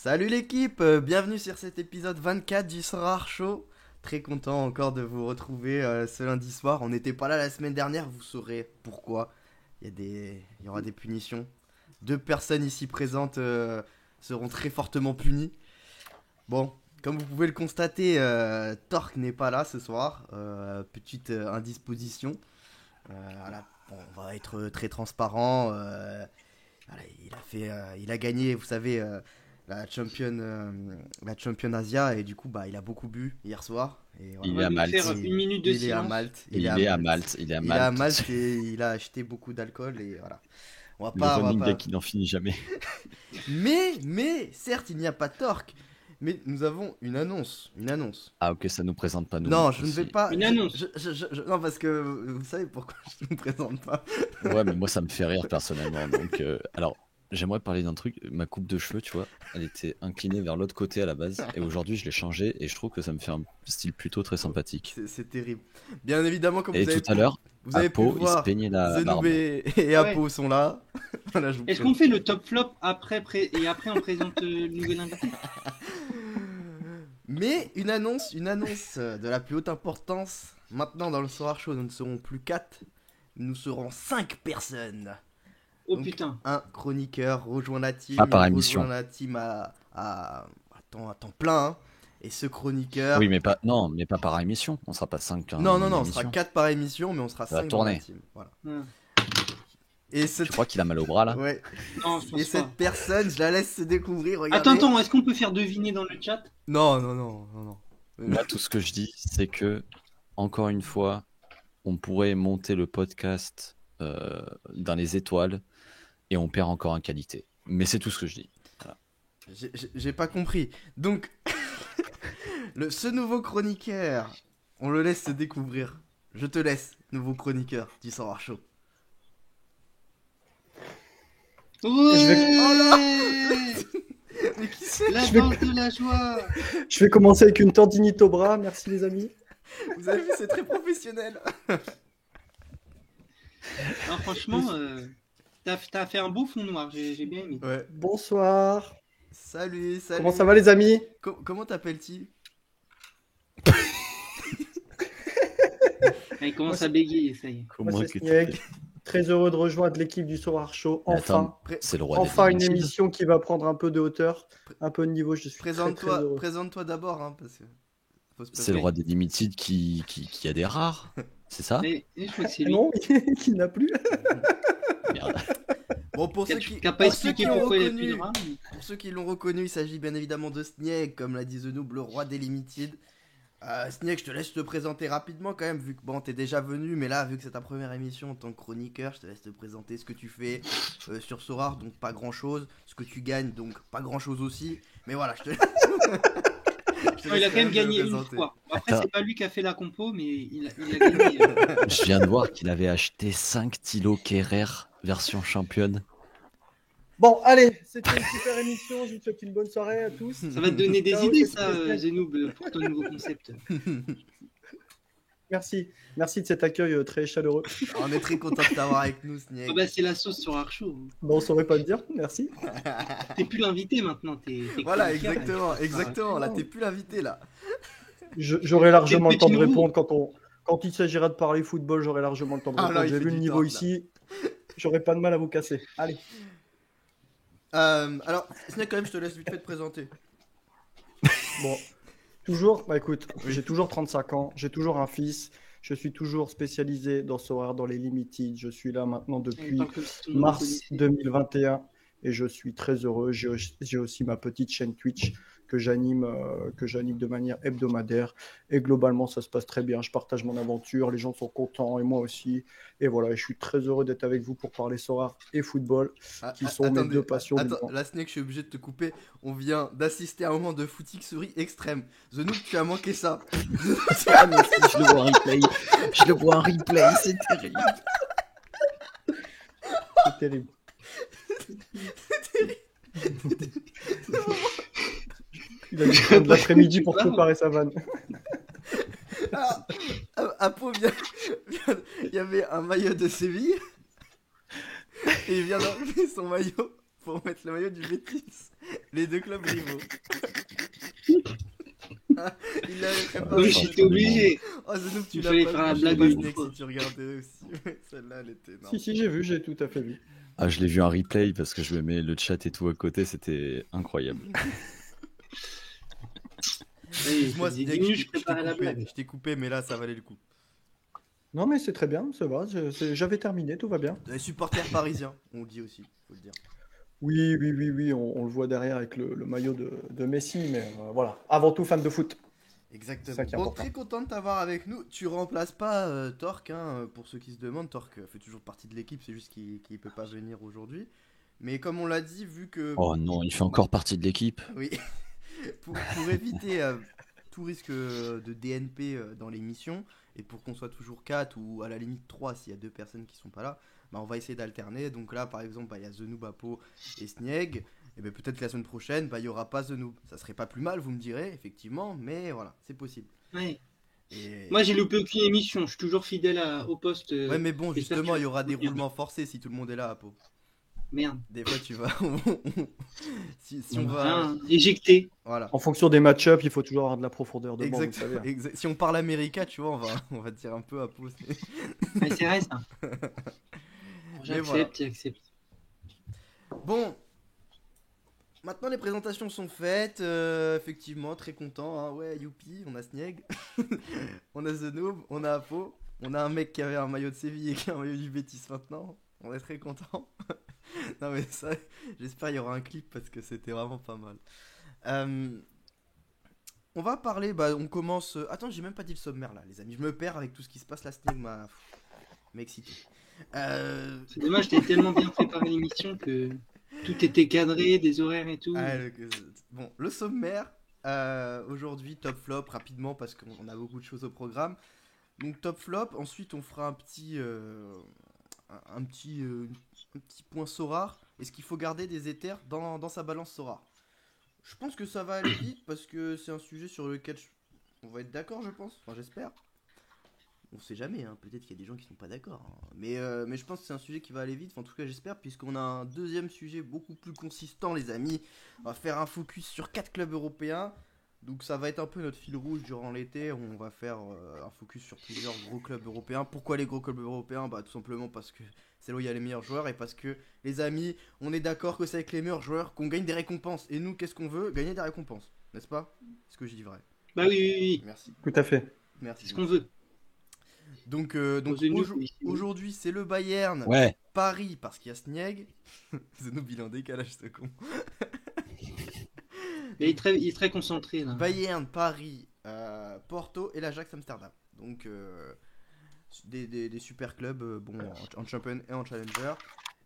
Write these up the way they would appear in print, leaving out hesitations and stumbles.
Salut l'équipe, bienvenue sur cet épisode 24 du Soir Show. Très content encore de vous retrouver ce lundi soir. On n'était pas là la semaine dernière, vous saurez pourquoi. Il y aura des punitions. Deux personnes ici présentes seront très fortement punies. Bon, comme vous pouvez le constater, Torque n'est pas là ce soir. Petite indisposition. Voilà, bon, on va être très transparent. Voilà, il a gagné, vous savez, la Champion Asia et du coup, bah, il a beaucoup bu hier soir. Et Il voilà. est On va à donc faire Malte. une minute de Il est à silence. Malte. Il est à Malte. Il est à Il est à Malte. Malte et il a acheté beaucoup d'alcool et voilà. Le On va running pas. gag qui n'en finit jamais. Mais, certes, il n'y a pas de Torque. Mais nous avons une annonce. Ah ok, ça nous présente pas nous. Non, je ne vais pas. Une annonce. Non, parce que vous savez pourquoi je ne me présente pas. Ouais, mais moi ça me fait rire personnellement. Donc, alors, j'aimerais parler d'un truc. Ma coupe de cheveux, tu vois, elle était inclinée vers l'autre côté à la base. Et aujourd'hui, je l'ai changée et je trouve que ça me fait un style plutôt très sympathique. C'est terrible. Bien évidemment, comme Et vous avez tout à l'heure, vous avez pu Apo, le il se voir, peignait la Zenoub barbe. et Ouais. Apo sont là. Voilà, je vous Est-ce présente. qu'on fait le top flop et après on présente le nouvel invité? Mais une annonce de la plus haute importance. Maintenant, dans le Soir Show, nous ne serons plus 4, nous serons 5 personnes. Oh Donc, putain. un chroniqueur rejoint la team. Pas par il émission. rejoint la team à temps plein. Hein. Et ce chroniqueur. Oui, mais pas, non, mais pas par émission. On sera pas 5 Non, on sera 4 par émission, mais on sera Ça va 5 dans la tourner. team. Voilà. Ah. Et Je cette, crois qu'il a mal au bras là. ouais. Non, je Et pense cette pas. personne, je la laisse se découvrir. Regardez. Attends, est-ce qu'on peut faire deviner dans le chat? Non. Moi, tout ce que je dis, c'est que, encore une fois, on pourrait monter le podcast dans les étoiles et on perd encore en qualité. Mais c'est tout ce que je dis. J'ai pas compris. Donc, ce nouveau chroniqueur, on le laisse se découvrir. Je te laisse, nouveau chroniqueur du Soir Show. Ouais. Mais qui c'est? La Je vais- danse de la joie. Je vais commencer avec une tendinite au bras, merci les amis. Vous avez vu, c'est très professionnel. Non, franchement, t'as fait un beau fond noir, j'ai bien aimé. Ouais. Bonsoir. Salut. Comment ça va les amis? Comment t'appelles-tu? Ah, il commence à bégayer, ça y est. Moi Comment c'est que tu Snieg. fais Très heureux de rejoindre l'équipe du Soir Show. Mais Enfin, attends, c'est le roi des enfin une Limited. émission qui va prendre un peu de hauteur, un peu de niveau. Je suis très heureux. Présente-toi d'abord, hein, parce que faut se C'est le passer. roi des Limited qui a des rares. C'est ça? Mais je crois que c'est Ah lui. non, qui n'a plus. Merde. Bon, pour ceux qui, T'as pas pour ceux expliqué qui ont pourquoi il a reconnu, plus de rame. pour ceux qui l'ont reconnu, il s'agit bien évidemment de Snieg, comme l'a dit Zenoub, le roi des Limited. Snieg, je te laisse te présenter rapidement quand même, vu que bon, t'es déjà venu, mais là, vu que c'est ta première émission en tant que chroniqueur, je te laisse te présenter ce que tu fais sur Sorar, donc pas grand chose, ce que tu gagnes, donc pas grand chose aussi, mais voilà, je te laisse. Je te Non, il laisse a quand même te gagné une présenter. fois. Après, Attends. c'est pas lui qui a fait la compo, mais il a gagné. Je viens de voir qu'il avait acheté 5 Tilo Kerrer version championne. Bon, allez, c'était une super émission. Je vous souhaite une bonne soirée à tous. Ça va te donner des Ciao, idées, c'est ça, Snieg. Zenoub, pour ton nouveau concept. Merci de cet accueil très chaleureux. On est très content de t'avoir avec nous, Snieg. Ah bah, c'est la sauce sur Archo. Bon, on saurait pas le dire. Merci. T'es plus l'invité maintenant. T'es Voilà, chroniqueur. exactement, là t'es plus l'invité là. J'aurai largement Quel le temps de petit nouveau. répondre quand il s'agira de parler football. J'aurai largement le temps de Ah, répondre. là, il J'ai fait vu le du niveau tort, là. ici. J'aurai pas de mal à vous casser. Allez. Alors, Snieg, quand même, je te laisse vite fait te présenter. Bon, toujours, bah écoute, Oui. j'ai toujours 35 ans, j'ai toujours un fils, je suis toujours spécialisé dans ce horaire dans les Limited. Je suis là maintenant Il depuis parle comme si tout le monde le mars connaissait. 2021 et je suis très heureux. J'ai aussi ma petite chaîne Twitch que j'anime de manière hebdomadaire et globalement ça se passe très bien. Je partage mon aventure, les gens sont contents et moi aussi. Et voilà, je suis très heureux d'être avec vous pour parler horaire et football qui sont mes deux passions. Attends, là, Snake, je suis obligé de te couper. On vient d'assister à un moment de footing-souris extrême. Zenoub, tu as manqué ça. Ah, mais si, je le vois en replay. Je le vois en replay, c'est terrible. C'est terrible. Il a dû prendre l'après-midi pour préparer sa vanne. Apo il y avait un maillot de Séville. Et il vient d'enlever son maillot pour mettre le maillot du Betis. Les deux clubs rivaux. Il l'avait préparé. Oui, j'étais obligé. Oh, Zenoub, tu Il l'as fallait pas faire la vu, je sais blague pas, une Snake, fois. si tu regardais aussi. Ouais, celle-là, elle était énorme. Si, j'ai vu, j'ai tout à fait vu. Ah, je l'ai vu en replay parce que je me mets le chat et tout à côté, c'était incroyable. Oui, Moi, ça faisait Snake, 10 minutes, je préparais la blague. je t'ai coupé, mais là, ça valait le coup. Non, mais c'est très bien, ça va. J'avais terminé, tout va bien. Les supporters parisiens, on le dit aussi, faut le dire. Oui, on le voit derrière avec le maillot de Messi, mais voilà. Avant tout, fan de foot. Exactement. C'est ça qui est Bon, important. très content de t'avoir avec nous. Tu remplaces pas Torque, hein, pour ceux qui se demandent. Torque fait toujours partie de l'équipe, c'est juste qu'il peut pas venir aujourd'hui. Mais comme on l'a dit, vu que... Oh non, il fait encore partie de l'équipe. Oui, pour éviter tout risque de DNP dans l'émission, et pour qu'on soit toujours 4 ou à la limite 3 s'il y a 2 personnes qui sont pas là, bah on va essayer d'alterner. Donc là, par exemple, bah, il y a Zenoub, Apo et Snieg. Et ben peut-être que la semaine prochaine, bah, il y aura pas Zenoub. Ça serait pas plus mal, vous me direz, effectivement, mais voilà, c'est possible. Ouais. Et... Moi, j'ai loupé aucune émission. Je suis toujours fidèle au poste. Ouais, mais bon, j'espère justement, que- il y aura des roulements forcés si tout le monde est là, Apo. Merde. Des fois, tu vas... si on va... Hein, éjecté. Voilà. En fonction des match-ups, il faut toujours avoir de la profondeur de banc, vous le savez. Exact. Si on parle America, tu vois, on va dire un peu Apo. Ouais, c'est vrai, ça. Mais voilà. J'accepte. Bon, maintenant les présentations sont faites, effectivement, très content, hein. Ouais, youpi, on a Snieg, on a Zenoub, on a Apo, on a un mec qui avait un maillot de Séville et qui a un maillot du Betis maintenant, on est très content. Non mais ça, j'espère qu'il y aura un clip parce que c'était vraiment pas mal. On va parler, bah on commence... Attends, j'ai même pas dit le sommaire là, les amis, je me perds avec tout ce qui se passe, la Snieg m'a excité. C'est dommage, t'avais tellement bien préparé l'émission que tout était cadré, des horaires et tout. Bon, le sommaire, aujourd'hui, top flop, rapidement, parce qu'on a beaucoup de choses au programme. Donc, top flop, ensuite, on fera un petit point Sorare. Est-ce qu'il faut garder des éthers dans sa balance Sorare? Je pense que ça va aller vite, parce que c'est un sujet sur lequel on va être d'accord, je pense. Enfin, j'espère. On sait jamais, hein. Peut-être qu'il y a des gens qui sont pas d'accord, hein. Mais je pense que c'est un sujet qui va aller vite, enfin, en tout cas j'espère, puisqu'on a un deuxième sujet beaucoup plus consistant, les amis. On va faire un focus sur 4 clubs européens, donc ça va être un peu notre fil rouge durant l'été. On va faire un focus sur plusieurs gros clubs européens. Pourquoi les gros clubs européens? Bah tout simplement parce que c'est là où il y a les meilleurs joueurs, et parce que, les amis, on est d'accord que c'est avec les meilleurs joueurs qu'on gagne des récompenses. Et nous, qu'est-ce qu'on veut? Gagner des récompenses, n'est-ce pas? Est-ce que je dis vrai? Bah oui. Merci. Tout à fait. Merci. C'est ce qu'on veut. Donc Zenoub, aujourd'hui, c'est le Bayern, Ouais. Paris, parce qu'il y a Snieg. Zenoub, il est en décalage, ce con. Il est très concentré là. Bayern, Paris, Porto et l'Ajax Amsterdam. Donc des super clubs, bon, en Champion et en Challenger.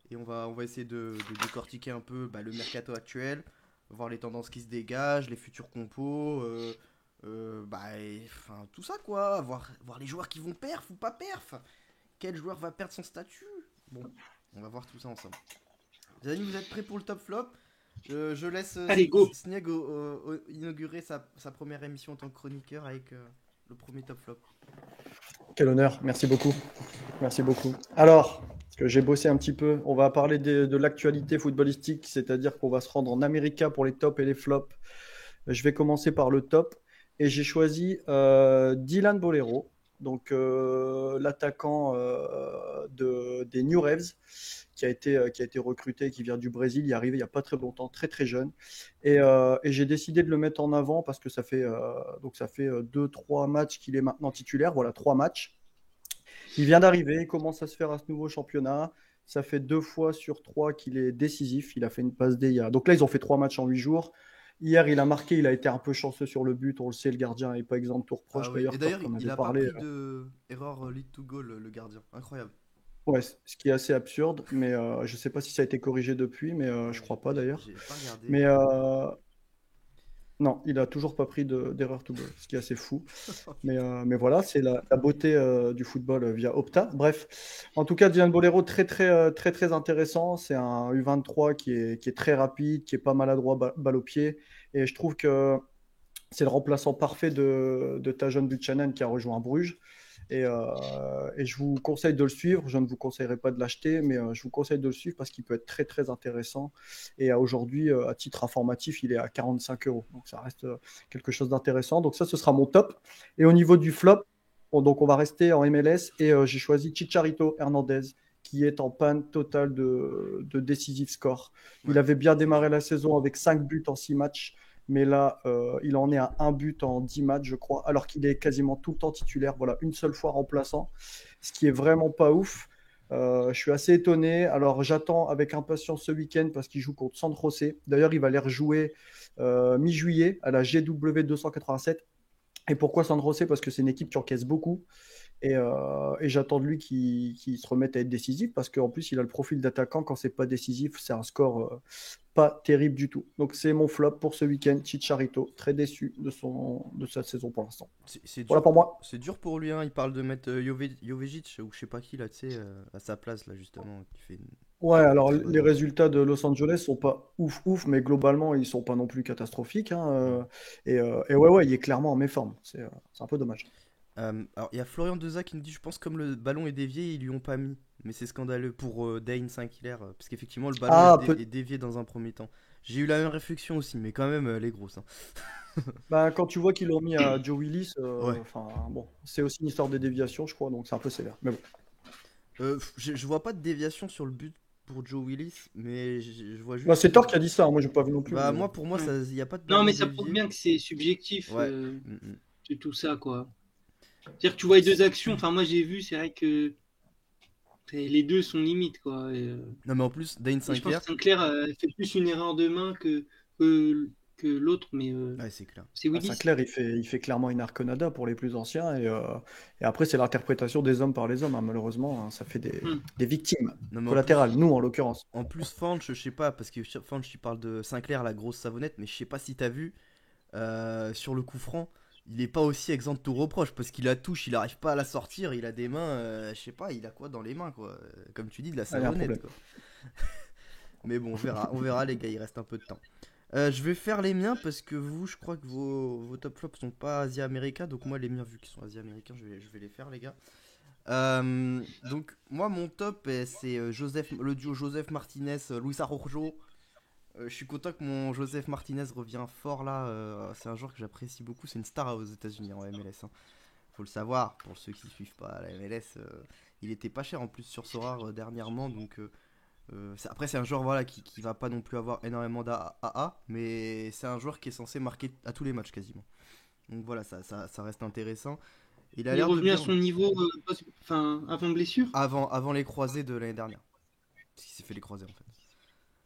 Et on va essayer de décortiquer un peu le mercato actuel, voir les tendances qui se dégagent, les futurs compos, enfin tout ça quoi, voir les joueurs qui vont perf ou pas perf, quel joueur va perdre son statut. Bon, on va voir tout ça ensemble. Les amis, vous êtes prêts pour le top flop? Je laisse Allez, go. Snieg inaugurer sa première émission en tant que chroniqueur avec le premier top flop. Quel honneur, merci beaucoup. Merci beaucoup. Alors, parce que j'ai bossé un petit peu, on va parler de l'actualité footballistique, c'est-à-dire qu'on va se rendre en America pour les tops et les flops. Je vais commencer par le top, et j'ai choisi Dylan Bolero, donc l'attaquant des New Revs, qui a été recruté, qui vient du Brésil, il est arrivé il n'y a pas très longtemps, très très jeune. Et j'ai décidé de le mettre en avant parce que ça fait 2-3 matchs qu'il est maintenant titulaire. Voilà, 3 matchs. Il vient d'arriver, il commence à se faire à ce nouveau championnat. Ça fait 2 fois sur 3 qu'il est décisif. Il a fait une passe D. Donc là, ils ont fait 3 matchs en 8 jours. Hier, il a marqué, il a été un peu chanceux sur le but. On le sait, le gardien n'est pas exempt de tout reproche. Oui. Et d'ailleurs, il a pas pris de erreur lead to goal, le gardien. Incroyable. Ouais, ce qui est assez absurde, mais je ne sais pas si ça a été corrigé depuis, mais je crois pas d'ailleurs. J'ai pas regardé. Mais non, il a toujours pas pris d'erreur to goal, ce qui est assez fou. Mais voilà, c'est la beauté du football via Opta. Bref, en tout cas, Dylan Bolero, très intéressant. C'est un U23 qui est très rapide, qui est pas maladroit, balle au pied. Et je trouve que c'est le remplaçant parfait de Tajon Buchanan qui a rejoint Bruges. Et je vous conseille de le suivre. Je ne vous conseillerais pas de l'acheter, mais je vous conseille de le suivre parce qu'il peut être très très intéressant. Et aujourd'hui, à titre informatif, il est à 45 euros. Donc ça reste quelque chose d'intéressant. Donc ça, ce sera mon top. Et au niveau du flop, donc on va rester en MLS et j'ai choisi Chicharito Hernandez qui est en panne totale de décisive score. Il Ouais. avait bien démarré la saison avec 5 buts en 6 matchs. Mais là, il en est à un but en 10 matchs, je crois, alors qu'il est quasiment tout le temps titulaire. Voilà, une seule fois remplaçant, ce qui est vraiment pas ouf. Je suis assez étonné. Alors, j'attends avec impatience ce week-end parce qu'il joue contre San José. D'ailleurs, il va les rejouer mi-juillet à la GW 287. Et pourquoi San José? Parce que c'est une équipe qui encaisse beaucoup. Et j'attends de lui qu'il se remette à être décisif parce qu'en plus, il a le profil d'attaquant. Quand c'est pas décisif, c'est un score pas terrible du tout. Donc, c'est mon flop pour ce week-end. Chicharito, très déçu de sa saison pour l'instant. C'est Voilà dur, pour moi. c'est dur pour lui, hein. Il parle de mettre Jovetic ou je sais pas qui là, tu sais, à sa place là justement, qui fait une Ouais, alors très bonne les entrée. résultats de Los Angeles sont pas ouf ouf, mais globalement ils sont pas non plus catastrophiques, hein, Mm. et ouais, il est clairement en méforme. C'est un peu dommage. Alors il y a Florian Deza qui me dit, je pense comme le ballon est dévié, ils lui ont pas mis. Mais c'est scandaleux pour Dane Sinclair, parce qu'effectivement le ballon Ah, est dévié dans un premier temps. J'ai eu la même réflexion aussi, mais quand même elle est grosse, hein. bah, quand tu vois qu'ils l'ont mis à Joe Willis, Ouais. enfin bon, c'est aussi une histoire de déviation, je crois, donc c'est un peu sévère. Mais bon. Je vois pas de déviation sur le but pour Joe Willis, mais je vois Bah, juste c'est que... Thor qui a dit ça, hein, moi j'ai pas vu non plus, Bah mais moi pour moi Ouais. il y a pas de Non, ballon mais ça prouve dévié. bien que c'est subjectif, Ouais. Mm, mm. de tout ça, quoi. C'est-à-dire que tu vois les deux actions, enfin, moi j'ai vu, c'est vrai que les deux sont limites, quoi. Non mais en plus Dane Et je pense Sinclair, que Sinclair fait plus une erreur de main que, que l'autre, mais ouais c'est clair. c'est ah, Willis. Sinclair il fait clairement une arconada pour les plus anciens, et après c'est l'interprétation des hommes par les hommes, hein, malheureusement, hein, ça fait Hmm. des victimes Non mais collatérales, nous en l'occurrence. en plus Fanch, je sais pas, parce que Fanch il parle de Sinclair, la grosse savonnette, mais je sais pas si t'as vu, sur le coup franc, il est pas aussi exempt de tout reproche, parce qu'il la touche, il arrive pas à la sortir, il a des mains, je sais pas, il a quoi dans les mains, quoi. Comme tu dis, de la Ah, il y a un savonnette, problème. quoi. Mais bon, on verra les gars, il reste un peu de temps. Je vais faire les miens, parce que vous, je crois que vos top flops sont pas Asia-Américains, donc moi les miens, vu qu'ils sont Asia-Américains, je vais les faire les gars. Donc moi mon top c'est le duo Joseph Martinez, Luis Araujo. Je suis content que mon Joseph Martinez revient fort là. C'est un joueur que j'apprécie beaucoup. C'est une star aux États-Unis en MLS, hein. Faut le savoir pour ceux qui suivent pas la MLS. Il était pas cher en plus sur Sorare dernièrement, donc après c'est un joueur voilà qui va pas non plus avoir énormément d'AA, mais c'est un joueur qui est censé marquer à tous les matchs quasiment. Donc voilà, ça reste intéressant. Il a Il est l'air de revenu à bien son niveau enfin, avant blessure, avant les croisés de l'année dernière. Parce qu'il s'est fait les croisés en fait.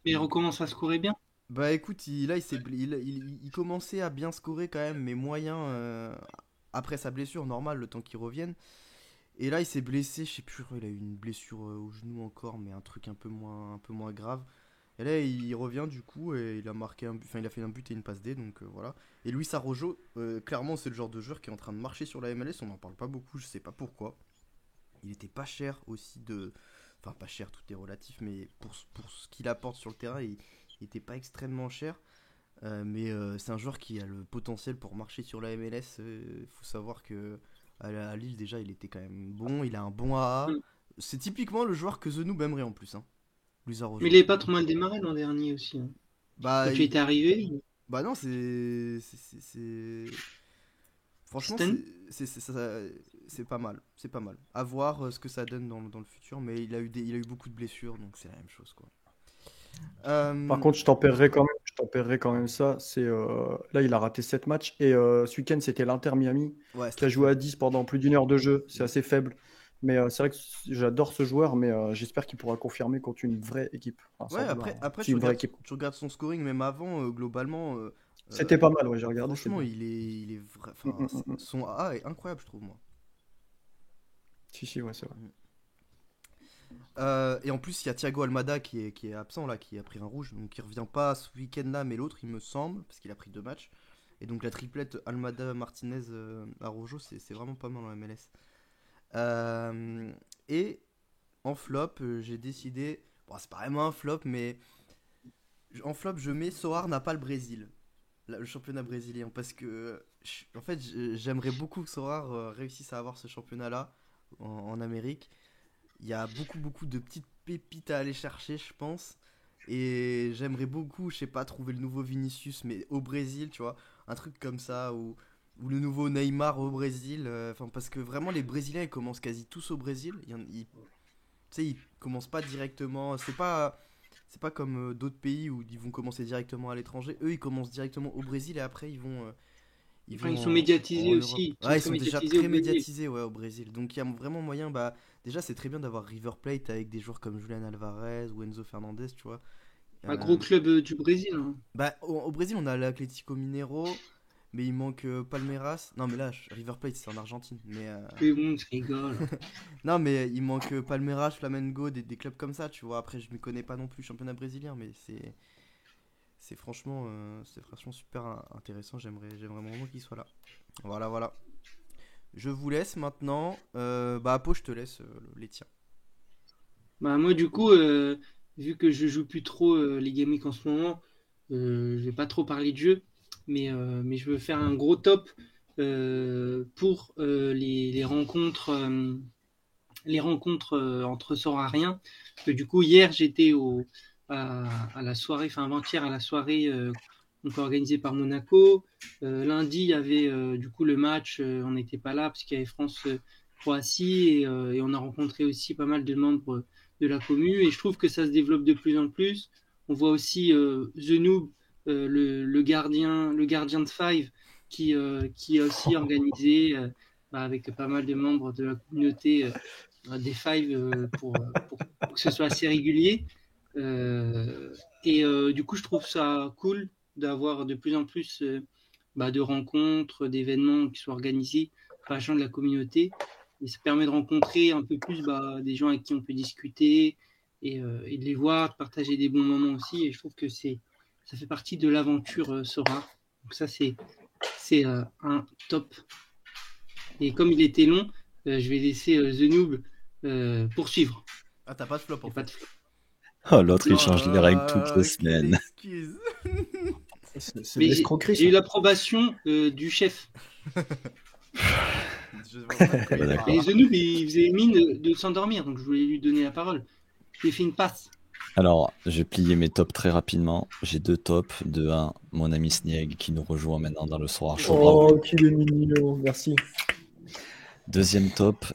mais il Donc, recommence à scorer bien. bah écoute, là il commençait à bien scorer quand même, mais moyen après sa blessure, normal, le temps qu'il revienne. Et là il s'est blessé, je sais plus, il a eu une blessure au genou encore, mais un truc un peu moins grave. Et là il revient du coup et il a marqué enfin il a fait un but et une passe D, donc voilà. Et Luis Arrojo, clairement c'est le genre de joueur qui est en train de marcher sur la MLS, on n'en parle pas beaucoup, je sais pas pourquoi. Il était pas cher aussi de... Enfin pas cher, tout est relatif, mais pour ce qu'il apporte sur le terrain, il était pas extrêmement cher. Mais c'est un joueur qui a le potentiel pour marcher sur la MLS. Faut savoir que à Lille déjà il était quand même bon, il a un bon AA. Hmm. C'est typiquement le joueur que The Noob aimerait en plus, hein, Luis Mais Arrojo. il est pas trop mal démarré l'an dernier aussi, hein. Bah, Quand il était arrivé, bah non, franchement, cette année, c'est pas mal. C'est pas mal. À voir ce que ça donne dans le futur, mais il a eu beaucoup de blessures, donc c'est la même chose, quoi. Par Euh, contre, je tempérerais quand même ça. Là, il a raté 7 matchs. Et ce week-end, c'était l'Inter Miami ouais, c'est qui a très joué à faible. 10 pendant plus d'une heure de jeu. C'est Mm. assez faible. Mais c'est vrai que j'adore ce joueur, mais j'espère qu'il pourra confirmer contre une vraie équipe. Enfin, Ouais, sans vouloir. après C'est une vraie équipe. tu regardes son scoring, même avant, globalement, C'était pas mal, ouais, j'ai regardé, c'est franchement, bien. il est Mm, enfin, mm, mm, mm. son AA est incroyable, je trouve, moi. Si, si, ouais, c'est vrai. Et en plus, il y a Thiago Almada qui est absent là, qui a pris un rouge, donc il revient pas ce week-end-là, mais l'autre, il me semble, parce qu'il a pris 2 matchs. Et donc la triplette Almada, Martinez, Araujo, c'est vraiment pas mal en MLS. Et en flop, j'ai décidé, bon, c'est pas vraiment un flop, mais en flop, je mets Soar n'a pas le Brésil. le championnat brésilien parce que en fait j'aimerais beaucoup que Sorare réussisse à avoir ce championnat-là en Amérique. Il y a beaucoup de petites pépites à aller chercher, je pense. Et j'aimerais beaucoup, je sais pas, trouver le nouveau Vinicius, mais au Brésil, tu vois, un truc comme ça, ou le nouveau Neymar au Brésil. Enfin, parce que vraiment, les Brésiliens, ils commencent quasi tous au Brésil. Tu sais, ils commencent pas directement. C'est pas comme d'autres pays où ils vont commencer directement à l'étranger. Eux, ils commencent directement au Brésil et après, Enfin, ils sont en médiatisés Europe. aussi. Ouais, ils sont très déjà médiatisés au très Brésil. médiatisés, ouais, au Brésil. Donc il y a vraiment moyen, bah déjà c'est très bien d'avoir River Plate avec des joueurs comme Julian Alvarez ou Enzo Fernandez, tu vois. Un Euh, gros club du Brésil, hein. Bah au Brésil on a l'Atlético Mineiro, mais il manque Palmeiras. Non mais là River Plate c'est en Argentine, mais Tout le monde se rigole. non mais il manque Palmeiras, Flamengo, des clubs comme ça, tu vois. Après je ne connais pas non plus le championnat brésilien, mais c'est franchement super intéressant. J'aimerais vraiment qu'il soit là. Voilà. Je vous laisse maintenant. Bah, Apo, je te laisse les tiens. Bah, moi, du coup, vu que je joue plus trop les Game Week en ce moment, je vais pas trop parler de jeu, mais je veux faire un gros top pour les rencontres entre Sorariens. Parce que du coup, hier, j'étais à la soirée, enfin avant-hier, à la soirée donc organisée par Monaco. Lundi, il y avait du coup le match, on n'était pas là parce qu'il y avait France-Croatie et on a rencontré aussi pas mal de membres de la commu et je trouve que ça se développe de plus en plus. On voit aussi The Noob, le gardien de Five, qui a aussi organisé avec pas mal de membres de la communauté des Five pour que ce soit assez régulier. Du coup, je trouve ça cool d'avoir de plus en plus de rencontres, d'événements qui sont organisés par les gens de la communauté. Et ça permet de rencontrer un peu plus des gens avec qui on peut discuter et de les voir, de partager des bons moments aussi. Et je trouve que ça fait partie de l'aventure Sora. Donc ça, c'est un top. Et comme il était long, je vais laisser The Noob poursuivre. Ah, t'as pas de flop Il en n'y a pas fait. de flop. Oh, l'autre, il change les règles toutes les Quelle semaines. excuse. C'est de Mais l'escroquerie, j'ai eu ça. l'approbation du chef. Je vois pas de quoi il D'accord. Et parle. The Noob, il faisait mine de s'endormir, donc je voulais lui donner la parole. Je lui ai fait une passe. Alors, je vais plier mes tops très rapidement. J'ai 2 tops. De 1, mon ami Snieg qui nous rejoint maintenant dans le Soir Show. Bravo. Oh, qu'il est mignon, merci. Deuxième top,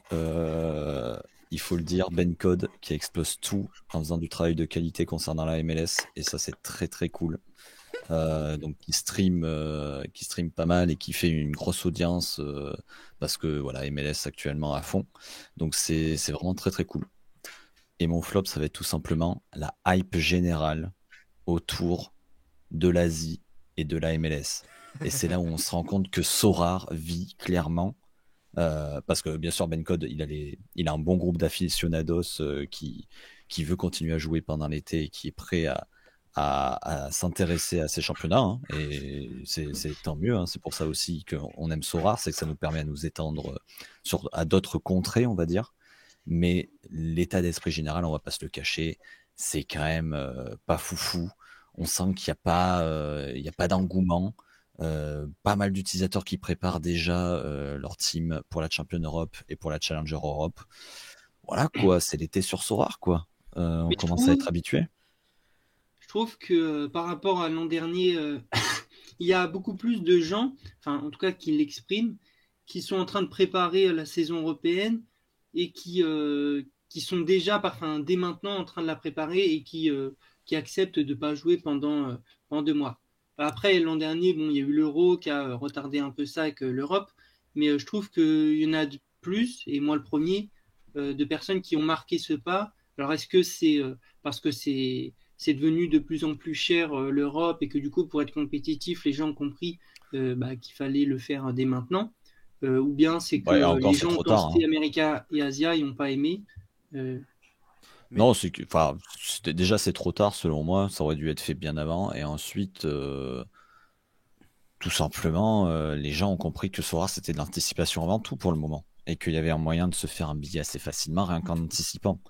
il faut le dire, Ben Code qui explose tout en faisant du travail de qualité concernant la MLS et ça c'est très très cool. Donc qui stream pas mal et qui fait une grosse audience parce que voilà MLS actuellement à fond. Donc c'est vraiment très très cool. Et mon flop ça va être tout simplement la hype générale autour de l'Asie et de la MLS. Et c'est là où on se rend compte que Sorare vit clairement. Parce que bien sûr Ben Code il a un bon groupe d'aficionados qui veut continuer à jouer pendant l'été et qui est prêt à s'intéresser à ces championnats hein, et c'est tant mieux hein. C'est pour ça aussi qu'on aime Sorare, c'est que ça nous permet à nous étendre à d'autres contrées on va dire, mais l'état d'esprit général on va pas se le cacher, c'est quand même pas foufou, on sent qu'il n'y a pas d'engouement. Pas mal d'utilisateurs qui préparent déjà leur team pour la Champions Europe et pour la Challenger Europe. Voilà quoi, c'est l'été sur Sorare quoi. On Mais commence à être habitué. je trouve que par rapport à l'an dernier, il y a beaucoup plus de gens, enfin en tout cas qui l'expriment, qui sont en train de préparer la saison européenne et qui sont déjà, dès maintenant en train de la préparer et qui acceptent de ne pas jouer pendant 2 mois. Après, l'an dernier, bon, il y a eu l'Euro qui a retardé un peu ça avec l'Europe, mais je trouve qu'il y en a de plus, et moi le premier, de personnes qui ont marqué ce pas. Alors, est-ce que c'est parce que c'est devenu de plus en plus cher l'Europe et que du coup, pour être compétitif, les gens ont compris qu'il fallait le faire dès maintenant, ou bien c'est que Ouais, encore les c'est gens trop dans tard. Cité America et Asia, ils n'ont pas aimé. Mais- Non, c'est trop tard selon moi. Ça aurait dû être fait bien avant. Et ensuite, tout simplement, les gens ont compris que Sorare c'était de l'anticipation avant tout pour le moment et qu'il y avait un moyen de se faire un billet assez facilement rien qu'en anticipant.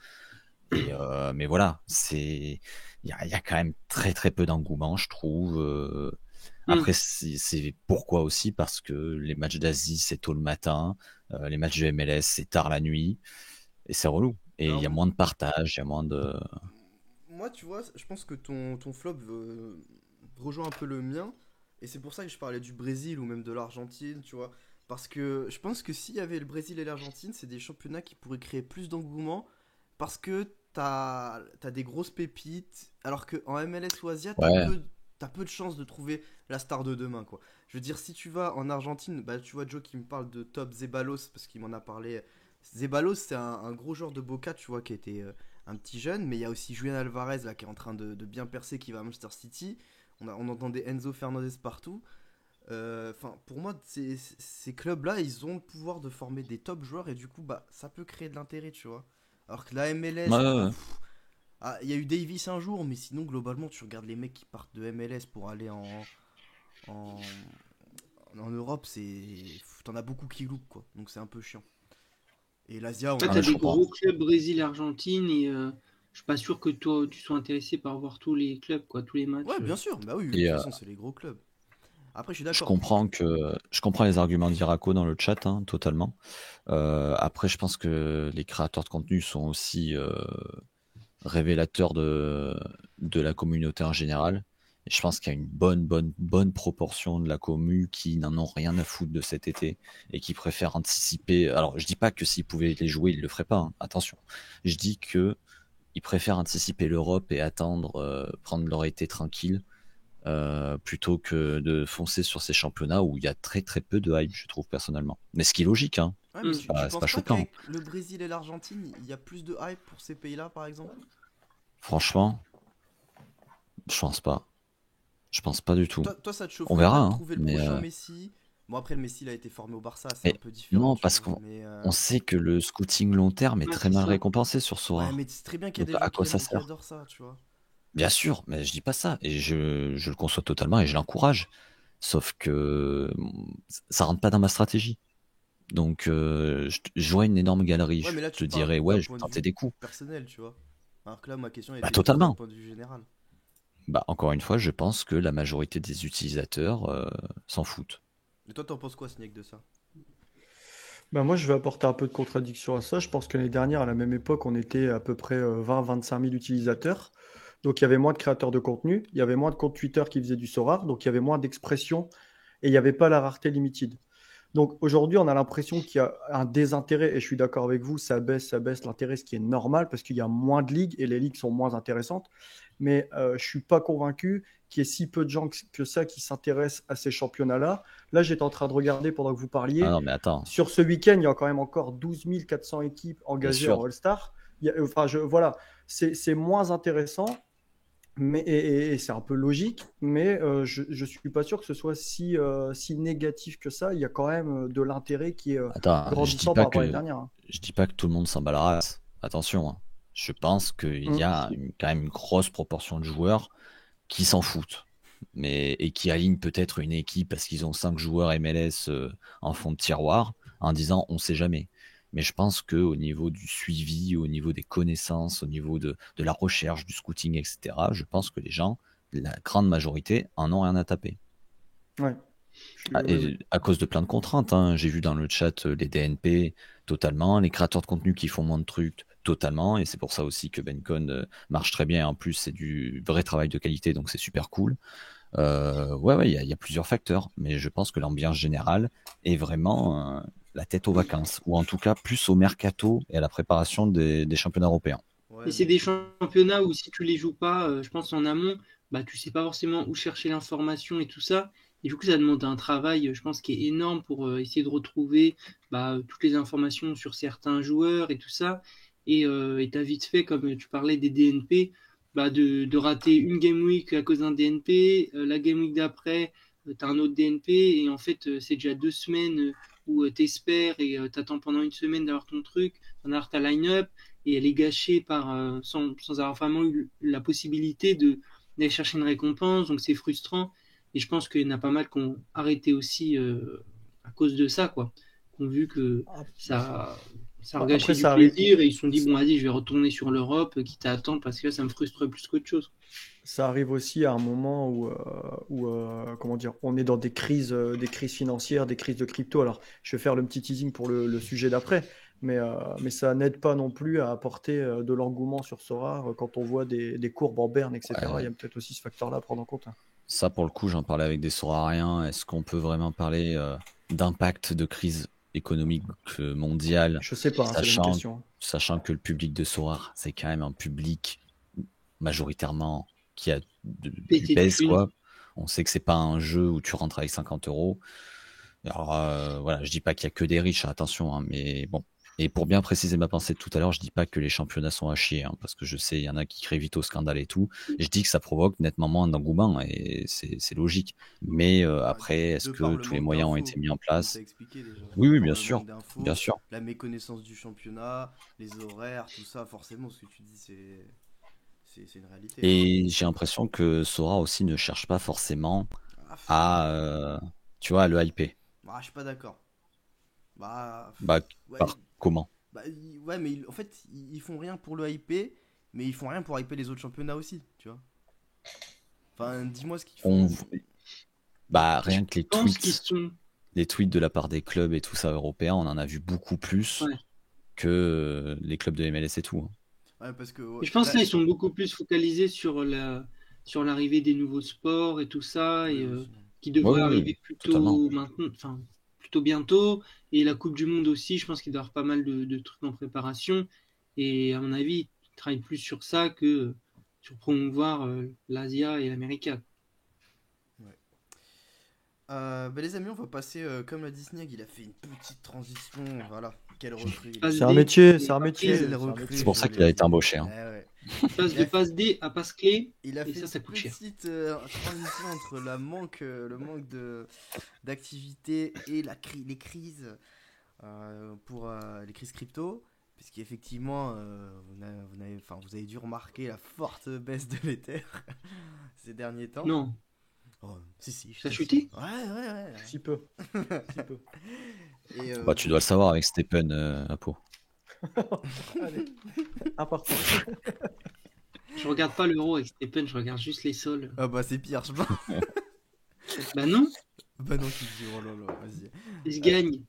Mais voilà, il y a quand même très très peu d'engouement, je trouve. Après, c'est pourquoi aussi parce que les matchs d'Asie, c'est tôt le matin, les matchs de MLS, c'est tard la nuit, et c'est relou. Et il y a Alors, moins de partage, il y a moins de... moi, tu vois, je pense que ton flop rejoint un peu le mien. Et c'est pour ça que je parlais du Brésil ou même de l'Argentine, tu vois. Parce que je pense que s'il y avait le Brésil et l'Argentine, c'est des championnats qui pourraient créer plus d'engouement. Parce que t'as des grosses pépites. Alors qu'en MLS ou Asia, Ouais, t'as peu de chances de trouver la star de demain, quoi. Je veux dire, si tu vas en Argentine, bah tu vois Joe qui me parle de Top Zeballos, parce qu'il m'en a parlé. Zeballos, c'est un gros joueur de Boca, tu vois, qui était un petit jeune. Mais il y a aussi Julian Alvarez, là, qui est en train de bien percer, qui va à Manchester City. On entendait Enzo Fernandez partout. Enfin, pour moi, ces clubs-là, ils ont le pouvoir de former des top joueurs et du coup, bah, ça peut créer de l'intérêt, tu vois. Alors que la ouais, MLS, ouais, bah, ouais. il y a eu Davis un jour, mais sinon, globalement, tu regardes les mecs qui partent de MLS pour aller en, en Europe, t'en as beaucoup qui loupent, quoi. Donc c'est un peu chiant. Et l'Asia, En fait, Ah, t'as mais je des comprends. gros clubs Brésil et Argentine et je suis pas sûr que toi tu sois intéressé par voir tous les clubs, quoi, tous les Ouais, matchs. bien sûr, bah oui, oui, de Et toute façon, c'est les gros clubs. Après, je suis je d'accord. comprends je comprends les arguments d'Iraco dans le chat, hein, totalement. Après, je pense que les créateurs de contenu sont aussi révélateurs de la communauté en général. Et je pense qu'il y a une bonne proportion de la commu qui n'en ont rien à foutre de cet été et qui préfèrent anticiper. Alors, je dis pas que s'ils pouvaient les jouer, ils le feraient pas, hein, attention. Je dis que ils préfèrent anticiper l'Europe et attendre, prendre leur été tranquille, plutôt que de foncer sur ces championnats où il y a très peu de hype, je trouve personnellement. Mais ce qui est logique, hein. Ouais, mais Hmm. tu C'est pas penses pas choquant. qu'avec le Brésil et l'Argentine, il y a plus de hype pour ces pays-là, par exemple? Franchement, je pense pas. Je pense pas du tout. Toi, ça te On chaufferait verra, pas de hein. trouver le prochain Messi? Bon, après, le Messi, il a été formé au Barça, c'est un Mais peu différent, non, tu parce vois. qu'on Mais, on sait que le scouting long terme est Ouais, très c'est mal ça. récompensé sur ouais, Sora. mais c'est très bien qu'il y a Donc des gens à quoi ça qui sert? adorent ça, tu vois. Bien sûr, mais je dis pas ça et je le conçois totalement et je l'encourage. Sauf que ça rentre pas dans ma stratégie. Donc je vois une énorme galerie, Ouais, je mais là, te tu parles dirais d'un ouais, je vais point de tenter vue des coups. personnel, tu vois. Alors que là, ma question Bah était plus d'un totalement. point de vue général. Bah encore une fois, je pense que la majorité des utilisateurs s'en foutent. Et toi, t'en penses quoi, Snick, de ça? Ben moi, je vais apporter un peu de contradiction à ça. Je pense que l'année dernière, à la même époque, on était à peu près 20-25 000 utilisateurs. Donc, il y avait moins de créateurs de contenu, il y avait moins de comptes Twitter qui faisaient du SORAR, donc il y avait moins d'expression et il n'y avait pas la rareté limited. Donc, aujourd'hui, on a l'impression qu'il y a un désintérêt, et je suis d'accord avec vous, ça baisse l'intérêt, ce qui est normal parce qu'il y a moins de ligues et les ligues sont moins intéressantes. Mais je ne suis pas convaincu qu'il y ait si peu de gens que ça qui s'intéressent à ces championnats-là. Là, j'étais en train de regarder pendant que vous Ah parliez. non, mais attends, Sur ce week-end, il y a quand même encore 12 400 équipes bien engagées en sûr. All-Star. Enfin, voilà, c'est moins intéressant, mais, et c'est un peu logique, mais je ne suis pas sûr que ce soit si négatif que ça. Il y a quand même de l'intérêt qui est Attends, grandissant par rapport à l'année dernière, hein. je dis pas que tout le monde s'en bat la race. Attention, hein. Je pense qu'il y Mm. a quand même une grosse proportion de joueurs qui s'en foutent. Mais, et qui alignent peut-être une équipe parce qu'ils ont 5 joueurs MLS en fond de tiroir en disant on sait jamais. Mais je pense qu'au niveau du suivi, au niveau des connaissances, au niveau de la recherche, du scouting, etc., je pense que les gens, la grande majorité, en ont rien à taper. Ouais. Oui, oui. Et à cause de plein de contraintes, hein. J'ai vu dans le chat les DNP totalement, les créateurs de contenu qui font moins de trucs totalement, et c'est pour ça aussi que Bencon marche très bien. Et en plus, c'est du vrai travail de qualité, donc c'est super cool. Ouais, il y a plusieurs facteurs, mais je pense que l'ambiance générale est vraiment la tête aux vacances, ou en tout cas plus au mercato et à la préparation des championnats européens. Et Ouais, c'est mais des championnats où si tu les joues pas, je pense en amont, bah tu sais pas forcément où chercher l'information et tout ça. Et du coup, ça demande un travail, je pense, qui est énorme pour essayer de retrouver toutes les informations sur certains joueurs et tout ça. Et t'as vite fait, comme tu parlais des DNP, de rater une game week à cause d'un DNP, la game week d'après, t'as un autre DNP, et en fait, c'est déjà 2 semaines où t'espères et t'attends pendant une semaine d'avoir ton truc, d'en avoir ta line-up et elle est gâchée sans avoir vraiment eu la possibilité d'aller chercher une récompense, donc c'est frustrant. Et je pense qu'il y en a pas mal qui ont arrêté aussi à cause de ça, quoi. Qui ont vu que Ah, ça, Ça a gâché Après, du ça arrive. plaisir et ils se sont dit, bon, vas-y, je vais retourner sur l'Europe, quitte à attendre parce que là, ça me frustre plus qu'autre chose. Ça arrive aussi à un moment comment dire, on est dans des crises financières, des crises de crypto. Alors, je vais faire le petit teasing pour le sujet d'après, mais ça n'aide pas non plus à apporter de l'engouement sur Sorare quand on voit des courbes en berne, etc. Ouais. Il y a peut-être aussi ce facteur-là à prendre en compte, hein. Ça, pour le coup, j'en parlais avec des Sorariens. Est-ce qu'on peut vraiment parler d'impact de crise économique mondiale, Je sais pas, hein, c'est la même sachant, question. sachant que le public de Sorare, c'est quand même un public majoritairement qui a du Pété de pèse, thunes. quoi. On sait que c'est pas un jeu où tu rentres avec 50 euros. Alors voilà, je dis pas qu'il y a que des riches, attention, hein, mais bon. Et pour bien préciser ma pensée de tout à l'heure, je dis pas que les championnats sont à chier, hein, parce que je sais, il y en a qui créent vite au scandale et tout. Et je dis que ça provoque nettement moins d'engouement, et c'est logique. Mais après, est-ce De par que le tous les manque moyens ont d'infos, été mis en comme tu as place? expliqué déjà. Oui, De oui, par bien le sûr, manque d'infos, bien sûr. la méconnaissance du championnat, les horaires, tout ça, forcément, ce que tu dis, c'est une réalité. Et j'ai l'impression que Sora aussi ne cherche pas forcément à, tu vois, à le hyper. Je suis pas d'accord. Bah, Bah, ouais, par comment? ouais, mais en fait, ils font rien pour le hyper, mais ils font rien pour hyper les autres championnats aussi, tu vois. Enfin, dis-moi ce qu'ils On, font. bah, rien que Je pense qu'ils sont. les tweets de la part des clubs et tout ça européens, on en a vu beaucoup plus Ouais. que les clubs de MLS et tout, hein. Ouais, parce que Je pense que là, ils sont beaucoup plus focalisés sur l'arrivée des nouveaux sports et tout ça, et qui devrait Ouais, arriver totalement. plutôt maintenant, enfin plutôt bientôt. Et la Coupe du Monde aussi, je pense qu'il doit y avoir pas mal de trucs en préparation. Et à mon avis, ils travaillent plus sur ça que sur promouvoir l'Asia et l'América. les amis, on va passer, comme l'a dit Snag, il a fait une petite transition, voilà, quelle recrue. Passe C'est un D, métier, et c'est un pas métier. prise. Quelle c'est un recrue. métier. C'est pour ça qu'il a été embauché, hein. Ouais. Passe de passe D à passe clé, Il a et fait ça une coûte cher. petite transition entre le manque d'activité et les crises pour les crises crypto, puisqu'effectivement vous avez dû remarquer la forte baisse de l'Ether ces derniers temps. Non, Oh, si, ça a chuté. Ouais. Si peu. Si peu. Et, Bah, tu dois le savoir avec Stephen Apo. Allez, un partout. Je regarde pas l'euro avec Stephen, je regarde juste les sols. Ah bah c'est pire, je pense. Bah non, Bah non, tu te dis, oh là là, vas-y. ils se gagnent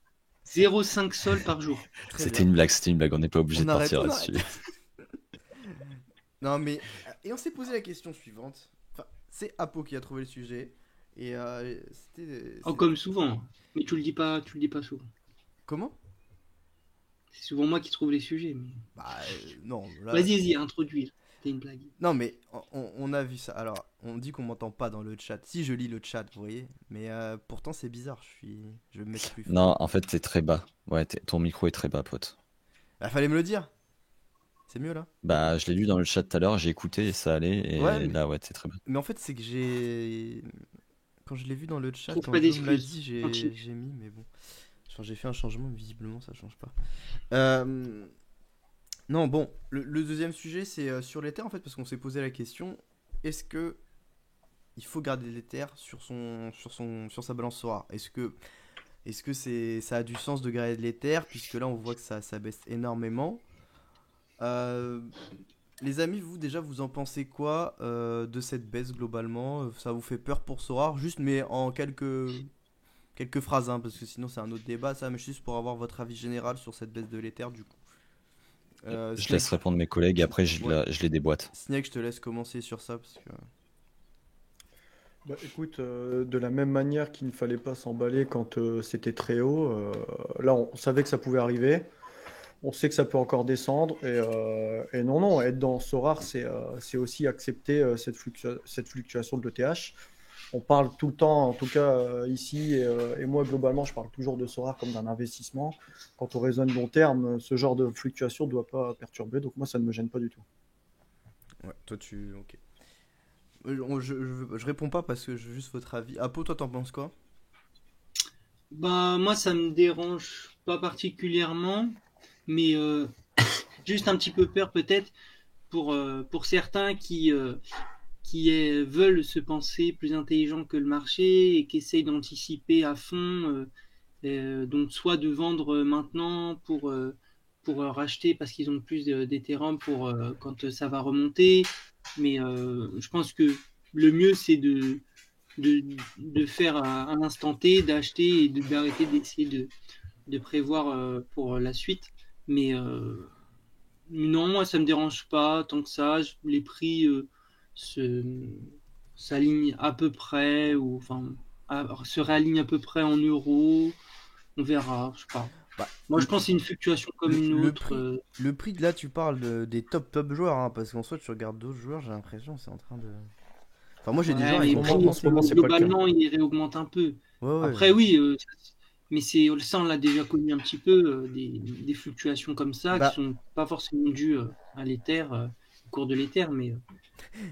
0,5 sols par jour. Très C'était bien. une blague, on n'est pas obligé On de arrête, partir on là-dessus. Non mais, et on s'est posé la question suivante. Enfin, c'est Apo qui a trouvé le sujet. Et Oh, comme souvent. Mais tu le dis pas souvent. Comment? C'est souvent moi qui trouve les sujets. Mais... Bah non, là... Vas-y, introduis. C'était une blague. Non mais, on a vu ça. Alors, on dit qu'on m'entend pas dans le chat. Si, je lis le chat, vous voyez. Mais pourtant, c'est bizarre, je vais me mettre plus fort. Non, en fait, t'es très bas. Ouais, ton micro est très bas, pote. Bah, fallait me le dire. C'est mieux là. Bah, je l'ai lu dans le chat tout à l'heure, j'ai écouté et ça allait. Et Ouais, mais- là, ouais, c'est très bas. Mais en fait, c'est que j'ai... Quand je l'ai vu dans le chat, Trouve quand pas Joe me l'a d'excuses. dit, j'ai Continue. mis, mais bon. Enfin, j'ai fait un changement, mais visiblement, ça change pas. Non, bon, le deuxième sujet, c'est sur l'Ether, en fait, parce qu'on s'est posé la question, est-ce que il faut garder l'Ether sur sa balance Sora? Est-ce que ça a du sens de garder de l'Ether, puisque là, on voit que ça baisse énormément. Les amis, vous, déjà, vous en pensez quoi de cette baisse, globalement? Ça vous fait peur pour Sora? Juste, mais en quelques phrases, hein, parce que sinon c'est un autre débat, ça, mais juste pour avoir votre avis général sur cette baisse de l'Ether, du coup. Je Snake, laisse répondre mes collègues et après, Ouais. je les déboîte. Snake, je te laisse commencer sur ça, parce que... Bah, écoute, de la même manière qu'il ne fallait pas s'emballer quand c'était très haut, là on savait que ça pouvait arriver, on sait que ça peut encore descendre, et non, être dans Sorare, c'est aussi accepter cette fluctuation de l'ETH. On parle tout le temps, en tout cas ici, et moi globalement, je parle toujours de Sorare comme d'un investissement. Quand on raisonne long terme, ce genre de fluctuation ne doit pas perturber, donc moi ça ne me gêne pas du tout. Ouais, toi tu... Ok. Je réponds pas parce que je veux juste votre avis. Apo, toi t'en penses quoi? Bah, moi, ça me dérange pas particulièrement, mais juste un petit peu peur peut-être pour certains qui veulent se penser plus intelligents que le marché et qui essayent d'anticiper à fond, donc soit de vendre maintenant pour pour racheter parce qu'ils ont plus d'Ethereum pour quand ça va remonter. Mais je pense que le mieux, c'est de faire à l'instant T, d'acheter et d'arrêter d'essayer de prévoir pour la suite. Mais non, moi, ça me dérange pas tant que ça. Les prix se, s'alignent à peu près, ou enfin, se réalignent à peu près en euros. On verra, je sais pas. Bah, Moi, je pense que c'est une fluctuation comme une le autre. prix, le prix de là, tu parles des top joueurs, hein, parce qu'en soi, tu regardes d'autres joueurs, j'ai l'impression que c'est en train de. Enfin, moi, j'ai des Ouais, joueurs, mais ils le ont prix, en ce moment, c'est pas le cas. globalement, il réaugmente un peu. Ouais, ouais. Après, oui, mais ça, on l'a déjà connu un petit peu, des fluctuations comme ça, Bah, qui sont pas forcément dues à l'Ether, au cours de l'Ether, mais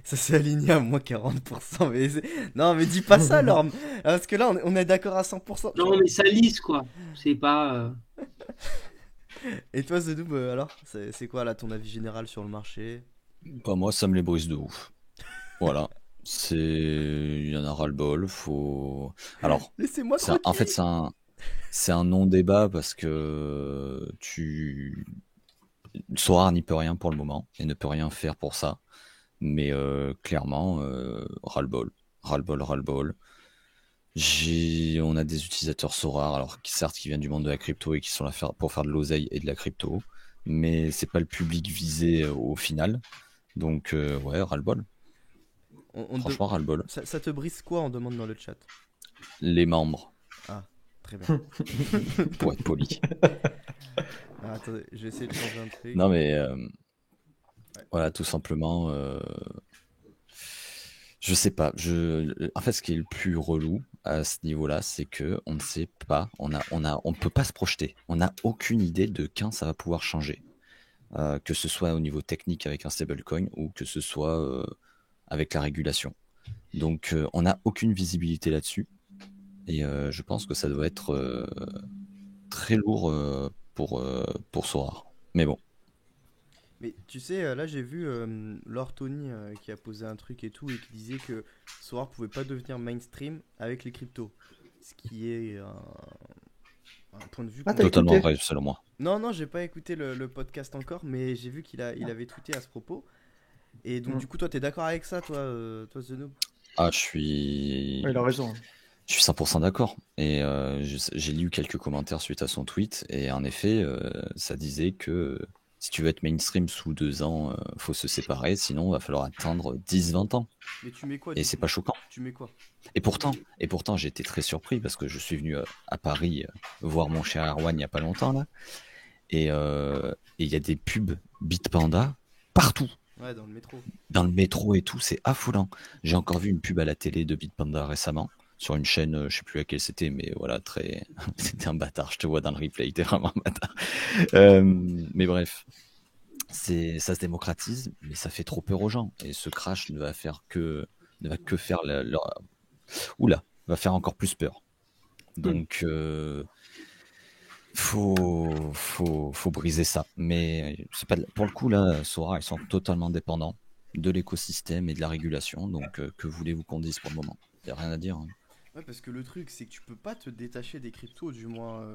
ça s'est aligné à moins 40%. Non, mais dis pas ça, Lorme. Parce que là, on est d'accord à 100%. non, mais ça lisse, quoi. C'est pas. Et toi, Zedoob, alors, c'est quoi, là, ton avis général sur le marché? Bah, moi, ça me les brise de ouf. Voilà. Il y en a ras-le-bol. Alors, Laissez-moi en fait, tranquille. c'est un non-débat parce que Sorare n'y peut rien pour le moment et ne peut rien faire pour ça. Mais clairement, ras-le-bol. Ras-le-bol, ras-le-bol. On a des utilisateurs Sorare, alors certes qui viennent du monde de la crypto et qui sont là pour faire de l'oseille et de la crypto, mais c'est pas le public visé au final. Donc ouais, ras-le-bol. Franchement, ras-le-bol. Ça te brise quoi, on demande dans le chat? Les membres, Ah, très bien. pour être poli. Ah, attendez, je vais essayer de changer un truc. Non mais Ouais. voilà, tout simplement. Je sais pas. En fait, ce qui est le plus relou à ce niveau-là, c'est que on ne sait pas, on peut pas se projeter. On n'a aucune idée de quand ça va pouvoir changer. Que ce soit au niveau technique avec un stablecoin ou que ce soit avec la régulation. Donc, on n'a aucune visibilité là-dessus. Et je pense que ça doit être très lourd pour Sorare. Mais bon. Mais tu sais, là j'ai vu Lord Tony qui a posé un truc et tout et qui disait que Sorare pouvait pas devenir mainstream avec les cryptos. Ce qui est un point de vue Ah, t'as Totalement écouté? vrai, selon moi. Non, non, j'ai pas écouté le podcast encore, mais j'ai vu il avait tweeté à ce propos. Et donc, Hmm. du coup, toi, t'es d'accord avec ça, toi Zenoub? Ah, je suis. Ouais, il a raison. Je suis 100% d'accord. Et j'ai lu quelques commentaires suite à son tweet. Et en effet, ça disait que si tu veux être mainstream sous 2 ans, faut se séparer. Sinon, il va falloir attendre 10-20 ans. Mais tu mets quoi, Et du c'est coup? pas choquant. Tu mets quoi? Et pourtant, j'ai été très surpris parce que je suis venu à Paris voir mon cher Erwan il y a pas longtemps là. Et il y a des pubs Bitpanda partout. Ouais, dans le métro. Dans le métro et tout, c'est affolant. J'ai encore vu une pub à la télé de Bitpanda récemment, sur une chaîne, je sais plus laquelle c'était, mais voilà, c'était un bâtard, je te vois dans le replay, t'es vraiment un bâtard. Mais bref, ça se démocratise, mais ça fait trop peur aux gens. Et ce crash ne va que faire Oula, va faire encore plus peur. Donc, faut briser ça. Mais c'est pas pour le coup là, Sora, ils sont totalement dépendants de l'écosystème et de la régulation. Donc, que voulez-vous qu'on dise pour le moment? Y a rien à dire. Hein. Ouais, parce que le truc, c'est que tu peux pas te détacher des cryptos, du moins,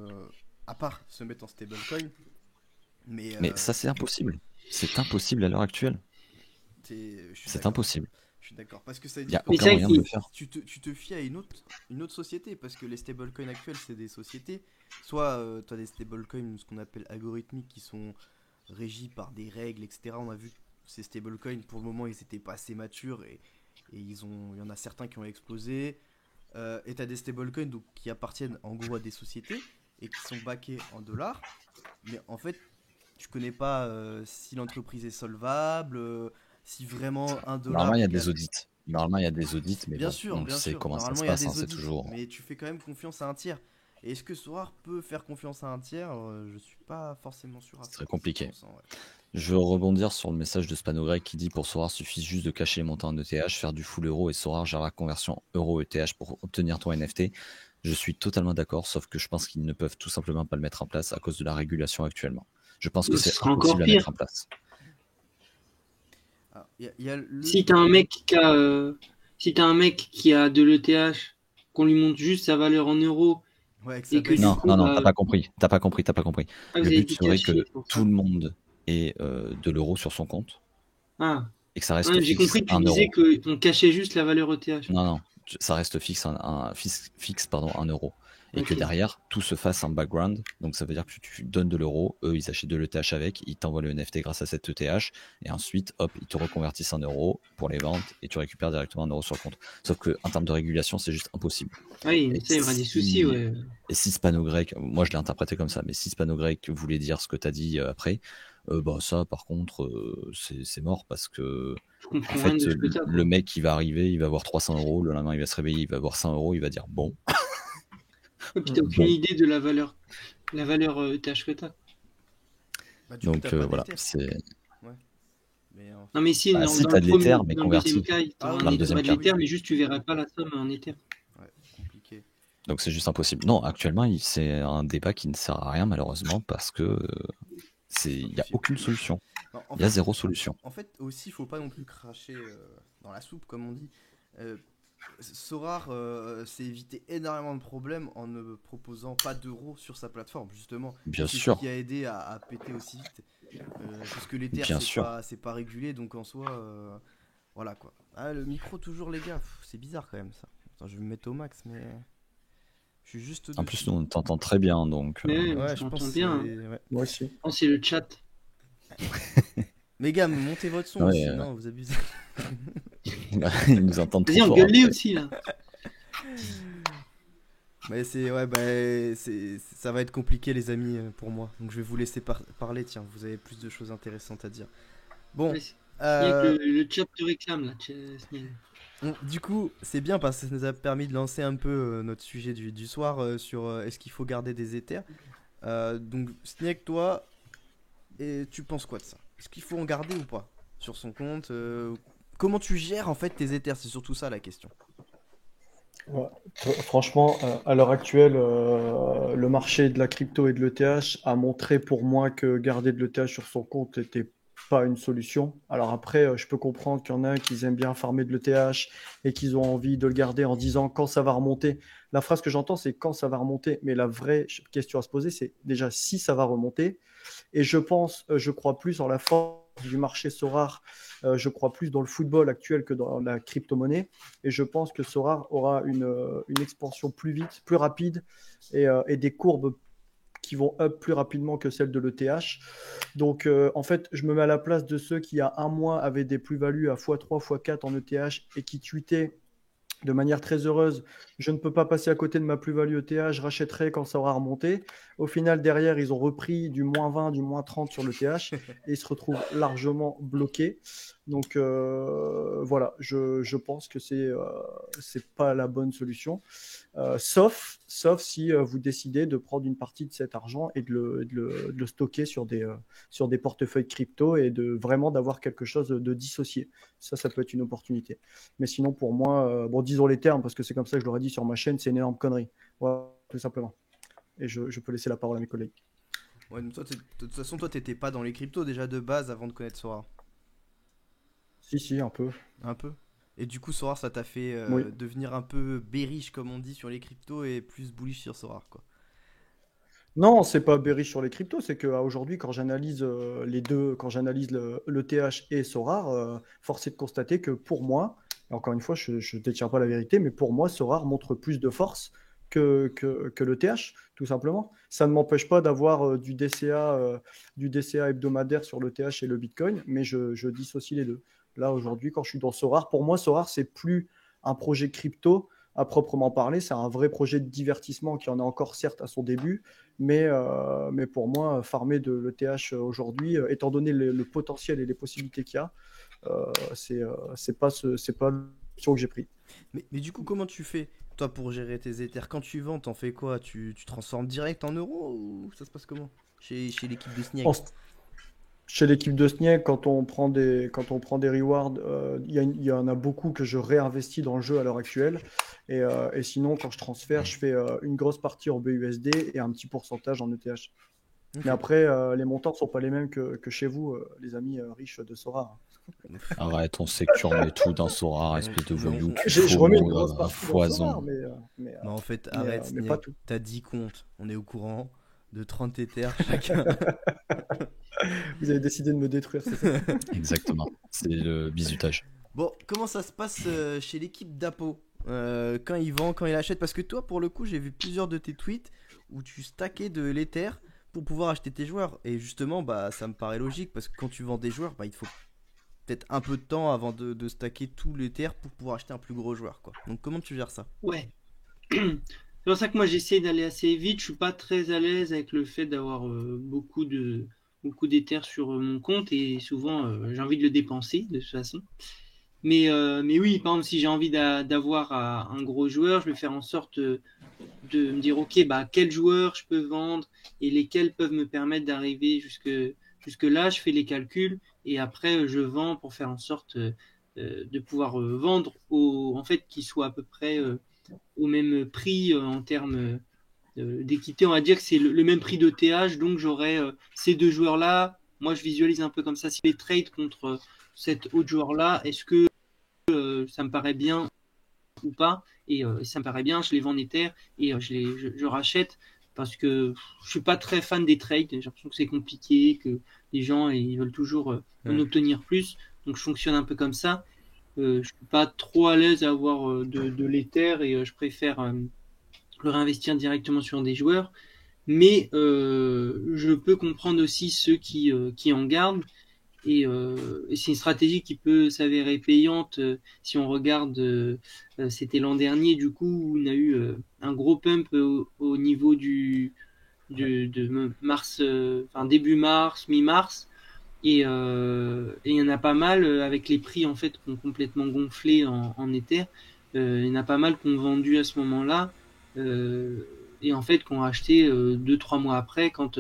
à part se mettre en stablecoin. Mais Mais ça, c'est impossible. C'est impossible à l'heure actuelle. je suis C'est d'accord. impossible. Je suis d'accord. Parce que ça veut Il n'y dire a que Mais aucun ça moyen de le faire. tu te fies à une autre société. Parce que les stablecoins actuels, c'est des sociétés. Soit tu as des stablecoins, ce qu'on appelle algorithmiques, qui sont régis par des règles, etc. On a vu que ces stablecoins, pour le moment, ils étaient pas assez matures et il y en a certains qui ont explosé. Et tu as des stablecoins donc, qui appartiennent en gros à des sociétés et qui sont backés en dollars. Mais en fait, tu connais pas si l'entreprise est solvable, si vraiment un dollar Normalement, il y a égale. des audits. Normalement, il y a des audits, mais Bien bon, sûr, on bien sait sûr. comment ça se Normalement, il y a passe. Hein, des c'est audits, toujours. mais tu fais quand même confiance à un tiers. Et est-ce que Sorare peut faire confiance à un tiers? Je suis pas forcément sûr à C'est très compliqué. 100%, ouais. Je veux rebondir sur le message de Spanogreg qui dit pour Sorare, suffit juste de cacher les montants en ETH, faire du full euro et Sorare gère la conversion euro-ETH pour obtenir ton NFT. Je suis totalement d'accord, sauf que je pense qu'ils ne peuvent tout simplement pas le mettre en place à cause de la régulation actuellement. Je pense que ce c'est sera encore impossible à mettre pire. en place. Alors, il y a le. Si t'as un mec si t'as un mec qui a de l'ETH, qu'on lui monte juste sa valeur en euros Ouais, que ça Et que baisse. du Non, coup, non, non, bah, t'as pas compris. vous Le avez but dit serait caché, que c'est pour ça. tout le monde ait de l'euro sur son compte Ah, et que ça reste ouais, j'ai fixe compris que tu 1 disais euro. qu'on cachait juste la valeur ETH. Non, non, ça reste fixe, pardon, 1 euro. Et que Ok. derrière, tout se fasse en background. Donc ça veut dire que tu donnes de l'euro, eux ils achètent de l'ETH avec, ils t'envoient le NFT grâce à cette ETH, et ensuite, hop, ils te reconvertissent en euros pour les ventes et tu récupères directement 1 euro sur le compte. Sauf qu'en termes de régulation, c'est juste impossible. Oui, Et ça, il y aura des soucis, ouais. si Hispano-Grec, moi je l'ai interprété comme ça, mais si Hispano-Grec voulait dire ce que tu as dit après, bah ça par contre, c'est mort parce que Je en comprends rien fait, de ce que t'as, le quoi. mec, il va arriver, il va avoir 300 euros, le lendemain, il va se réveiller, il va avoir 100 euros, il va dire bon, Et puis t'as aucune bon. idée de la valeur ETH que t'as. Bah, du coup, Donc t'as pas voilà, d'Ether. c'est. Ouais. Mais Non, mais si, Bah, dans, si dans t'as le de premier, l'Ether, mais dans le deuxième converti cas, Ah t'auras dans le oui, deuxième de cas. l'Ether, mais juste tu verras pas la somme en Ether. ouais, compliqué. Donc c'est juste impossible. Non, actuellement, c'est un débat qui ne sert à rien, malheureusement, parce que il n'y a Impossible. aucune solution. Non, Il y a zéro solution. en fait aussi, faut pas non plus cracher dans la soupe, comme on dit. Euh, Sorare s'est évité énormément de problèmes en ne proposant pas d'euros sur sa plateforme, justement. Bien C'est ce sûr, qui a aidé à péter aussi vite. Puisque l'Ether, bien sûr. c'est pas régulé, donc en soi, voilà quoi. Ah, le micro, toujours, les gars, c'est bizarre quand même ça. Attends, je vais me mettre au max, mais je suis juste En au-dessus. plus, nous, on t'entend très bien, donc. Mais ouais, Ouais, je je pense t'entends que bien. Hein. c'est. Ouais. Moi aussi. Je pense que c'est le chat. Mais gars, montez votre son Ouais, aussi, non, vous abusez. ils nous entendent trop Vas-y, fort. engueule-les Après. aussi, là. Mais c'est ouais bah ça va être compliqué les amis pour moi. Donc je vais vous laisser parler, tiens, vous avez plus de choses intéressantes à dire. Bon, Ouais, Snack, euh, le chat te réclame, là. Snack. du coup, c'est bien parce que ça nous a permis de lancer un peu notre sujet du soir sur est-ce qu'il faut garder des éthers. Donc Snake, toi, et tu penses quoi de ça? Est-ce qu'il faut en garder ou pas sur son compte comment tu gères en fait tes éthers? C'est surtout ça la question. Ouais. Franchement, à l'heure actuelle, le marché de la crypto et de l'ETH a montré pour moi que garder de l'ETH sur son compte n'était pas une solution. Alors après, je peux comprendre qu'il y en a qui aiment bien farmer de l'ETH et qu'ils ont envie de le garder en disant quand ça va remonter. La phrase que j'entends, c'est quand ça va remonter. Mais la vraie question à se poser, c'est déjà si ça va remonter. Et je crois plus en la force du marché Sorare, je crois plus dans le football actuel que dans la crypto-monnaie. Et je pense que Sorare aura une expansion plus vite, plus rapide et des courbes qui vont up plus rapidement que celles de l'ETH. Donc, en fait, je me mets à la place de ceux qui, il y a un mois, avaient des plus-values à x3, x4 en ETH et qui tweetaient de manière très heureuse, je ne peux pas passer à côté de ma plus-value ETH, je rachèterai quand ça aura remonté. Au final, derrière, ils ont repris du moins 20, du moins 30 sur l'ETH et ils se retrouvent largement bloqués. Donc voilà, je pense que c'est pas la bonne solution. Sauf si vous décidez de prendre une partie de cet argent et de le stocker sur des portefeuilles crypto et vraiment d'avoir quelque chose de dissocié. Ça peut être une opportunité. Mais sinon, pour moi, bon, disons les termes, parce que c'est comme ça que je l'aurais dit sur ma chaîne, c'est une énorme connerie. Voilà, tout simplement. Et je peux laisser la parole à mes collègues. Ouais, donc toi, de toute façon, toi, t'étais pas dans les cryptos déjà de base avant de connaître Sora. Si, un peu. Un peu. Et du coup, Sora, ça t'a fait Oui. devenir un peu bearish, comme on dit, sur les cryptos et plus bullish sur Sora, quoi. Non, c'est pas bearish sur les cryptos, c'est qu'aujourd'hui, quand j'analyse les deux, quand j'analyse l'ETH et Sorare, force est de constater que pour moi, et encore une fois, je ne détiens pas la vérité, mais pour moi, Sorare montre plus de force que l'ETH, tout simplement. Ça ne m'empêche pas d'avoir du DCA hebdomadaire sur l'ETH et le Bitcoin, mais je dissocie les deux. Là, aujourd'hui, quand je suis dans Sorare, pour moi, Sorare, c'est plus un projet crypto à proprement parler, c'est un vrai projet de divertissement qui en est encore certes à son début, mais pour moi, farmer de l'ETH aujourd'hui, étant donné le potentiel et les possibilités qu'il y a, c'est pas l'option que j'ai pris. Mais du coup, comment tu fais, toi, pour gérer tes éthers? Quand tu vends, t'en fais quoi? Tu transformes direct en euros ou ça se passe comment? Chez l'équipe de Snieg. Chez l'équipe de Snieg, quand on prend des rewards, il y en a beaucoup que je réinvestis dans le jeu à l'heure actuelle. Et sinon, quand je transfère, je fais une grosse partie en BUSD et un petit pourcentage en ETH. Mais après, les montants sont pas les mêmes que chez vous, les amis riches de Sora. Arrête, on sait que tu remets tout dans Sora, espèce de voyou. Je remets une FOMO, grosse à partie dans foison. Sora, mais, Mais en fait, arrête, mais pas tout. t'as 10 comptes, on est au courant de 30 Ethers chacun. Vous avez décidé de me détruire, c'est ça? Exactement, c'est le bizutage. Bon, comment ça se passe chez l'équipe d'Apo quand il vend, quand il achète? Parce que toi, pour le coup, j'ai vu plusieurs de tes tweets où tu stackais de l'Ether pour pouvoir acheter tes joueurs. Et justement, bah, ça me paraît logique parce que quand tu vends des joueurs, bah, il te faut peut-être un peu de temps avant de stacker tout l'Ether pour pouvoir acheter un plus gros joueur, quoi. Donc, comment tu gères ça? Ouais. C'est pour ça que moi j'essaie d'aller assez vite. Je suis pas très à l'aise avec le fait d'avoir beaucoup d'Ether sur mon compte et souvent j'ai envie de le dépenser de toute façon. Mais oui, par exemple, si j'ai envie d'avoir un gros joueur, je vais faire en sorte de me dire, ok, bah, quel joueur je peux vendre et lesquels peuvent me permettre d'arriver jusque là. Je fais les calculs et après, je vends pour faire en sorte de pouvoir vendre en fait, qu'ils soient à peu près au même prix en termes d'équité. On va dire que c'est le même prix de TH, donc j'aurai ces deux joueurs-là. Moi, je visualise un peu comme ça. Si les trades contre cet autre joueur-là, est-ce que ça me paraît bien ou pas, et ça me paraît bien, je les vends en Ether et je rachète parce que je suis pas très fan des trades. J'ai l'impression que c'est compliqué, que les gens ils veulent toujours en obtenir plus, donc je fonctionne un peu comme ça. Je suis pas trop à l'aise à avoir de l'Ether et je préfère le réinvestir directement sur des joueurs, mais je peux comprendre aussi ceux qui en gardent. Et c'est une stratégie qui peut s'avérer payante si on regarde, c'était l'an dernier du coup où on a eu un gros pump au niveau de mars, enfin début mars, mi-mars, et il y en a pas mal avec les prix en fait qui ont complètement gonflé en Ether. Il y en a pas mal qui ont vendu à ce moment-là et en fait qui ont acheté 2-3 mois après quand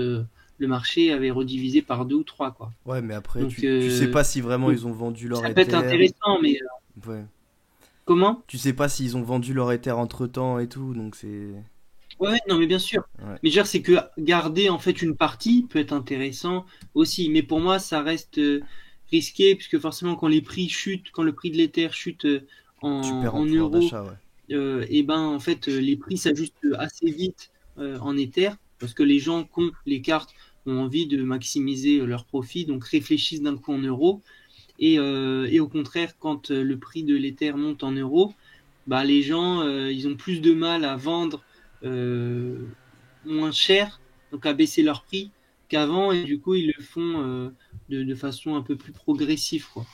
le marché avait redivisé par 2 ou 3 quoi. Ouais, mais après, Donc, tu sais pas si vraiment donc, ils ont vendu leur ça peut être Ether. intéressant, mais Ouais. comment? Tu sais pas s'ils ont vendu leur Ether entre temps et tout, donc c'est. Ouais, non, mais bien sûr. Ouais. Mais je veux dire, c'est que garder en fait une partie peut être intéressant aussi. Mais pour moi, ça reste risqué, puisque forcément, quand les prix chutent, quand le prix de l'Ether chute Tu perds en en pouvoir euros, d'achat, ouais. et ben en fait, les prix s'ajustent assez vite en Ether, parce que les gens qui ont les cartes ont envie de maximiser leur profit, donc réfléchissent d'un coup en euros. Et au contraire, quand le prix de l'Ether monte en euros, bah, les gens ils ont plus de mal à vendre moins cher, donc à baisser leur prix qu'avant, et du coup ils le font de façon un peu plus progressive, quoi.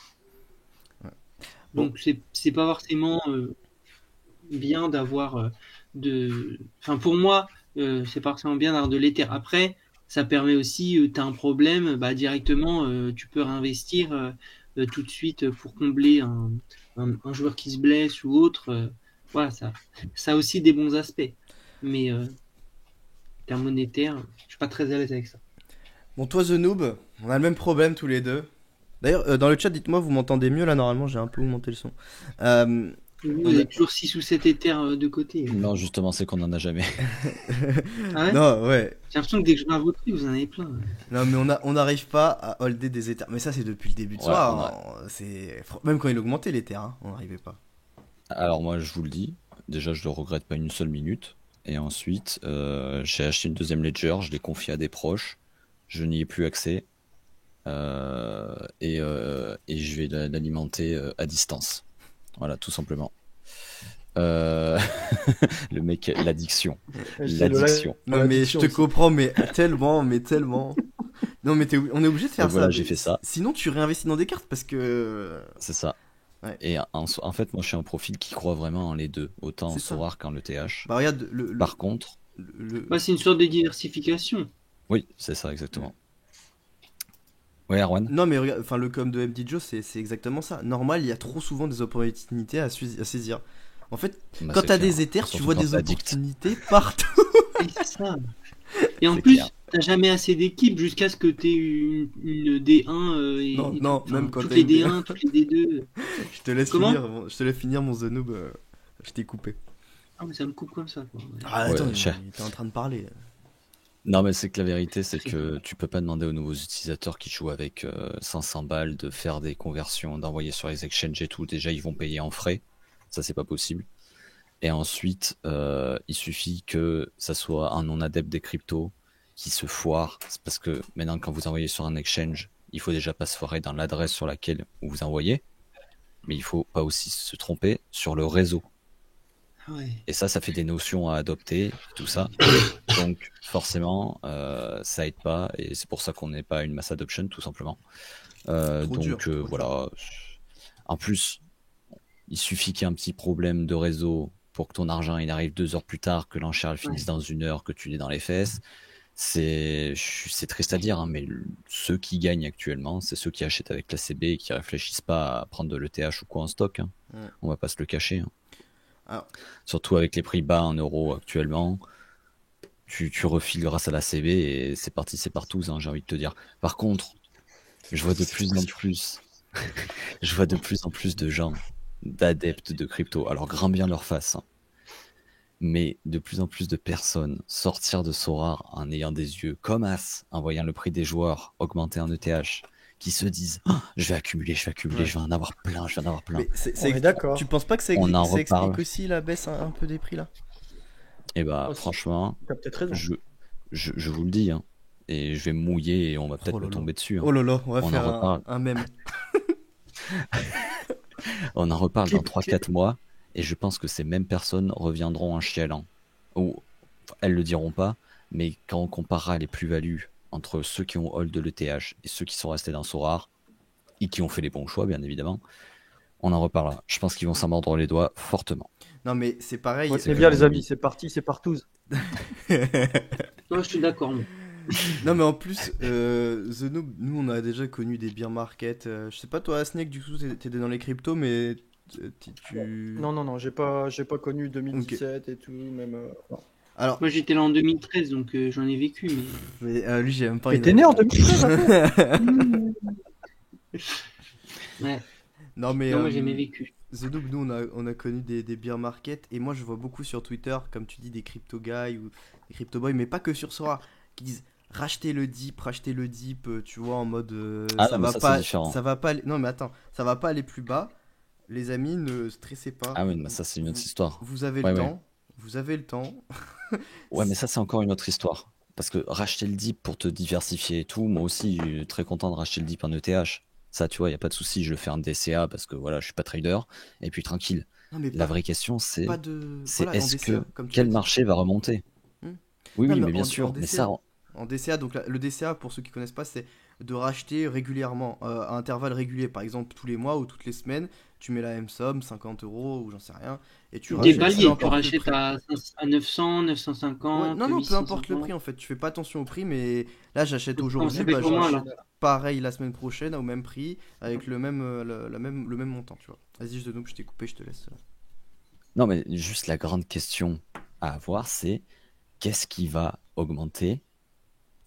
Ouais. Bon. Donc c'est pas forcément bien d'avoir enfin pour moi c'est pas forcément bien d'avoir de l'Ether. Après ça permet aussi, tu as un problème, bah, directement tu peux réinvestir tout de suite pour combler un joueur qui se blesse ou autre. Voilà, ça a aussi des bons aspects. Mais terme monétaire, je suis pas très à l'aise avec ça. Bon, toi, The Noob, on a le même problème tous les deux. D'ailleurs, dans le chat, dites-moi, vous m'entendez mieux là? Normalement, j'ai un peu augmenté le son. Vous avez toujours 6 ou 7 éthers de côté. Non, justement, c'est qu'on en a jamais. Ah ouais? Non, ouais. J'ai l'impression que dès que je viens à votre truc, vous en avez plein. Ouais. Non, mais on n'arrive pas à holder des Ethers. Mais ça, c'est depuis le début de Ouais, soir. Même quand il augmentait l'Ether, hein, on n'arrivait pas. Alors moi, je vous le dis, déjà, je le regrette pas une seule minute. Et ensuite, j'ai acheté une deuxième Ledger, je l'ai confiée à des proches. Je n'y ai plus accès. Et je vais l'alimenter à distance. Voilà, tout simplement. Le mec, l'addiction. L'addiction. Non, mais je te comprends, mais tellement. Non, mais on est obligé de faire Donc ça. voilà, j'ai fait ça. Sinon, tu réinvestis dans des cartes parce que. C'est ça. Ouais. Et en fait, moi, je suis un profil qui croit vraiment en les deux, autant en C'est ça. Sorare qu'en l'ETH. Bah, regarde, Par contre, Bah, c'est une sorte de diversification. oui, c'est ça, exactement. Ouais, Erwan. Non, mais regarde, enfin, le com de MD Joe, c'est exactement ça. Normal, il y a trop souvent des opportunités à saisir. En fait, Bah, quand c'est t'as clair. des Ethers, tu Surtout vois quand des t'es addict. opportunités partout. Et c'est ça. Et en C'est plus, clair. t'as jamais assez d'équipes jusqu'à ce que t'aies une D1 et, Non, enfin, même quand toutes t'as les une D1, toutes les D2. Je te laisse Comment finir mon The Noob. Je t'ai coupé. Ah, mais ça me coupe comme ça, quoi. Ah, Ouais, attends, cher. t'es en train de parler. Non, mais c'est que la vérité, c'est que tu peux pas demander aux nouveaux utilisateurs qui jouent avec 500 balles de faire des conversions, d'envoyer sur les exchanges et tout. Déjà, ils vont payer en frais. Ça, c'est pas possible. Et ensuite, il suffit que ça soit un non-adepte des cryptos qui se foire. C'est parce que maintenant, quand vous envoyez sur un exchange, il faut déjà pas se foirer dans l'adresse sur laquelle vous envoyez. Mais il faut pas aussi se tromper sur le réseau. Ouais. Et ça fait des notions à adopter, tout ça. Donc forcément, ça aide pas. Et c'est pour ça qu'on n'est pas une mass adoption, tout simplement. Trop Voilà. En plus, il suffit qu'il y ait un petit problème de réseau pour que ton argent il arrive 2 heures plus tard, que l'enchère elle finisse dans 1 heure, que tu l'aies dans les fesses. C'est triste à dire, hein, mais ceux qui gagnent actuellement, c'est ceux qui achètent avec la CB et qui réfléchissent pas à prendre de l'ETH ou quoi en stock. Hein. Ouais. On va pas se le cacher. Hein. Alors, Surtout avec les prix bas en euros actuellement, tu refiles grâce à la CB et c'est parti, c'est partout, hein, j'ai envie de te dire. Par contre, je vois de plus en plus de gens, d'adeptes de crypto, alors grand bien leur face, hein, mais de plus en plus de personnes sortir de Sorare en ayant des yeux comme as, en voyant le prix des joueurs augmenter en ETH, qui se disent oh, je vais accumuler, Ouais. je vais en avoir plein. mais On est d'accord. tu penses pas que ça On en explique reparle. aussi la baisse un peu des prix là? Et bah Oh, franchement, T'as peut-être raison. je vous le dis, hein, et je vais me mouiller et on va peut-être Oh là me là. tomber dessus. Hein. Oh là là, on va On en faire reparle. un mème. On en reparle dans Clip. 3-4 mois, et je pense que ces mêmes personnes reviendront en chialant. Ou elles le diront pas, mais quand on comparera les plus-values entre ceux qui ont hold de l'ETH et ceux qui sont restés dans Sorare, et qui ont fait les bons choix, bien évidemment, on en reparlera. Je pense qu'ils vont s'en mordre les doigts fortement. Non mais c'est pareil. Ouais, c'est bien les amis, c'est parti, c'est partout. Non, je suis d'accord. moi. Non mais en plus, The Noob, nous on a déjà connu des bear markets. Je sais pas toi, Snake, du coup t'étais dans les cryptos, mais tu... Non, j'ai pas connu 2017 et tout, même. Non. Alors, Moi, j'étais là en 2013, donc j'en ai vécu. Mais... mais, lui j'ai même pas Mais une... t'es né en 2013 Ouais. Non mais Non, moi, j'ai jamais vécu. The Noob, nous on a connu des bear markets, et moi je vois beaucoup sur Twitter, comme tu dis, des crypto guys ou des crypto boys, mais pas que sur Sora, qui disent rachetez le dip, tu vois, en mode Ah ça non, mais va ça, pas, c'est différent. ça va pas aller... Non mais attends, ça va pas aller plus bas. Les amis, ne stressez pas. Ah oui, mais ça c'est une autre histoire. Vous avez Ouais, le ouais. temps. Vous avez le temps. Ouais, mais ça c'est encore une autre histoire. Parce que racheter le dip pour te diversifier et tout, moi aussi, je suis très content de racheter le dip en ETH. Ça, tu vois, il n'y a pas de souci, je le fais en DCA parce que voilà, je suis pas trader. Et puis tranquille. Non mais La vraie question, c'est pas de... c'est Voilà, en est-ce DCA, que comme tu quel l'as dit. marché va remonter? Hmm. Oui, Non, oui, mais mais bien en sûr. Mais DCA, ça, En DCA, donc le DCA, pour ceux qui connaissent pas, c'est de racheter régulièrement, à intervalles réguliers. Par exemple, tous les mois ou toutes les semaines, tu mets la même somme, 50 euros ou j'en sais rien, et tu Des rachètes, peu paliers, tu importe le rachètes prix. à 900, Ouais, 950, non, peu importe le 850. prix en fait, tu fais pas attention au prix, mais là j'achète On aujourd'hui, savait bah, pour moi, là. j'achète pareil la semaine prochaine au même prix, avec le même, le même montant, tu vois. Vas-y, je t'ai coupé, je te laisse. non, mais juste la grande question à avoir, c'est qu'est-ce qui va augmenter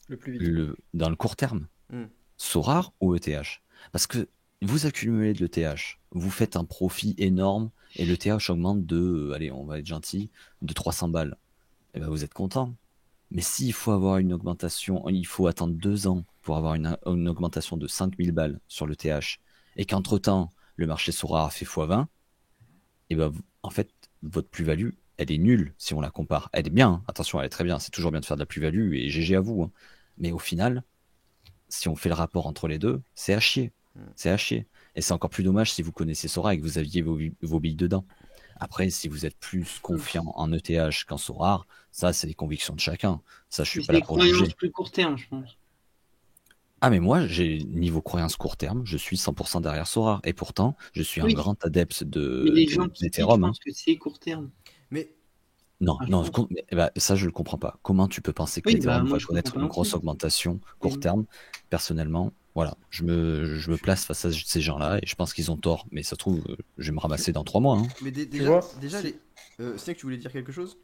le plus vite. dans le court terme? Hmm. Sorare ou ETH? Parce que vous accumulez de l'ETH, vous faites un profit énorme et l'ETH augmente de, allez, on va être gentil, de 300 balles. Et ben vous êtes content. Mais s'il faut avoir une augmentation, il faut attendre 2 ans pour avoir une augmentation de 5000 balles sur l'ETH et qu'entre-temps, le marché Sorare a fait x20, et ben en fait, votre plus-value, elle est nulle si on la compare. Elle est bien, hein. Attention, elle est très bien, c'est toujours bien de faire de la plus-value et GG à vous. Hein. Mais au final, si on fait le rapport entre les deux, c'est à chier. C'est à chier. Et c'est encore plus dommage si vous connaissez Sora et que vous aviez vos billes dedans. Après, si vous êtes plus confiant en ETH qu'en Sorare, ça, c'est les convictions de chacun. Ça, je suis C'est pas là des pour juger. croyances plus court terme, je pense. Ah, mais moi, niveau croyance court terme, je suis 100% derrière Sorare. Et pourtant, je suis un Oui. grand adepte Mais les gens qui disent, je d'Ethereum. Hein. pense que c'est court terme. Mais Non, Ah, je non, pense. ça je le comprends pas. Comment tu peux penser que Oui, l'Ethereum moi, va je connaître comprends une pas non grosse plus. augmentation court Mm. terme? Personnellement, voilà, je me place face à ces gens-là et je pense qu'ils ont tort. Mais ça se trouve, je vais me ramasser dans 3 mois. Hein. mais vois, déjà les... Snake, tu voulais dire quelque chose?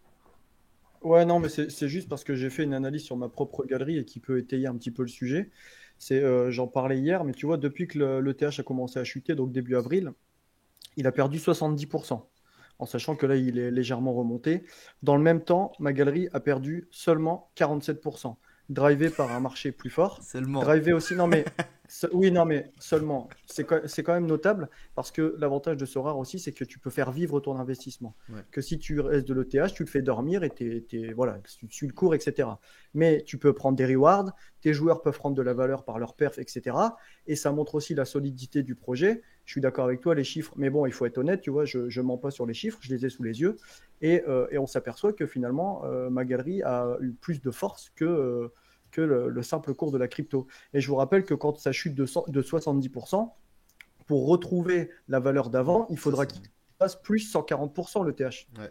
Ouais, non, mais c'est juste parce que j'ai fait une analyse sur ma propre galerie et qui peut étayer un petit peu le sujet. J'en parlais hier, mais tu vois, depuis que l'ETH a commencé à chuter, donc début avril, il a perdu 70%, en sachant que là, il est légèrement remonté. Dans le même temps, ma galerie a perdu seulement 47%. drivé par un marché plus fort. Seulement. Drivé aussi, non mais oui, non mais seulement. C'est quand même notable parce que l'avantage de Sorare aussi, c'est que tu peux faire vivre ton investissement. Ouais. Que si tu restes de l'ETH, tu le fais dormir et voilà, tu suis le cours, etc. Mais tu peux prendre des rewards, tes joueurs peuvent prendre de la valeur par leur perf, etc. Et ça montre aussi la solidité du projet. Je suis d'accord avec toi, les chiffres, mais bon, il faut être honnête, tu vois, je mens pas sur les chiffres, je les ai sous les yeux. Et on s'aperçoit que finalement, ma galerie a eu plus de force que le simple cours de la crypto. Et je vous rappelle que quand ça chute de 70%, pour retrouver la valeur d'avant, il faudra qu'il passe plus 140% le TH. Ouais.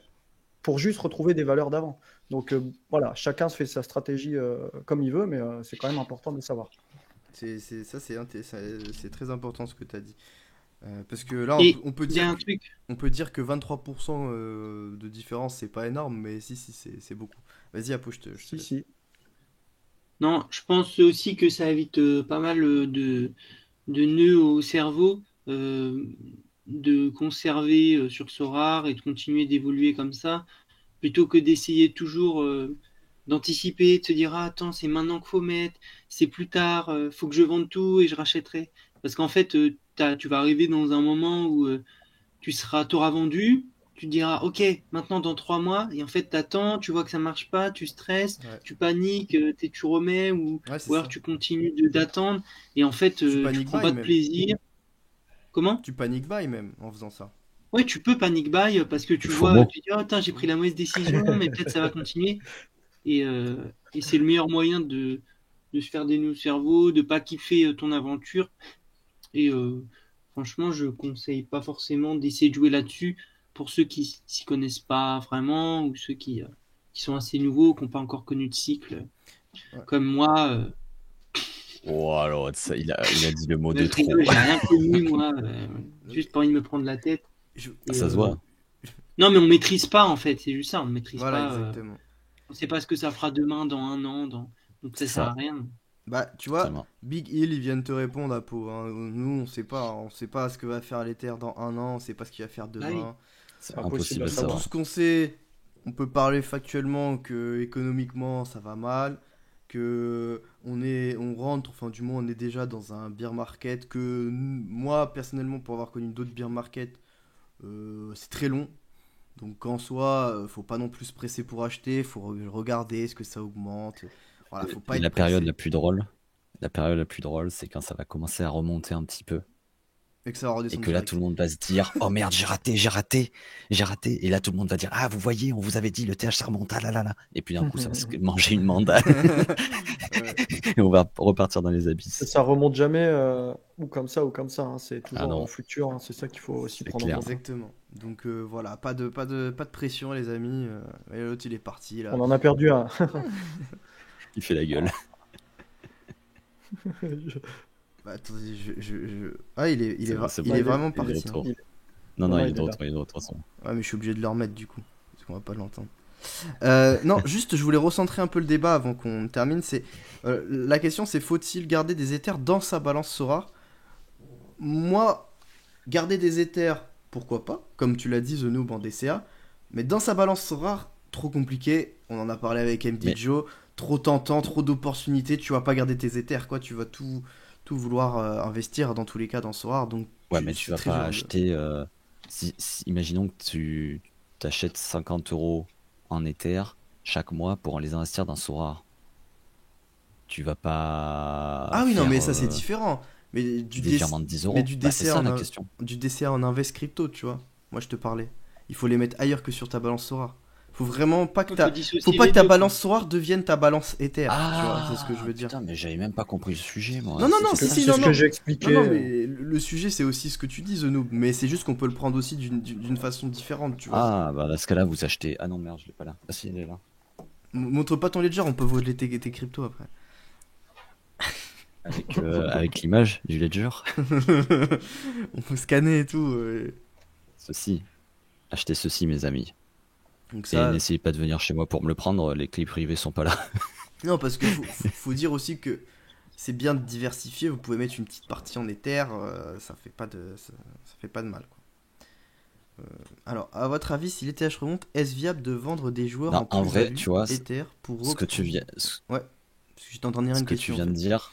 Pour juste retrouver des valeurs d'avant. Donc voilà, chacun se fait sa stratégie comme il veut, mais c'est quand même important de le savoir. C'est très important ce que tu as dit. Parce que là, Et on peut il y a dire, un truc. on peut dire que 23% de différence, c'est pas énorme, mais si, c'est beaucoup. Vas-y, Apo, je te Si, laisse. si. Non, je pense aussi que ça évite pas mal de nœuds au cerveau, de conserver sur Sorare et de continuer d'évoluer comme ça, plutôt que d'essayer toujours d'anticiper, de se dire ah, attends, c'est maintenant qu'il faut mettre, c'est plus tard, faut que je vende tout et je rachèterai. Parce qu'en fait, tu vas arriver dans un moment où t'auras vendu, tu te diras ok, maintenant dans 3 mois, et en fait t'attends, tu vois que ça marche pas, tu stresses, Ouais. tu paniques, tu remets, Ouais, c'est ou alors ça. tu continues d'attendre, et en fait Tu tu paniques prends buy pas de même. plaisir. Comment? Tu paniques buy même en faisant ça. Ouais, tu peux panic buy parce que tu Faux vois, mot. tu dis oh, attends, j'ai pris la mauvaise décision, mais peut-être ça va continuer. Et, euh, et c'est le meilleur moyen de se faire des nœuds au cerveau, de pas kiffer ton aventure. Et franchement, je conseille pas forcément d'essayer de jouer là-dessus pour ceux qui s'y connaissent pas vraiment ou ceux qui sont assez nouveaux, qui n'ont pas encore connu de cycle. Ouais. Comme moi, Oh, alors, ça, il a dit le mot de je trop. rigole, j'ai rien connu, moi. Juste pas envie de me prendre la tête. Je- Et, Ça se voit. Non, mais on maîtrise pas en fait, c'est juste ça, on maîtrise Voilà, pas. exactement. On sait pas ce que ça fera demain, dans un an, donc ça C'est sert ça. à rien. Bah, tu vois, Totalement. Big Hill, ils viennent te répondre, Apo. Hein. Nous, on sait pas ce que va faire l'Ether dans un an, on sait pas ce qu'il va faire Bah oui. demain. C'est Impossible impossible à à Tout savoir. savoir. ce qu'on sait, on peut parler factuellement que économiquement ça va mal, que on rentre, enfin du moins on est déjà dans un bear market, que moi personnellement pour avoir connu d'autres bear market, c'est très long. Donc en soi, faut pas non plus se presser pour acheter, faut regarder ce que ça augmente. Voilà, faut pas Et être la période pressé. la période la plus drôle, c'est quand ça va commencer à remonter un petit peu. Et que ça va Et redescendre que là, direct. tout le monde va se dire, oh merde, j'ai raté. Et là, tout le monde va dire, ah, vous voyez, on vous avait dit, le TH, ça remonte, ah là là là. Et puis d'un coup, ça va se manger une mandale. Ouais. Et on va repartir dans les abysses. Ça remonte jamais ou comme ça ou comme ça. Hein. C'est Ah toujours non. fluctuant. Hein. C'est ça qu'il faut aussi C'est prendre clair. en compte. Hein. Exactement. Donc voilà, pas de pression les amis. Et l'autre il est parti là. On en a perdu un. Il fait la gueule. Bah, attendez, Ah, il est, C'est vra- c'est il bon. est il est- vraiment Il est de parti. Hein. retour. il- Non, Non, il il est est de là. retour, il est de retour, de toute façon. Ouais, mais je suis obligé de le remettre du coup. Parce qu'on va pas l'entendre. Non, juste, je voulais recentrer un peu le débat avant qu'on termine. La question, c'est faut-il garder des éthers dans sa balance Sorare? Moi, garder des éthers, pourquoi pas? Comme tu l'as dit, The Noob en DCA. Mais dans sa balance Sorare, trop compliqué. On en a parlé avec MD Mais- Joe. Trop tentant, trop d'opportunités. Tu vas pas garder tes éthers, quoi. Tu vas tout vouloir investir dans tous les cas dans Sorare. Donc, Ouais, mais tu c'est vas très pas dur de- acheter. Imaginons que tu t'achètes 50 € en Ether chaque mois pour les investir dans Sorare. Tu vas pas. Ah oui, non, faire, mais ça c'est différent. Mais des virements de 10 mais €. du Bah, c'est DCA ça en la in- question. du DCA en invest crypto, tu vois. Moi je te parlais. Il faut les mettre ailleurs que sur ta balance Sorare. Faut vraiment pas que Il faut ta dissocier faut pas les que ta deux, balance Sorare devienne ta balance Ether, tu vois, c'est ce que je veux dire. Putain, mais j'avais même pas compris le sujet, moi. Non, non, C'est non, que si, ça. si, C'est non, ce non. que j'ai expliqué. Non, non, mais le sujet c'est aussi ce que tu dis, The Noob, mais c'est juste qu'on peut le prendre aussi d'une façon différente, tu vois. Ah, bah dans ce cas-là, vous achetez. Ah non, merde, je l'ai pas là. Ah si, elle est là. Montre pas ton ledger, on peut voler tes cryptos après. Avec l'image du ledger. On peut scanner et tout. Ceci. Achetez ceci, mes amis. Donc Et ça. n'essayez pas de venir chez moi pour me le prendre, les clés privées sont pas là. Non, parce que faut dire aussi que c'est bien de diversifier. Vous pouvez mettre une petite partie en Ether, ça fait pas de mal, quoi. Alors, à votre avis, si l'ETH remonte, est-ce viable de vendre des joueurs Non, en vrai, plus-value tu vois, Ether pour Ce que tu viens. Ouais. Parce que je t'entendais rien Ce une que question. tu viens de dire,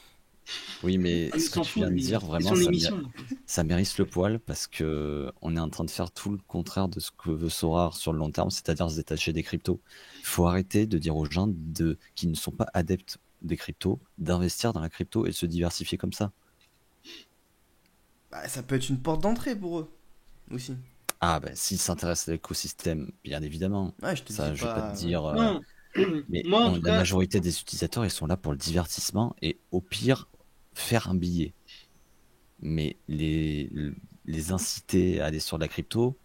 oui, mais Il ce que s'en tu fout, viens de lui. dire, C'est vraiment, son émission. ça mérite le poil parce que on est en train de faire tout le contraire de ce que veut Sorare sur le long terme, c'est-à-dire se détacher des cryptos. Il faut arrêter de dire aux gens qui ne sont pas adeptes des cryptos d'investir dans la crypto et de se diversifier comme ça. Bah, ça peut être une porte d'entrée pour eux aussi. Ah ben, s'ils s'intéressent à l'écosystème, bien évidemment. Ouais, je te Ça, dis je vais pas pas. te dire. Non. Mais Moi, en tout la cas, majorité des utilisateurs, ils sont là pour le divertissement et au pire, faire un billet. Mais les inciter à aller sur la crypto,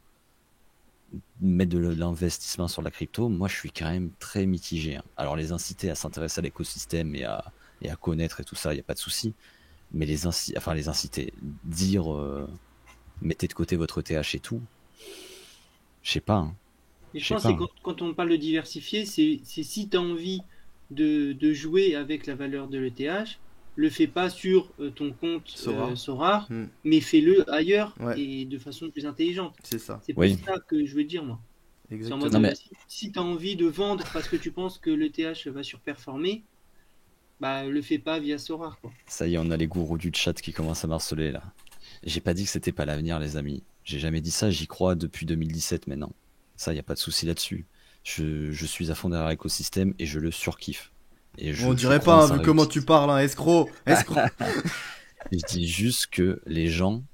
mettre de l'investissement sur la crypto, moi je suis quand même très mitigé, hein. Alors les inciter à s'intéresser à l'écosystème et à connaître et tout ça, il n'y a pas de souci. Mais les inciter, dire mettez de côté votre ETH et tout, je sais pas, hein. et je Je sais pense pas, que hein. quand on parle de diversifier, c'est si tu as envie de jouer avec la valeur de l'ETH, le fais pas sur ton compte Sora. Sorare, Hmm, mais fais-le ailleurs Ouais. et de façon plus intelligente. c'est ça. C'est Oui. plus ça que je veux dire, moi. C'est en Exactement. mode, Non, mais- si tu as envie de vendre parce que tu penses que l'ETH va surperformer, bah le fais pas via Sorare, quoi. Ça y est, on a les gourous du chat qui commencent à marceler là. J'ai pas dit que c'était pas l'avenir, les amis. J'ai jamais dit ça, j'y crois depuis 2017 maintenant. Ça, y a pas de souci là-dessus. Je suis à fond derrière l'écosystème et je le surkiffe. Et On je dirait crois pas, en hein, sa vu comment réussite. tu parles, hein, escroc. Escroc. Je dis juste que les gens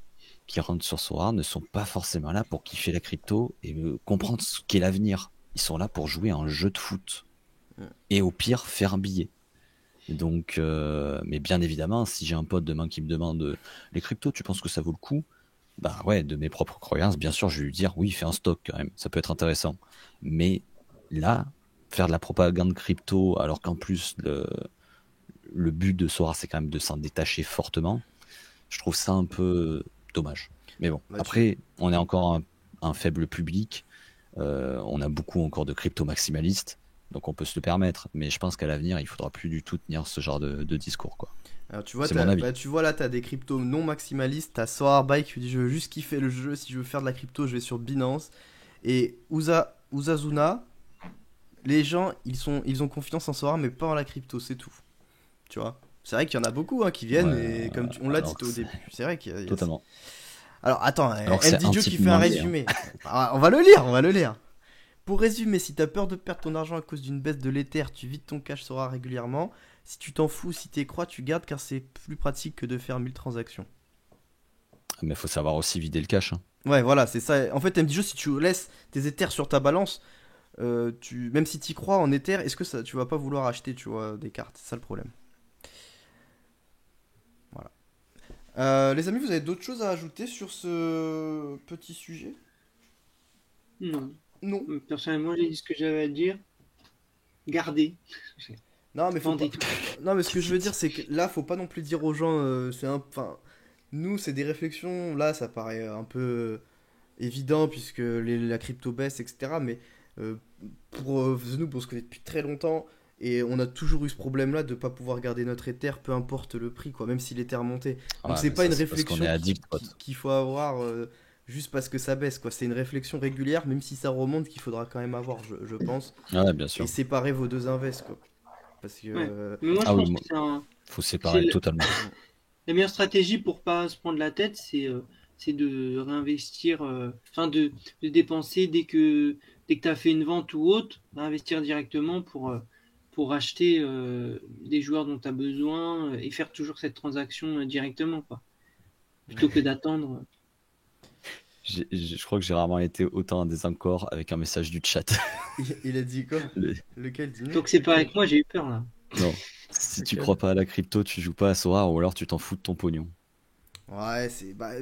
qui rentrent sur Sora ne sont pas forcément là pour kiffer la crypto et comprendre ce qu'est l'avenir. Ils sont là pour jouer à un jeu de foot. Et au pire, faire un billet. Donc, mais bien évidemment, si j'ai un pote demain qui me demande les cryptos, tu penses que ça vaut le coup? Bah ouais, de mes propres croyances, bien sûr, je vais lui dire oui, fais un stock quand même, ça peut être intéressant. Mais là, faire de la propagande crypto, alors qu'en plus le but de Sora, c'est quand même de s'en détacher fortement, je trouve ça un peu dommage. Mais bon, Bah, après, on est encore un faible public, on a beaucoup encore de crypto maximalistes, donc on peut se le permettre. Mais je pense qu'à l'avenir, il faudra plus du tout tenir ce genre de discours, quoi. Alors tu vois, C'est mon avis. bah, tu vois là, t'as des cryptos non maximalistes. T'as Soarbike qui dit je veux juste kiffer le jeu. Si je veux faire de la crypto, je vais sur Binance. Et Uzazuna, les gens ils ont confiance en Soar, mais pas en la crypto, c'est tout. Tu vois. C'est vrai qu'il y en a beaucoup hein, qui viennent Ouais, et comme on l'a dit alors que au c'est- début. C'est vrai qu'il y a. Totalement. Alors attends, Alors que c'est MD un Joe qui type fait un moins lié, hein. résumé. Ah, on va le lire, on va le lire. Pour résumer, si t'as peur de perdre ton argent à cause d'une baisse de l'Ether, tu vides ton cash Sora régulièrement. Si tu t'en fous, si t'y crois, tu gardes car c'est plus pratique que de faire 1000 transactions. Mais il faut savoir aussi vider le cash, hein. Ouais, voilà, c'est ça. En fait, MD Joe, si tu laisses tes Ethers sur ta balance, même si t'y crois en Ether, est-ce que ça, tu vas pas vouloir acheter, tu vois, des cartes? C'est ça le problème. Voilà. Les amis, vous avez d'autres choses à ajouter sur ce petit sujet? Non. Non. Personnellement, j'ai dit ce que j'avais à dire. Gardez. Non, mais faut pas... Vendez tout. Non, mais ce que je veux dire, c'est que là, faut pas non plus dire aux gens, enfin, nous, c'est des réflexions. Là, ça paraît un peu évident puisque la crypto baisse, etc. Mais pour nous, on se connaît depuis très longtemps et on a toujours eu ce problème-là de pas pouvoir garder notre Ether, peu importe le prix, quoi, même si l'Ether montait. Donc Ouais, c'est mais pas ça, une c'est parce qu'on réflexion est addict, pote. qu'il faut avoir juste parce que ça baisse, quoi. C'est une réflexion régulière, même si ça remonte, qu'il faudra quand même avoir, je pense, Ouais, bien et sûr. séparer vos deux invests, quoi. Parce que Ouais. Mais moi, je Ah oui, pense moi- que faut c'est séparer totalement. la meilleure stratégie pour pas se prendre la tête, c'est de réinvestir, enfin de dépenser dès que tu as fait une vente ou autre, d'investir directement pour acheter des joueurs dont tu as besoin et faire toujours cette transaction directement, quoi. Plutôt que d'attendre. Je crois que j'ai rarement été autant en désaccord avec un message du chat. il a dit quoi? Le- Lequel? Dis-nous. Donc c'est pas avec moi, j'ai eu peur là. Non. Si tu Ok. crois pas à la crypto, tu joues pas à Sora ou alors tu t'en fous de ton pognon. Ouais, c'est. Bah,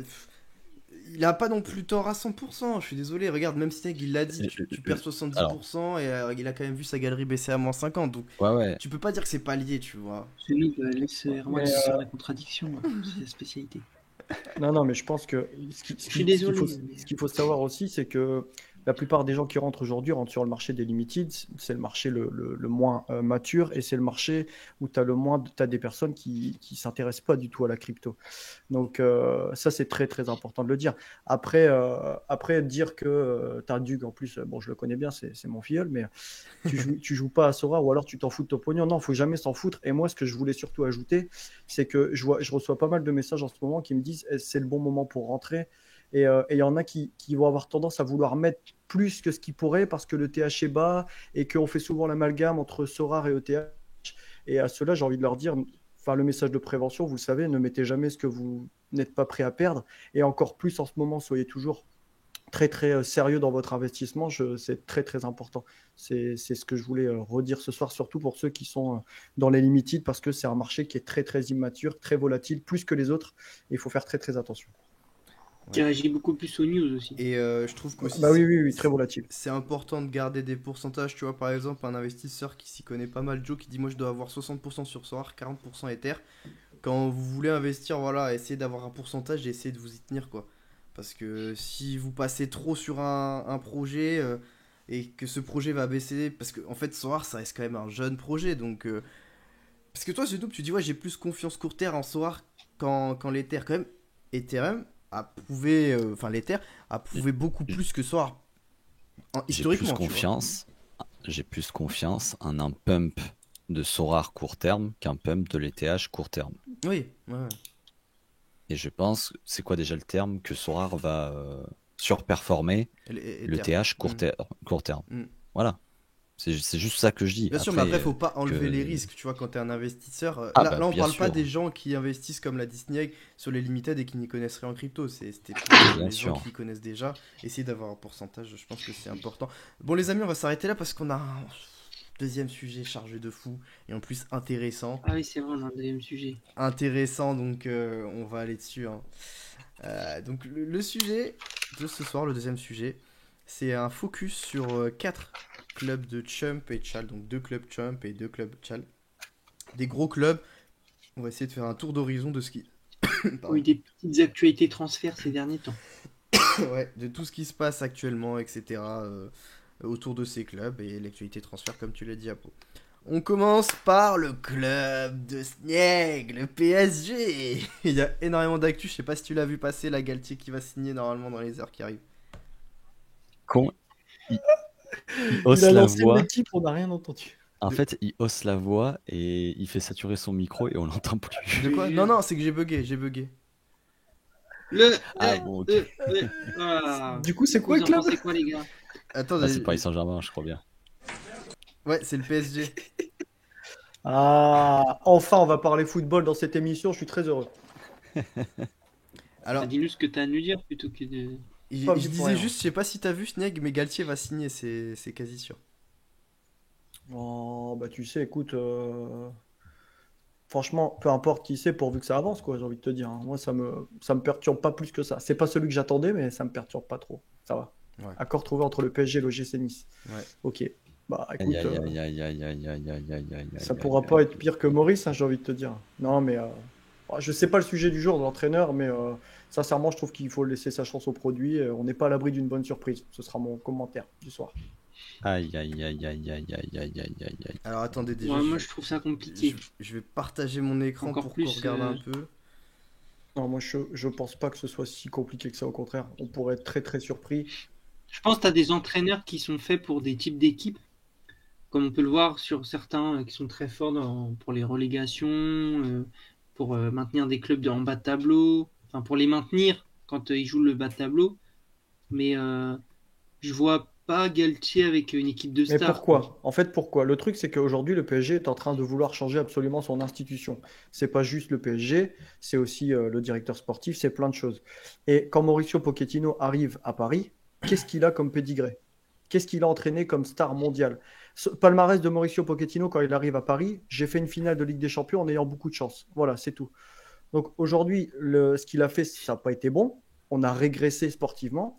il a pas non plus tort à 100%. Je suis désolé. Regarde, même Snake, il l'a dit. Tu perds 70% et il a quand même vu sa galerie baisser à moins 50. Donc, Ouais. tu peux pas dire que c'est pas lié, tu vois. C'est nous, laisse Erwan Mais, sur la contradiction, c'est sa spécialité. Non, mais je pense que Je suis désolé. ce qu'il faut savoir aussi, c'est que La plupart des gens qui rentrent aujourd'hui rentrent sur le marché des limited. C'est le marché le moins mature et c'est le marché où tu as des personnes qui ne s'intéressent pas du tout à la crypto. Donc, ça, c'est très, très important de le dire. Après dire que tu as Dug, en plus, bon, je le connais bien, c'est mon filleul, mais tu joues pas à Sora ou alors tu t'en fous de ton pognon. Non, il faut jamais s'en foutre. Et moi, ce que je voulais surtout ajouter, c'est que je reçois pas mal de messages en ce moment qui me disent c'est le bon moment pour rentrer. Et il y en a qui vont avoir tendance à vouloir mettre plus que ce qu'ils pourraient parce que le TH est bas et qu'on fait souvent l'amalgame entre Sorare et ETH. Et à ceux-là, j'ai envie de leur dire, enfin, le message de prévention, vous le savez, ne mettez jamais ce que vous n'êtes pas prêt à perdre. Et encore plus en ce moment, soyez toujours très, très sérieux dans votre investissement. C'est très, très important. C'est ce que je voulais redire ce soir, surtout pour ceux qui sont dans les limited, parce que c'est un marché qui est très, très immature, très volatile, plus que les autres. Et il faut faire très, très attention. Qui réagit beaucoup plus aux news aussi. Et je trouve qu'aussi oui, très volatile. C'est important de garder des pourcentages. Tu vois, par exemple, un investisseur qui s'y connaît pas mal, Joe, qui dit moi je dois avoir 60% sur Solar, 40% Ether. Quand vous voulez investir, voilà, essayez d'avoir un pourcentage et essayez de vous y tenir, quoi. Parce que si vous passez trop sur un projet et que ce projet va baisser, parce que en fait Solar ça reste quand même un jeune projet, donc parce que toi surtout tu dis ouais j'ai plus confiance court terme en Solar qu'en l'Ether. Quand même Ethereum a prouvé, enfin l'Ether a prouvé beaucoup plus que Solar historiquement. J'ai plus confiance en un pump de Sorar court terme qu'un pump de l'ETH court terme. Oui, ouais. Et je pense, c'est quoi déjà le terme, que Sorar va surperformer le TH court terme. Voilà. C'est juste ça que je dis. Bien sûr, mais après, faut pas enlever les risques. Tu vois, quand tu es un investisseur, là, on parle pas des gens qui investissent comme l'a Disney sur les limited et qui n'y connaissent rien en crypto. C'était les gens qui connaissent déjà. Essayer d'avoir un pourcentage, je pense que c'est important. Bon, les amis, on va s'arrêter là parce qu'on a un deuxième sujet chargé de fou et en plus intéressant. Ah oui, c'est vrai, on a un deuxième sujet. Intéressant, donc on va aller dessus. Hein. Donc, le sujet de ce soir, le deuxième sujet, c'est un focus sur 4 clubs de Chump et Chal, donc 2 clubs Chump et 2 clubs Chal. Des gros clubs. On va essayer de faire un tour d'horizon de ce qui. Oui, des petites actualités transferts ces derniers temps. Ouais, de tout ce qui se passe actuellement, etc. Autour de ces clubs et l'actualité transfert, comme tu l'as dit, Apo. On commence par le club de Sneg, le PSG. Il y a énormément d'actu. Je sais pas si tu l'as vu passer, la Galtier qui va signer normalement dans les heures qui arrivent. Il hausse la voix. L'équipe, on n'a rien entendu. En fait, il hausse la voix et il fait saturer son micro et on l'entend plus. De quoi ? Non, c'est que j'ai bugué. Du coup, c'est quoi le club ? C'est quoi, les gars ? Attends, c'est Paris Saint-Germain, je crois bien. Ouais, c'est le PSG. Ah, enfin, on va parler football dans cette émission. Je suis très heureux. Alors, dis-nous ce que tu as à nous dire plutôt que de. Je disais juste, je sais pas si t'as vu Sneg, mais Galtier va signer, c'est quasi sûr. Oh, bah tu sais, écoute, franchement, peu importe qui c'est, pourvu que ça avance, quoi, j'ai envie de te dire. Hein. Moi, ça me perturbe pas plus que ça. C'est pas celui que j'attendais, mais ça me perturbe pas trop. Ça va. Ouais. Accord trouvé entre le PSG et l'OGC Nice. Ouais. Ok. Bah écoute, ça pourra pas être pire que Maurice, hein, j'ai envie de te dire. Non, mais je sais pas le sujet du jour de l'entraîneur, mais sincèrement, je trouve qu'il faut laisser sa chance au produit. On n'est pas à l'abri d'une bonne surprise. Ce sera mon commentaire du soir. Aïe. Alors attendez, déjà. Ouais, moi je trouve ça compliqué. Je vais partager mon écran encore pour qu'on regarde un peu. Non, moi je pense pas que ce soit si compliqué que ça, au contraire. On pourrait être très très surpris. Je pense que tu as des entraîneurs qui sont faits pour des types d'équipes, comme on peut le voir sur certains qui sont très forts pour les relégations, pour maintenir des clubs en bas de tableau, enfin pour les maintenir quand ils jouent le bas de tableau. Mais je vois pas Galtier avec une équipe de stars. Mais pourquoi ? En fait, pourquoi ? Le truc, c'est qu'aujourd'hui, le PSG est en train de vouloir changer absolument son institution. C'est pas juste le PSG, c'est aussi le directeur sportif, c'est plein de choses. Et quand Mauricio Pochettino arrive à Paris, qu'est-ce qu'il a comme pédigré ? Qu'est-ce qu'il a entraîné comme star mondiale ? Palmarès de Mauricio Pochettino, quand il arrive à Paris, j'ai fait une finale de Ligue des Champions en ayant beaucoup de chance. Voilà, c'est tout. Donc aujourd'hui, ce qu'il a fait, ça n'a pas été bon. On a régressé sportivement.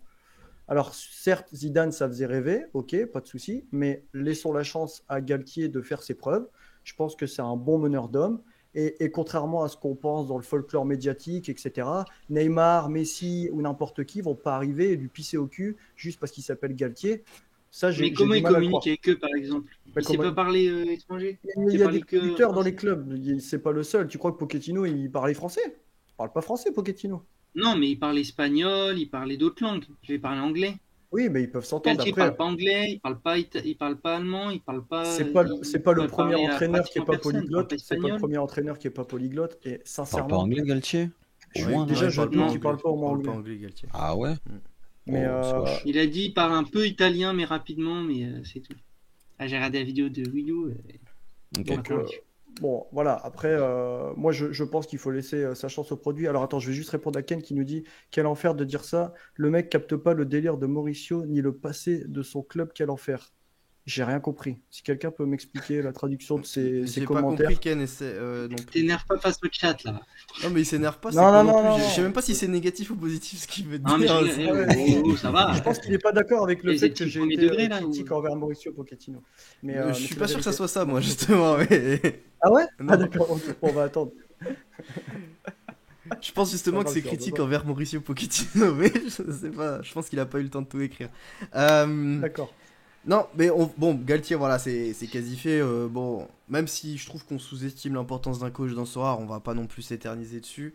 Alors certes, Zidane, ça faisait rêver, ok, pas de souci, mais laissons la chance à Galtier de faire ses preuves. Je pense que c'est un bon meneur d'hommes Et contrairement à ce qu'on pense dans le folklore médiatique, etc., Neymar, Messi ou n'importe qui vont pas arriver et lui pisser au cul juste parce qu'il s'appelle Galtier. Ça, Mais comment du il mal à communique croire. avec eux, par exemple? Bah, Il sait comment- pas parler étranger? Il sait y a parler des que traducteurs dans français? les clubs. C'est pas le seul. Tu crois que Pochettino, il parlait français? Il parle pas français, Pochettino. Non, mais il parle espagnol, il parlait d'autres langues. Je vais parler anglais. Oui, mais ils peuvent s'entendre. Galtier, il Après, parle pas anglais, il parle pas allemand, il parle pas. c'est pas le pourrait premier parler à entraîneur qui est pratiquement pas personne. Il parle pas polyglotte. C'est pas le espagnol. premier entraîneur qui est pas polyglotte. Et Il parle pas sincèrement, anglais, Galtier? Au je- moins, non. déjà, il je parle pas doute Non. qu'il parle pas au moins Il parle pas anglais. anglais, Galtier. Ah ouais? Mais Oh, c'est vache. Il a dit il parle un peu italien, mais rapidement, mais c'est tout. Ah, j'ai regardé la vidéo de Wii U. Ok. donc, bon, voilà. Après, moi, je pense qu'il faut laisser sa chance au produit. Alors, attends, je vais juste répondre à Ken qui nous dit quel enfer de dire ça. Le mec capte pas le délire de Mauricio ni le passé de son club. Quel enfer. J'ai rien compris. Si quelqu'un peut m'expliquer la traduction de ces J'ai pas commentaires. compris Ken non plus. T'énerve pas face au chat là. Non, mais il s'énerve pas, c'est Non, quoi non, non non, plus. non. Je sais même pas si c'est négatif ou positif ce qu'il veut Non, mais dire. ça va. Je pense qu'il n'est pas d'accord avec le Les fait équipes que j'ai premier été degré, là, critique ou- envers Mauricio Pochettino. Mais, Je mais suis c'est pas la sûr que ça vérité. soit ça, moi, justement. Mais... Ah ouais? Non. Ah d'accord, ok, bon, on va attendre. Je pense justement Pas que grave, c'est tu critique reviens. envers Mauricio Pochettino, mais je sais pas. Je pense qu'il a pas eu le temps de tout écrire. Euh, D'accord. Non, mais bon, Galtier, voilà, c'est quasi fait. Bon, même si je trouve qu'on sous-estime l'importance d'un coach dans ce rare, on va pas non plus s'éterniser dessus.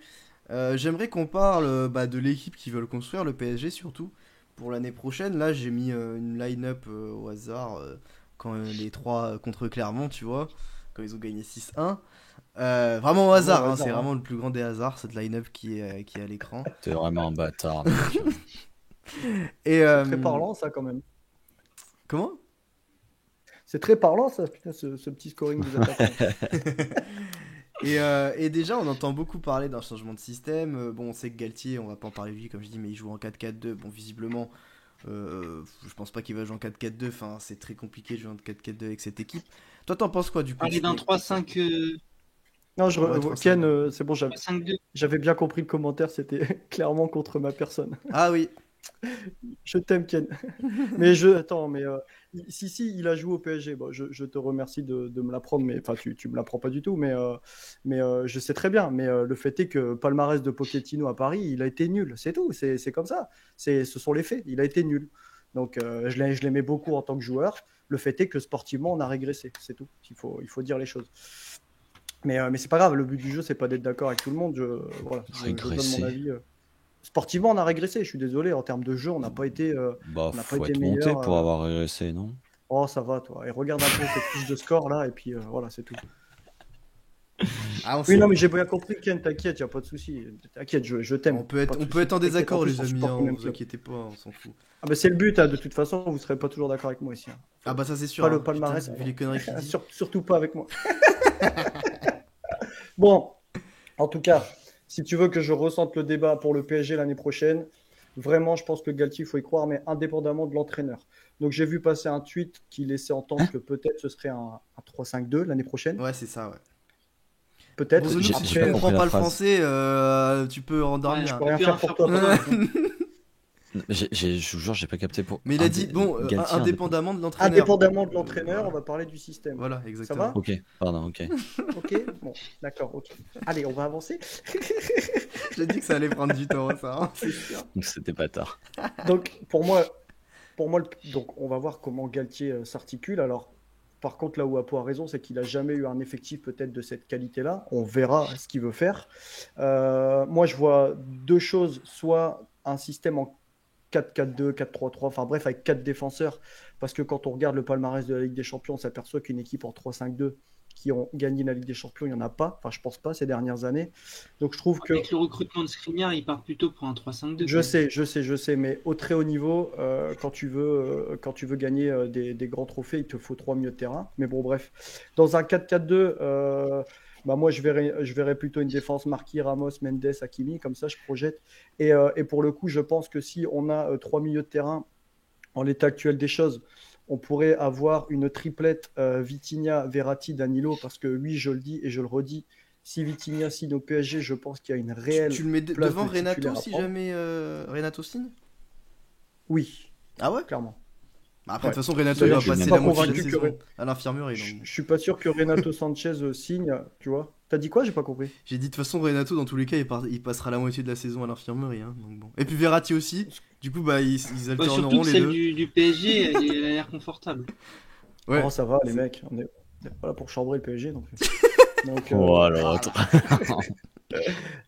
J'aimerais qu'on parle de l'équipe qu'ils veulent construire, le PSG surtout, pour l'année prochaine. Là, j'ai mis une line-up au hasard quand les trois contre Clermont, tu vois, quand ils ont gagné 6-1. Vraiment au hasard, hein, hasard, c'est hein. vraiment le plus grand des hasards, cette line-up qui est à l'écran. T'es vraiment un bâtard, mec. Et, Très parlant ça quand même. Comment? C'est très parlant ça, putain, ce petit scoring des attaquants. Et déjà, on entend beaucoup parler d'un changement de système. Bon, on sait que Galtier, on va pas en parler lui, comme je dis, mais il joue en 4-4-2. Bon, visiblement, je pense pas qu'il va jouer en 4-4-2. Enfin, c'est très compliqué de jouer en 4-4-2 avec cette équipe. Toi, t'en penses quoi du coup? Parler d'un 3-5, Non, Ouais, Ken, 3-5-2. c'est bon, j'avais bien compris le commentaire, c'était clairement contre ma personne. Ah oui. Je t'aime, Ken. Attends, mais si, il a joué au PSG. Bon, je te remercie de me l'apprendre, mais enfin, tu me l'apprends pas du tout, mais je sais très bien. Mais le fait est que palmarès de Pochettino à Paris, il a été nul, c'est tout. C'est comme ça. Ce sont les faits. Il a été nul. Donc, je l'aimais beaucoup en tant que joueur. Le fait est que sportivement, on a régressé, c'est tout. Il faut dire les choses. Mais c'est pas grave. Le but du jeu, c'est pas d'être d'accord avec tout le monde. Voilà, je donne Régressé. mon avis. Sportivement, on a régressé. Je suis désolé. En termes de jeu, on n'a pas été. Bah, On n'a pas faut été être monté meilleur, pour avoir régressé, non? Oh, ça va, toi. Et regarde un peu cette fiche de score là, et puis voilà, c'est tout. Ah, on Oui, sait- non, mais j'ai bien compris, Ken, t'inquiète, y a pas de souci. T'inquiète, je t'aime. on peut être, Pas de on souci. peut être en désaccord, En plus, les on amis. supporte Hein, le même vous club. inquiétez pas, on s'en fout. Ah, bah, c'est le but, hein, de toute façon, vous serez pas toujours d'accord avec moi ici. Hein. Ah bah ça c'est sûr. Pas hein. le palmarès. Putain, vu les conneries qu'il dit. Surtout pas avec moi. Bon, en tout cas, si tu veux que je ressente le débat pour le PSG l'année prochaine, vraiment, je pense que Galtier, il faut y croire, mais indépendamment de l'entraîneur. Donc, j'ai vu passer un tweet qui laissait entendre que peut-être ce serait un 3-5-2 l'année prochaine. Ouais, c'est ça, ouais. Peut-être. Bon, Zenouk, J'ai- si j'ai tu pas comprends compris la pas le phrase. français, tu peux Ouais, endormir. je Je peux rien faire pour toi. Je vous jure, j'ai pas capté pour. Mais il a dit, bon, Galtier, indépendamment de l'entraîneur. Indépendamment de l'entraîneur, on va parler du système. Voilà, exactement. va Ok, pardon, ok. Ok, bon, d'accord, ok. Allez, on va avancer. J'ai dit que ça allait prendre du temps, ça. Hein. Donc c'était pas tard. Donc, pour moi, donc, on va voir comment Galtier s'articule. Alors, par contre, là où Apo a raison, c'est qu'il n'a jamais eu un effectif peut-être de cette qualité-là. On verra ce qu'il veut faire. Moi, je vois deux choses. Soit un système en 4-4-2, 4-3-3, enfin bref, avec 4 défenseurs. Parce que quand on regarde le palmarès de la Ligue des Champions, on s'aperçoit qu'une équipe en 3-5-2 qui ont gagné la Ligue des Champions, il n'y en a pas. Enfin, je pense pas ces dernières années. Donc, je trouve que... Avec le recrutement de Skriniar, il part plutôt pour un 3-5-2. Je sais, mais au très haut niveau, quand tu veux gagner des grands trophées, il te faut 3 milieux de terrain. Mais bon, bref. Dans un 4-4-2, moi, je verrais plutôt une défense Marquis, Ramos, Mendes, Hakimi, comme ça, je projette. Et pour le coup, je pense que si on a 3 milieux de terrain, en l'état actuel des choses, on pourrait avoir une triplette Vitinha, Verratti, Danilo, parce que oui, je le dis et je le redis, si Vitinha signe au PSG, je pense qu'il y a une réelle... Tu le mets place devant de Renato titulaire à si prendre. jamais Renato signe? Oui, Ah ouais? clairement. Bah, après, de Ouais. toute façon, Renato D'ailleurs, va je suis passer pas la moitié de la convaincu que saison à l'infirmerie. Je Donc. je suis pas sûr que Renato Sanchez signe, tu vois. T'as dit quoi? J'ai pas compris. J'ai dit de toute façon, Renato, dans tous les cas, il passera la moitié de la saison à l'infirmerie. Hein, donc bon. Et puis Verratti aussi. Du coup, bah, ils Bah, surtout alterneront que les celle deux. du PSG, elle a l'air confortable. Ouais. Oh, ça va, les mecs. On est pas là pour chambrer le PSG non plus. Donc, Oh, l'autre.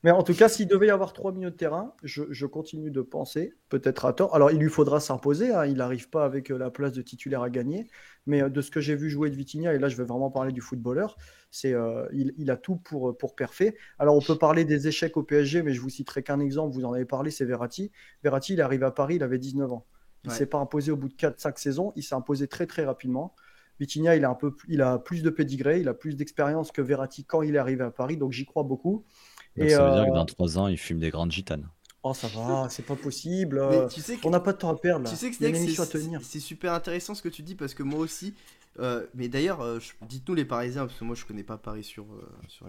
mais en tout cas, s'il devait y avoir 3 milieux de terrain, je continue de penser, peut-être à tort. Alors, il lui faudra s'imposer. Hein, il n'arrive pas avec la place de titulaire à gagner. Mais de ce que j'ai vu jouer de Vitinha, et là, je vais vraiment parler du footballeur, il a tout pour perfer. Alors, on peut parler des échecs au PSG, mais je vous citerai qu'un exemple. Vous en avez parlé, c'est Verratti. Verratti, il est arrivé à Paris, il avait 19 ans. Il ne Ouais. s'est pas imposé au bout de 4-5 saisons. Il s'est imposé très, très rapidement. Vitinha, il a plus de pédigré, il a plus d'expérience que Verratti quand il est arrivé à Paris, donc j'y crois beaucoup. Donc Et ça veut dire que dans 3 ans, il fume des grandes gitanes. oh, ça va, c'est pas possible. Mais tu sais que, On n'a pas de temps à perdre tu là. sais que Il y a une Snake, émission à tenir. c'est super intéressant ce que tu dis parce que moi aussi. Mais d'ailleurs, dites-nous les Parisiens, parce que moi je connais pas Paris sur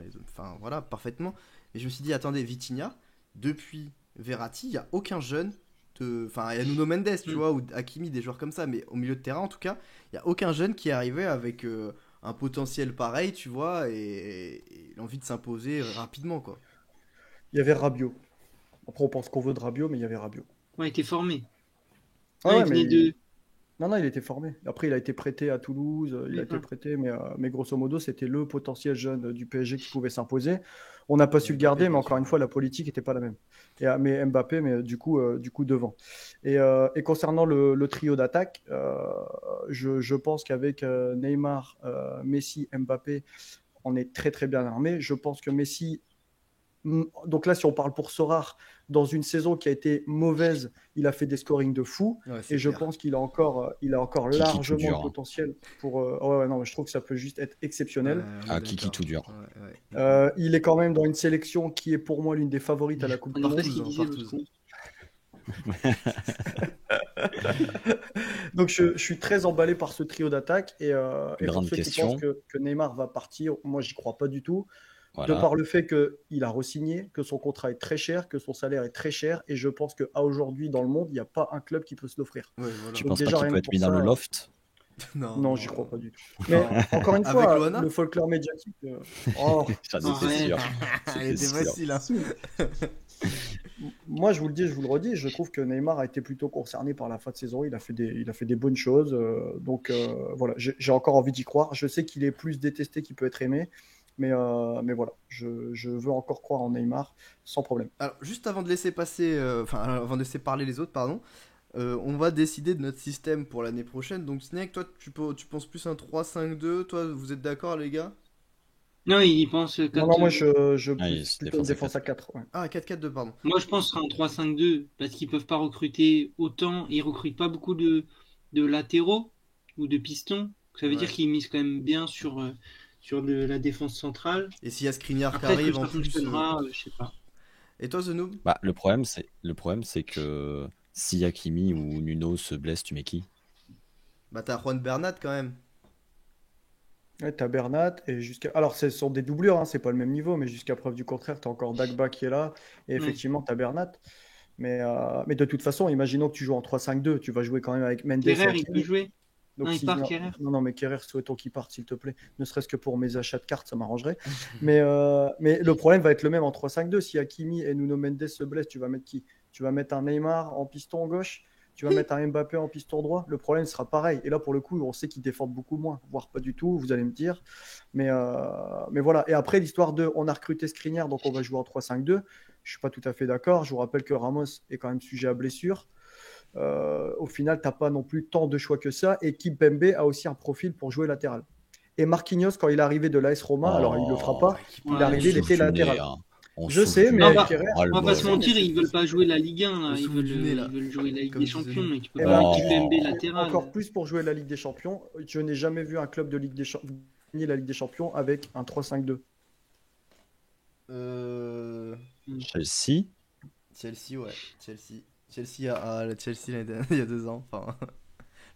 les zones. Enfin voilà, parfaitement. Mais je me suis dit, attendez, Vitinha, depuis Verratti, il n'y a aucun jeune. Enfin, il y a Nuno Mendes, tu vois, ou Hakimi, des joueurs comme ça, mais au milieu de terrain en tout cas, il n'y a aucun jeune qui est arrivé avec un potentiel pareil, tu vois, et l'envie de s'imposer rapidement, quoi. Il y avait Rabiot. Après, on pense qu'on veut de Rabiot, mais il y avait Rabiot. Ouais, il était formé. Ah Ouais, ouais, il venait mais de. non, il était formé. Après, il a été prêté à Toulouse, il a été prêté, mais grosso modo, c'était le potentiel jeune du PSG qui pouvait s'imposer. On n'a pas su le Mbappé, garder, mais bien encore sûr. une fois, la politique n'était pas la même. Mais Mbappé, mais du coup devant. Et concernant le trio d'attaque, je pense qu'avec Neymar, Messi, Mbappé, on est très très bien armé. Je pense que Messi. Donc là, si on parle pour Sorare, dans une saison qui a été mauvaise, il a fait des scorings de fou. Ouais, c'est Et je clair. pense qu'il a encore Kiki tout largement dur, le hein. potentiel pour. Ouais, non, mais je trouve que ça peut juste être exceptionnel. Ouais, on est Ah, Kiki d'accord. tout dur. Ouais, ouais. Il est quand même dans une sélection qui est pour moi l'une des favorites à la Coupe On du est Monde. ce qu'il disait partout. l'autre coup. Donc je suis très emballé par ce trio d'attaque. Et pour Grande ceux qui question. pensent que Neymar va partir, moi j'y crois pas du tout. De Voilà. par le fait qu'il a re-signé, que son contrat est très cher, que son salaire est très cher, et je pense qu'à aujourd'hui dans le monde, il n'y a pas un club qui peut se l'offrir. Ouais, voilà. Tu Donc penses pas déjà, qu'il rien peut que être pour mis dans ça, le loft? Non, j'y crois pas du tout. Non. Mais encore une Avec fois, Loana le folklore médiatique. Oh, J'en étais Arrête. sûr. Elle était J'étais sûr. facile, hein. moi, je vous le dis, je vous le redis, je trouve que Neymar a été plutôt concerné par la fin de saison. Il a fait des bonnes choses. Donc voilà, j'ai encore envie d'y croire. Je sais qu'il est plus détesté qu'il peut être aimé. Mais voilà, je veux encore croire en Neymar sans problème. Alors, juste avant de laisser passer, avant de laisser parler les autres, pardon, on va décider de notre système pour l'année prochaine. Donc, Snake, toi, tu penses plus un 3-5-2. Toi, vous êtes d'accord, les gars? Non, il pense Non, moi, je Ah, il pousse se plutôt une défense à défense à 4. Ouais. Ah, 4-4-2, pardon. Moi, je pense que ce sera un 3-5-2 parce qu'ils peuvent pas recruter autant. Ils recrutent pas beaucoup de latéraux ou de pistons. Ça veut Ouais. dire qu'ils misent quand même bien sur la défense centrale. Et s'il y a Skriniar qui Après, est-ce que arrive ça en plus. fonctionnera je sais pas. Et toi, The Noob? Bah, le problème, c'est que si Hakimi ou Nuno se blessent, tu mets qui? Bah, t'as Juan Bernat quand même. Ouais, t'as Bernat et alors ce sont des doublures, hein, c'est pas le même niveau, mais jusqu'à preuve du contraire, t'as encore Dagba qui est là et effectivement t'as Bernat. Mais de toute façon, imaginons que tu joues en 3-5-2, tu vas jouer quand même avec Mendes et Kerrer, il peut Hakimi. jouer. Donc, Non, il part, Kerrer. non, mais Kerrer, souhaitons qu'il parte, s'il te plaît. Ne serait-ce que pour mes achats de cartes, ça m'arrangerait. mais le problème va être le même en 3-5-2. Si Hakimi et Nuno Mendes se blessent, tu vas mettre qui? Tu vas mettre un Neymar en piston gauche? Tu vas mettre un Mbappé en piston droit? Le problème sera pareil. Et là, pour le coup, on sait qu'ils défendent beaucoup moins, voire pas du tout, vous allez me dire. Mais voilà. Et après, l'histoire de on a recruté Skriniar, donc on va jouer en 3-5-2. Je suis pas tout à fait d'accord. Je vous rappelle que Ramos est quand même sujet à blessure. Au final, tu n'as pas non plus tant de choix que ça. Et Kimpembe a aussi un profil pour jouer latéral. Et Marquinhos, quand il est arrivé de l'AS Roma, alors il ne le fera pas, il est Ouais, arrivé, il était latéral. Je sais, mais Non, bah, Kerrer, On va pas se mentir, ils veulent pas jouer la Ligue 1, là. Le Ils souffle du nez, là. veulent jouer la Ligue Comme des disait Champions. Nous. Et tu peux Eh pas ben, mettre Kimpembe latéral. encore plus pour jouer la Ligue des Champions. Je n'ai jamais vu un club de Ligue des Champions gagner la Ligue des Champions avec un 3-5-2. Chelsea. Chelsea, ouais. Chelsea il y a 2 ans. Enfin,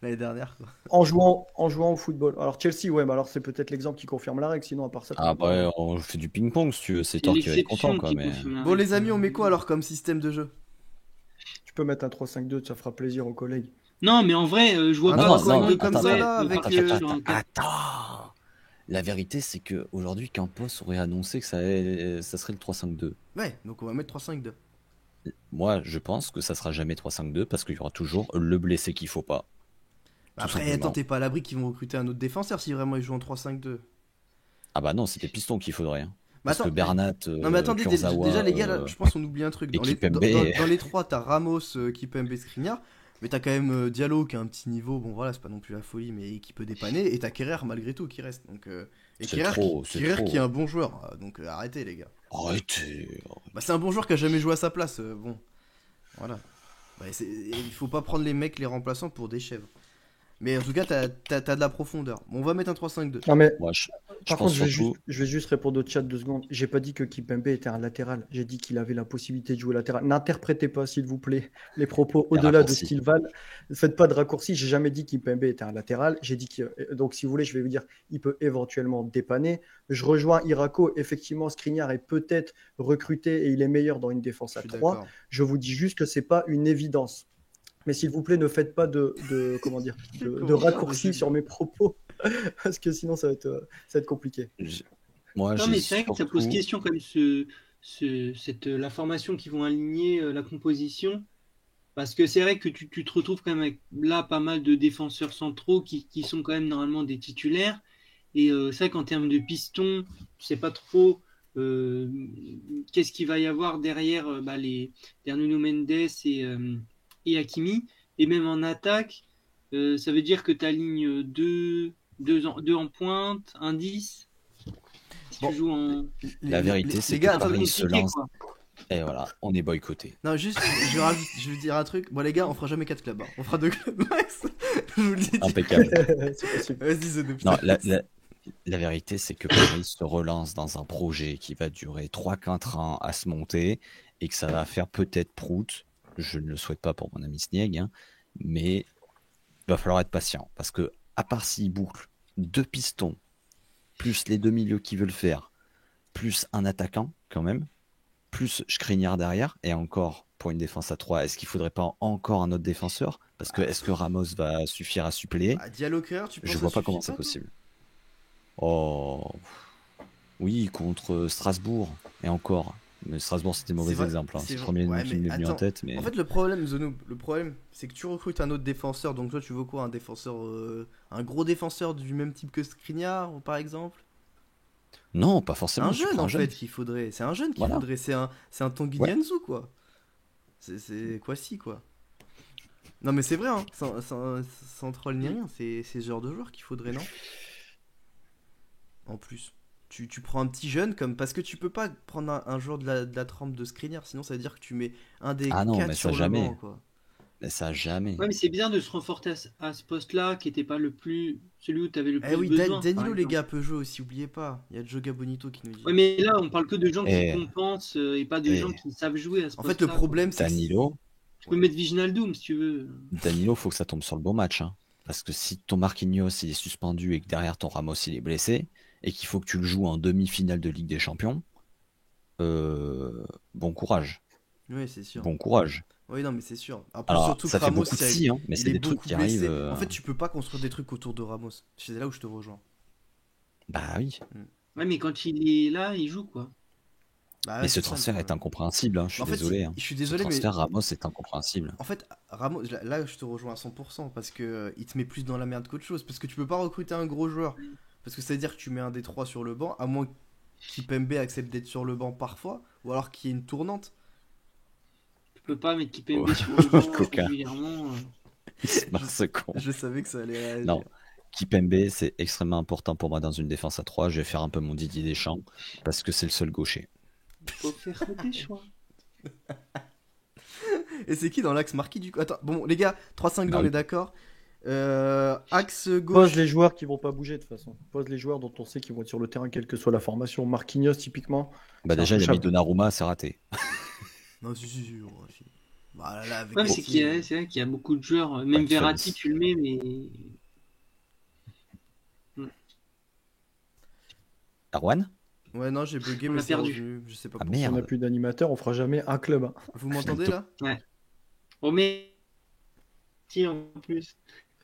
l'année dernière, quoi. En jouant au football. Alors Chelsea, ouais, bah alors c'est peut-être l'exemple qui confirme la règle. Sinon, à part ça, Ah bah, on fait du ping-pong si tu veux. C'est toi qui vas être content, quoi. Mais Bon, les amis, on met quoi alors comme système de jeu? tu peux mettre un 3-5-2, ça fera plaisir aux collègues. Non, mais en vrai, je vois Ah pas non, pourquoi non, deux comme comme ça, ça là, peut avec, partir euh, sur un 4. Attends. La vérité, c'est que aujourd'hui, Campos aurait annoncé que ça serait le 3-5-2. Ouais, donc on va mettre 3-5-2. Moi, je pense que ça sera jamais 3-5-2 parce qu'il y aura toujours le blessé qu'il faut pas. Bah Tout après, attends, simplement. t'es pas à l'abri qu'ils vont recruter un autre défenseur si vraiment ils jouent en 3-5-2. Ah bah non, c'était Piston qu'il faudrait, hein. Bah Parce que attends, Bernat, non mais attendez, déjà Kurzawa les gars, là, je pense qu'on oublie un truc. et Dans les, Kipembe. dans les trois, t'as Ramos, Kipembe, Skriniar, mais t'as quand même Diallo qui a un petit niveau, bon voilà, c'est pas non plus la folie, mais qui peut dépanner, et t'as Kerrer malgré tout qui reste. Donc, et C'est trop, c'est Kerrer qui est trop. un bon joueur, donc arrêtez les gars. Arrêtez. Bah c'est un bon joueur qui a jamais joué à sa place, bon, voilà. Bah, il faut pas prendre les mecs, les remplaçants pour des chèvres. Mais en tout cas, t'as de la profondeur. Bon, on va mettre un 3-5-2. Non, mais Moi, je par pense contre, surtout. je vais juste répondre au chat 2 secondes. J'ai pas dit que Kipembe était un latéral. J'ai dit qu'il avait la possibilité de jouer latéral. N'interprétez pas, s'il vous plaît, les propos Les au-delà de ce raccourcis. qu'ils valent. Ne faites pas de raccourcis. J'ai jamais dit que Kipembe était un latéral. J'ai dit que donc, si vous voulez, je vais vous dire, il peut éventuellement dépanner. Je rejoins Irako. Effectivement, Skriniar est peut-être recruté et il est meilleur dans une défense Je à suis 3. d'accord. Je vous dis juste que c'est pas une évidence. Mais s'il vous plaît, ne faites pas comment dire, de raccourcis sur mes propos, parce que sinon ça va être compliqué. Moi, Non, j'ai mais c'est vrai que ça pose surtout. question quand même la formation qui vont aligner la composition. Parce que c'est vrai que tu te retrouves quand même avec là pas mal de défenseurs centraux qui sont quand même normalement des titulaires. Et c'est vrai qu'en termes de piston, tu sais pas trop qu'est-ce qu'il va y avoir derrière Nuno Mendes et Hakimi. Et même en attaque, ça veut dire que tu alignes deux en pointe, un 10. Si Bon, tu joues en. La vérité, c'est les que gars, C'est un peu Paris se compliqué, lance. quoi. Et voilà, on est boycotté. non, juste, je vais dire un truc. Bon, les gars, on fera jamais 4 clubs, hein. On fera 2 clubs max. Je vous le dis. Impeccable. C'est possible. Vas-y, Zono, Non, putain. la vérité, c'est que Paris se relance dans un projet qui va durer 3-4 ans à se monter et que ça va faire peut-être prout. Je ne le souhaite pas pour mon ami Snieg, hein, mais il va falloir être patient parce que, à part s'il boucle 2 pistons, plus les 2 milieux qui veulent faire, plus un attaquant quand même, plus Skriniar derrière, et encore pour une défense à 3, est-ce qu'il faudrait pas encore un autre défenseur? Parce que est-ce que Ramos va suffire à suppléer? Bah, Diallo Kerrer, tu penses Je que vois ça pas suffit comment c'est pas, toi possible. Oh, oui, contre Strasbourg, et encore. Mais Strasbourg, c'était le C'est mauvais vrai, exemple, hein. c'est C'est le vrai. premier nom Ouais, qui mais m'est venu en attends. tête, mais En fait, le problème, Zono, le problème, c'est que tu recrutes un autre défenseur. Donc, toi, tu veux quoi? Un défenseur, un gros défenseur du même type que Skriniar, par exemple? non, pas C'est forcément. un Tu jeune, prends en un jeune. fait, qu'il faudrait. C'est un jeune qu'il Voilà. faudrait. C'est un Tanguy Ouais. Nianzou, quoi. C'est quoi si, quoi. Non, mais c'est vrai, hein. Sans troll ni rien. C'est ce genre de joueur qu'il faudrait, non? En plus. Tu prends un petit jeune comme. Parce que tu peux pas prendre un joueur de la trempe de Skriniar, sinon ça veut dire que tu mets un des Ah non, 4 mais sur ça le banc, jamais. quoi. Mais ça jamais. Ouais, mais c'est bien de se renforcer à ce poste-là, qui n'était pas celui où tu avais le Eh plus oui, besoin. par Danilo, les exemple. gars, peut jouer aussi, oubliez pas. Il y a Joga Bonito qui nous dit. Ouais, mais là, on parle que de gens qui Et, compensent et pas de gens qui savent jouer à ce En fait, le poste-là, quoi. problème, c'est que. Danilo, Tu peux mettre Viginaldoum si tu veux. faut que ça tombe sur le bon match, hein. Parce que si ton Marquinhos il est suspendu et que derrière ton Ramos il est blessé et qu'il faut que tu le joues en demi-finale de Ligue des Champions, bon courage. Oui, c'est sûr. Bon courage. Oui, non, mais c'est sûr. En plus, Alors, surtout ça que fait Ramos, beaucoup de si, hein, mais il c'est est des trucs beaucoup qui blessé. arrivent. En fait, tu peux pas construire des trucs autour de Ramos. C'est là où je te rejoins. Bah oui. Ouais, mais quand il est là, il joue, quoi. Bah, Mais ouais, ce c'est ça, le transfert est problème. incompréhensible, hein. Je suis En fait, désolé, hein. je suis Ce désolé, mais transfert Ramos est incompréhensible. en fait, Ramos, là, je te rejoins à 100% parce que il te met plus dans la merde qu'autre chose. Parce que tu peux pas recruter un gros joueur. Parce que ça veut dire que tu mets un des trois sur le banc, à moins qu'Ipembe accepte d'être sur le banc parfois, ou alors qu'il y ait une tournante. Tu peux pas mettre Kipembe Oh, sur le banc coquin. régulièrement. Il se marre, ce con. Je savais que ça allait réagir. Non. Kipembe, c'est extrêmement important pour moi dans une défense à 3. Je vais faire un peu mon Didier Deschamps parce que c'est le seul gaucher. Faut faire des choix. Et c'est qui dans l'axe marqué du coup? Attends, bon, les gars, 3-5-2, Bah on oui. est d'accord. Axe gauche. Pose les joueurs qui vont pas bouger de toute façon. Pose les joueurs dont on sait qu'ils vont être sur le terrain, quelle que soit la formation. Marquinhos, typiquement. Bah C'est déjà, il a mis intouchable. Donnarumma, c'est raté. Non, si. Bah là, avec Ouais, mais Messi, c'est vrai qu'il y a beaucoup de joueurs. Même Ouais, Verratti, Fons. tu le mets, mais. Arwan? Ouais, non, j'ai bugué, On mais a c'est perdu. revenu. Je sais pas Ah pourquoi. Si on n'a merde. plus d'animateur, on fera jamais un club, hein. Vous m'entendez là? Oh, mais. parti en plus.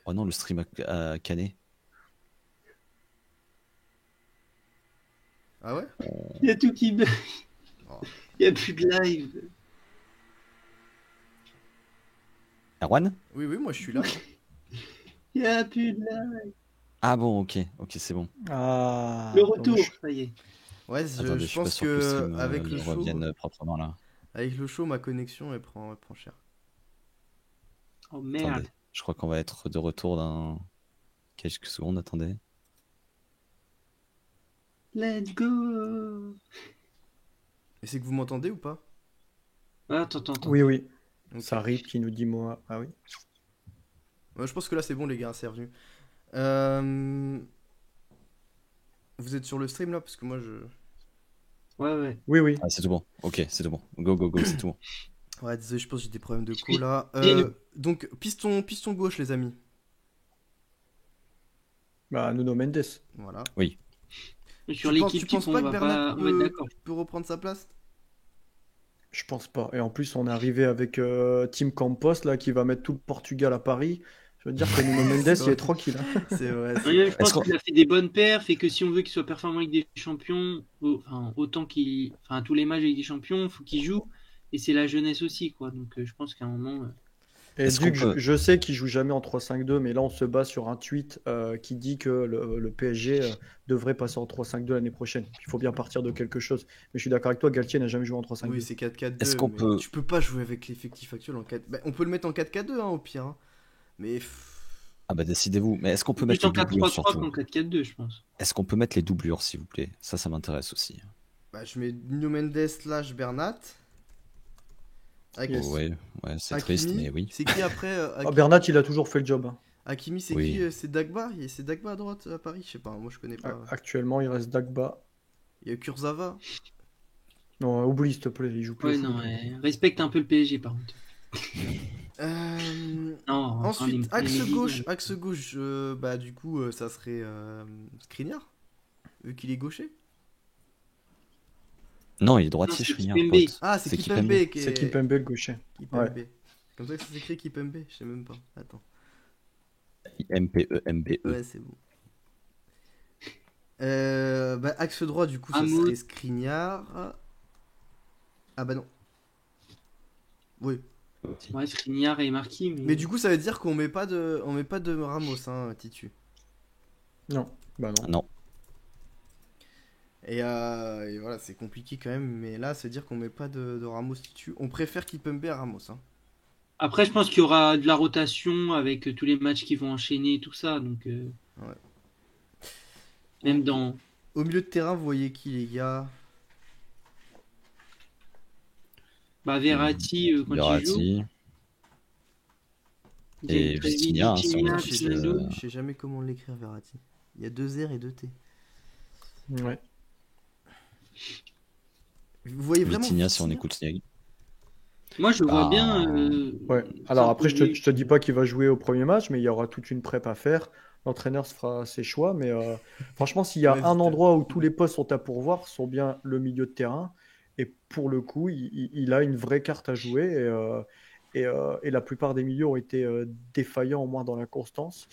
Oh non, le stream a canné. Ah ouais? Il y a tout qui bug. Oh. Il n'y a plus de live. Erwan? Oui, oui, moi je suis là. Il n'y a plus de live. Ah bon, ok, c'est bon. Ah, Le retour, dommage. ça y est. Ouais, Attendez, je suis pas pense sûr que le que stream avec le show, revienne proprement là. avec le show, ma connexion elle prend cher. Oh merde. Attendez, je crois qu'on va être de retour dans quelques secondes, attendez. Let's go. Et c'est que vous m'entendez ou pas? Ah, attends. Oui, oui. Ok. Ça rip qui nous dit moi. Ah oui. Ouais, je pense que là c'est bon les gars, c'est revenu. Vous êtes sur le stream là parce que moi je. Ouais. Oui, oui. Ah, c'est tout bon, ok, c'est tout bon. Go, c'est tout bon. Ouais, désolé, je pense que j'ai des problèmes de Je co suis- là. j'ai- Donc piston gauche les amis. Bah, Nuno Mendes. Voilà. Sur tu l'équipe penses type, pas on que va Bernat pas on va être d'accord. peut reprendre sa place? Je pense pas. Et en plus, on est arrivé avec Tim Campos là qui va mettre tout le Portugal à Paris. Je veux dire que Nuno Mendes, il vrai. est tranquille. Hein. C'est vrai. Ouais, je pense Est-ce qu'on- qu'il a fait des bonnes perfs et que si on veut qu'il soit performant avec des champions, autant qu'il, enfin, tous les matchs avec des champions, faut qu'il joue. Et c'est la jeunesse aussi, quoi. Donc, je pense qu'à un moment, Et Est-ce Duc, qu'on peut- je sais qu'il joue jamais en 3-5-2, mais là on se base sur un tweet qui dit que le PSG devrait passer en 3-5-2 l'année prochaine. Il faut bien partir de quelque chose. Mais je suis d'accord avec toi, Galtier n'a jamais joué en 3-5-2. Oui, c'est 4-4-2. Est-ce qu'on mais peut- Tu peux pas jouer avec l'effectif actuel en 4. Bah, on peut le mettre en 4-4-2 hein, au pire. Hein. Mais Ah bah décidez-vous, mais est-ce qu'on peut plus mettre en les doublures 4-3-3 surtout? qu'en 4-4-2, je pense. Est-ce qu'on peut mettre les doublures s'il vous plaît? Ça m'intéresse aussi. bah, je mets Nuno Mendes slash Bernat. Yes. Ouais, c'est Hakimi. triste, mais oui. C'est qui après Ah, Bernat, il a toujours fait le job. Hein. Hakimi, c'est Oui. qui C'est Dagba C'est Dagba à droite à Paris? Je sais pas, moi je connais pas. Actuellement, il reste Dagba. Il y a Kurzawa. Non, oublie s'il te plaît, il joue plus. Ouais, au foot. non, respecte un peu le PSG, par contre. Non, Ensuite, enfin, axe gauche, bah du coup, ça serait Skriniar, vu qu'il est gaucher. Non, il est Non, droitier, c'est Skriniar, Kimpembe. pote. Ah, c'est C'est Kipembe Kimpembe. qui est. C'est Kimpembe le gaucher. Kipembe. Comme ça que ça s'écrit Kipembe, je sais même pas. Attends. MPE. Ouais, c'est bon. Bah, axe droit, du coup, ça Hamoud. serait Skriniar. Ah bah non. Oui. Ouais, Skriniar et Marquis. Mais du coup, ça veut dire qu'on met pas de Ramos, hein, Titu. Non, bah non. Non. Et voilà, c'est compliqué quand même, mais là, ça veut dire qu'on met pas de Ramos Titu. On préfère Kipembe à Ramos, hein. Après, je pense qu'il y aura de la rotation avec tous les matchs qui vont enchaîner et tout ça. Donc, Ouais. même dans. Au milieu de terrain, vous voyez qui, les gars? Bah, Verratti, quand il joue. Verratti. Et Vitinha, hein, si on Vitinha, a Je sais fait, Ronaldo. je sais jamais comment l'écrire, Verratti. Il y a 2 R et 2 T. Ouais. Vous voyez vraiment Vitinha, si on Vitinha écoute Snieg. Moi, je le vois Ah. bien. Ouais. Alors après, je s'imposer. te dis pas qu'il va jouer au premier match, mais il y aura toute une prep à faire. L'entraîneur se fera ses choix, mais franchement, s'il y a Ouais, un vite. endroit où tous les postes sont à pourvoir, ce sont bien le milieu de terrain. Et pour le coup, il a une vraie carte à jouer. Et la plupart des milieux ont été défaillants, au moins dans la constance.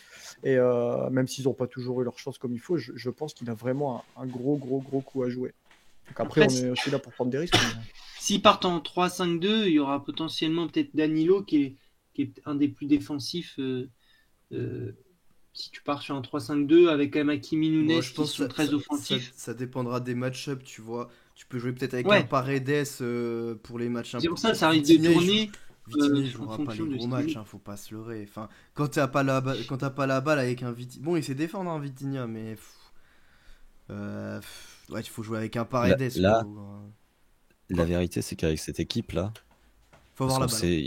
Et même s'ils n'ont pas toujours eu leur chance comme il faut, je pense qu'il a vraiment un gros coup à jouer. Donc après, Après, on est aussi là pour prendre des risques. mais- S'ils partent en 3-5-2, il y aura potentiellement peut-être Danilo qui est un des plus défensifs. Si tu pars sur un 3-5-2 avec quand même Hakimi, Nunes Bon, je pense qui sont que très offensifs. ça dépendra des match-up, tu vois. Tu peux jouer peut-être avec Ouais. un Paredes pour les matchs C'est pour ça que ça risque de Vitinha, tourner. Vitinha, il en jouera pas fonction les de gros ce qu'il matchs, joue. hein, faut pas se leurrer. Enfin, quand t'as pas la balle avec un Vitinha. Bon, il sait défendre, hein, Vitinha, mais. Ouais, il faut jouer avec un Paredes. Là- faut, La vérité, c'est qu'avec cette équipe-là, faut avoir la parce qu'on balle. sait,